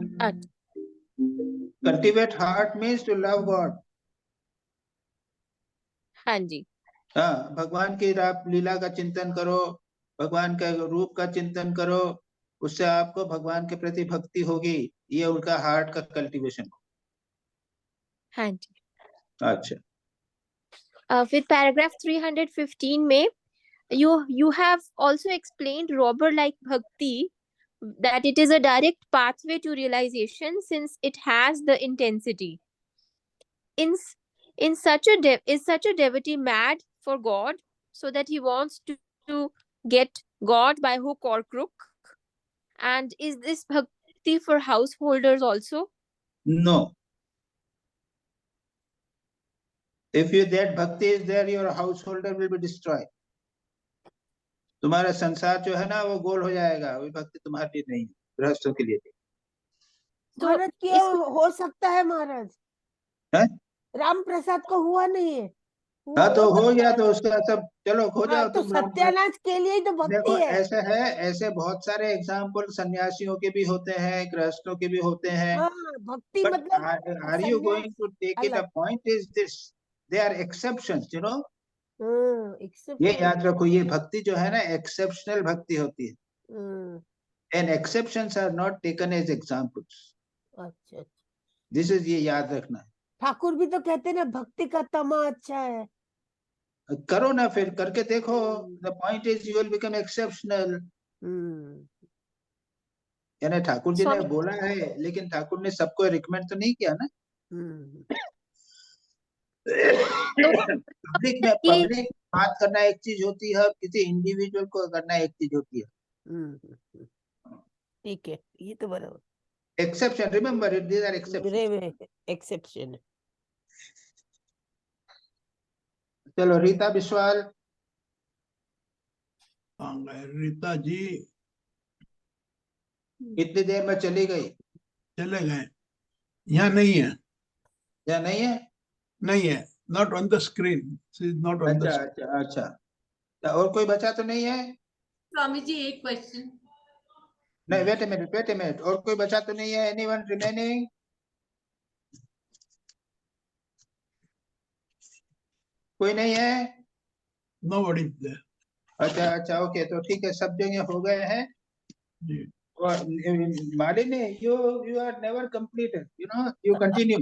Cultivate heart means to love God. हाँ जी। हाँ, भगवान की लीला का चिंतन करो, भगवान के रूप का चिंतन करो, उससे आपको भगवान के प्रति भक्ति होगी। ये उनका हार्ट का कल्टीवेशन। हाँ जी। अच्छा। फिर पैराग्राफ 315 में you have also explained robber like bhakti, that it is a direct pathway to realization since it has the intensity. Is such a devotee mad for God so that he wants to get God by hook or crook? And is this bhakti for householders also? No. If that bhakti is there, your householder will be destroyed. तुम्हारा संसार जो है ना वो गोल हो जाएगा, वो भक्ति तुम्हारे लिए नहीं है, गृहस्थों के लिए। महाराज क्यों हो सकता है महाराज? राम प्रसाद को हुआ नहीं है? हाँ तो हो गया तो उसका सब चलो खो जाओ। तो सत्यानाश के लिए तो भक्ति है। ऐसा है, ऐसे बहुत सारे एग्जाम्पल सन्यासियों के भी होते हैं, गृहस्थों के भी होते हैं। भक्ति मतलब are you going to take it? The point is this, they are exceptions, you know. ये याद रखो, ये भक्ति जो है ना एक्सेप्शनल भक्ति होती है, and exceptions are not taken as examples. अच्छा, this is, ये याद रखना है। ठाकुर भी तो कहते हैं ना भक्ति का तमा अच्छा है। करो ना, फिर करके देखो। The point is you will become exceptional. यानी ठाकुर जी ने स्वामी- बोला है, लेकिन ठाकुर ने सबको रिकमेंड तो नहीं किया ना। पब्लिक में ये- पब्लिक बात करना एक चीज होती है और किसी इंडिविजुअल को करना एक चीज होती है। ठीक है, ये तो बराबर। Exception, remember it, these are exception. Exception. चलो रीता बिस्वाल। रीता जी इतनी देर में चली गई, चले गए, यहाँ नहीं है, या नहीं है? नहीं है, not on the screen, not on the अच्छा अच्छा अच्छा, तो और कोई बचा तो नहीं है? स्वामी जी एक क्वेश्चन। नहीं, वेट ए मिनट, और कोई बचा तो नहीं है? Anyone remaining? कोई नहीं है? Nobody there. अच्छा अच्छा, ओके, तो ठीक है, सब जगह हो गए हैं। जी। और Malini, you are never completed, you know, you continue.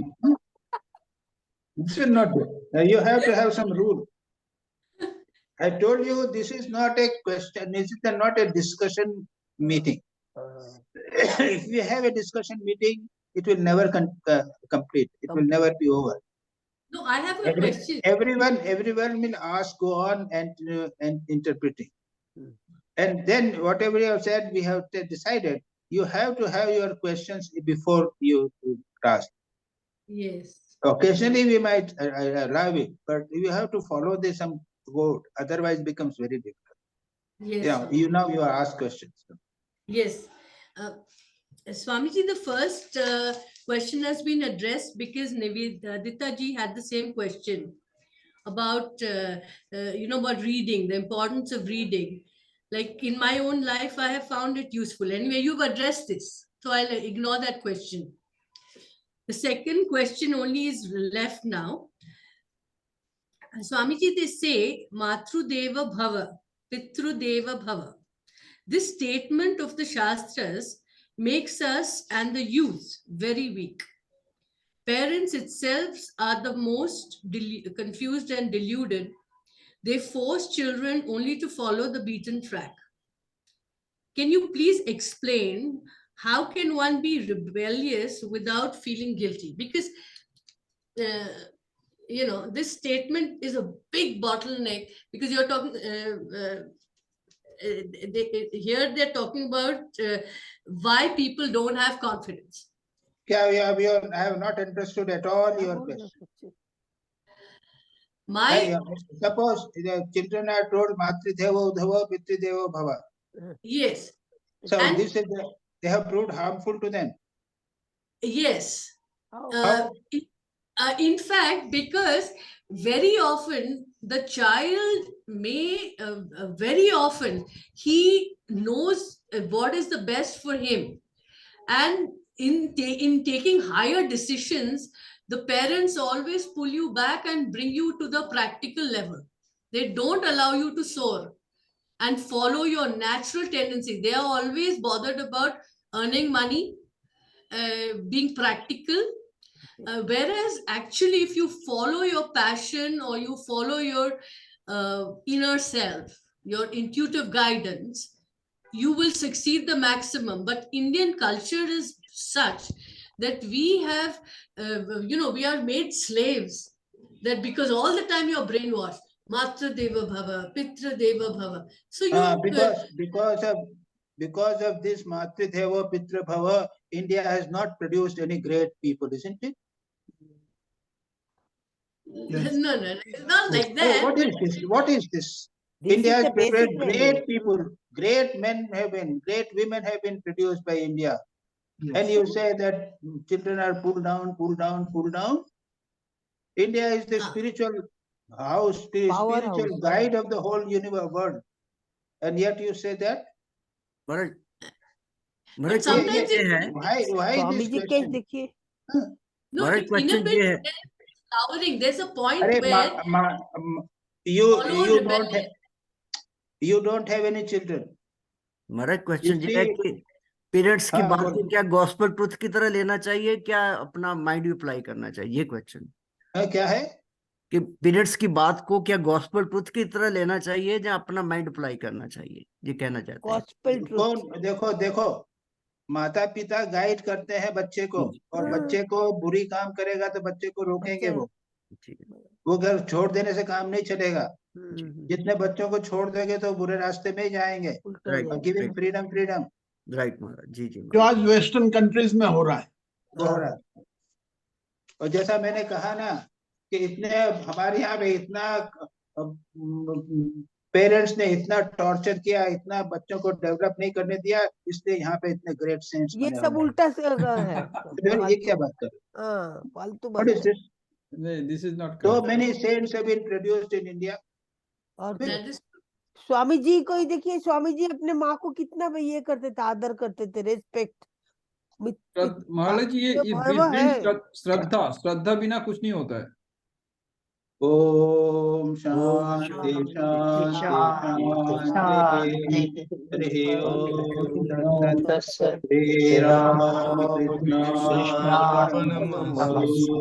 This is not good. You have to have some rule. I told you this is not a question, this is not a discussion meeting. If we have a discussion meeting, it will never complete, it will never be over. No, I have a question. Everyone will ask, go on and interpreting. And then whatever you have said, we have decided, you have to have your questions before you ask. Yes. Occasionally we might allow it, but you have to follow this some code, otherwise it becomes very difficult. Yes. Yeah, you now you are asked questions. Yes. Swamiji, the first question has been addressed because Nivedita ji had the same question about, about reading, the importance of reading. Like in my own life, I have found it useful. Anyway, you've addressed this, so I'll ignore that question. The second question only is left now. Swamiji, they say, Matrudeva Bhava, Pitrudeva Bhava. This statement of the Shastras makes us and the youth very weak. Parents itself are the most confused and deluded. They force children only to follow the beaten track. Can you please explain how can one be rebellious without feeling guilty? Because, this statement is a big bottleneck because you're talking, here they're talking about why people don't have confidence. Yeah, I have not understood at all your question. Suppose the children are told Matrideva Udhava Pitrideva Bhava. Yes. So this is they have proved harmful to them. Yes. In fact, because very often the child may, very often he knows what is the best for him. And in taking higher decisions, the parents always pull you back and bring you to the practical level. They don't allow you to soar and follow your natural tendency. They are always bothered about earning money, being practical. Whereas actually, if you follow your passion or you follow your inner self, your intuitive guidance, you will succeed the maximum. But Indian culture is such that we have, we are made slaves, that because all the time you're brainwashed. Matra Deva Bhava, Pitra Deva Bhava. So you because of this Matra Deva Pitra Bhava, India has not produced any great people, isn't it? Yes. No, it's not like that. What is this? India has prepared great people, great men have been, great women have been produced by India. Yes. And you say that children are pulled down. India is the spiritual house, spiritual guide of the whole universe world. And yet you say that? But sometimes why this question? No, in a bit, there's a point where you don't have any children. मेरा क्वेश्चन ये है कि पेरेंट्स की बात को क्या गॉस्पेल ट्रुथ की तरह लेना चाहिए, क्या अपना माइंड अप्लाई करना चाहिए? ये क्वेश्चन क्या है कि पेरेंट्स की बात को क्या गॉस्पेल ट्रुथ की तरह लेना चाहिए या अपना माइंड अप्लाई करना चाहिए, ये कहना चाहते हैं। गॉस्पेल ट्रुथ, देखो माता पिता गाइड करते हैं बच्चे को, और बच्चे को बुरी काम करेगा तो बच्चे को रोकेंगे, वो घर छोड़ देने से काम नहीं चलेगा। जितने बच्चों को छोड़ देंगे तो बुरे रास्ते में ही जाएंगे। Giving freedom, freedom. राइट महाराज, जी जी जो आज वेस्टर्न कंट्रीज में हो रहा है, हो रहा है। और जैसा मैंने कहा ना कि इतने हमारे यहाँ पे इतना पेरेंट्स ने इतना टॉर्चर किया, इतना बच्चों को डेवलप नहीं करने दिया, इसलिए यहाँ पे इतने ग्रेट सेंट्स ये सब उल्टा से है। ये क्या बात कर? फालतू What is this? This is not So correct. many saints have been produced in India. और स्वामी जी को ही देखिए, स्वामी जी अपने माँ को कितना ये करते थे, आदर करते थे, रेस्पेक्ट। महाराज जी, ये श्रद्धा बिना कुछ नहीं होता है। ओम शांति शांति शांति। हरि ओम तत्सत्। श्री राम कृष्ण अर्पणमस्तु।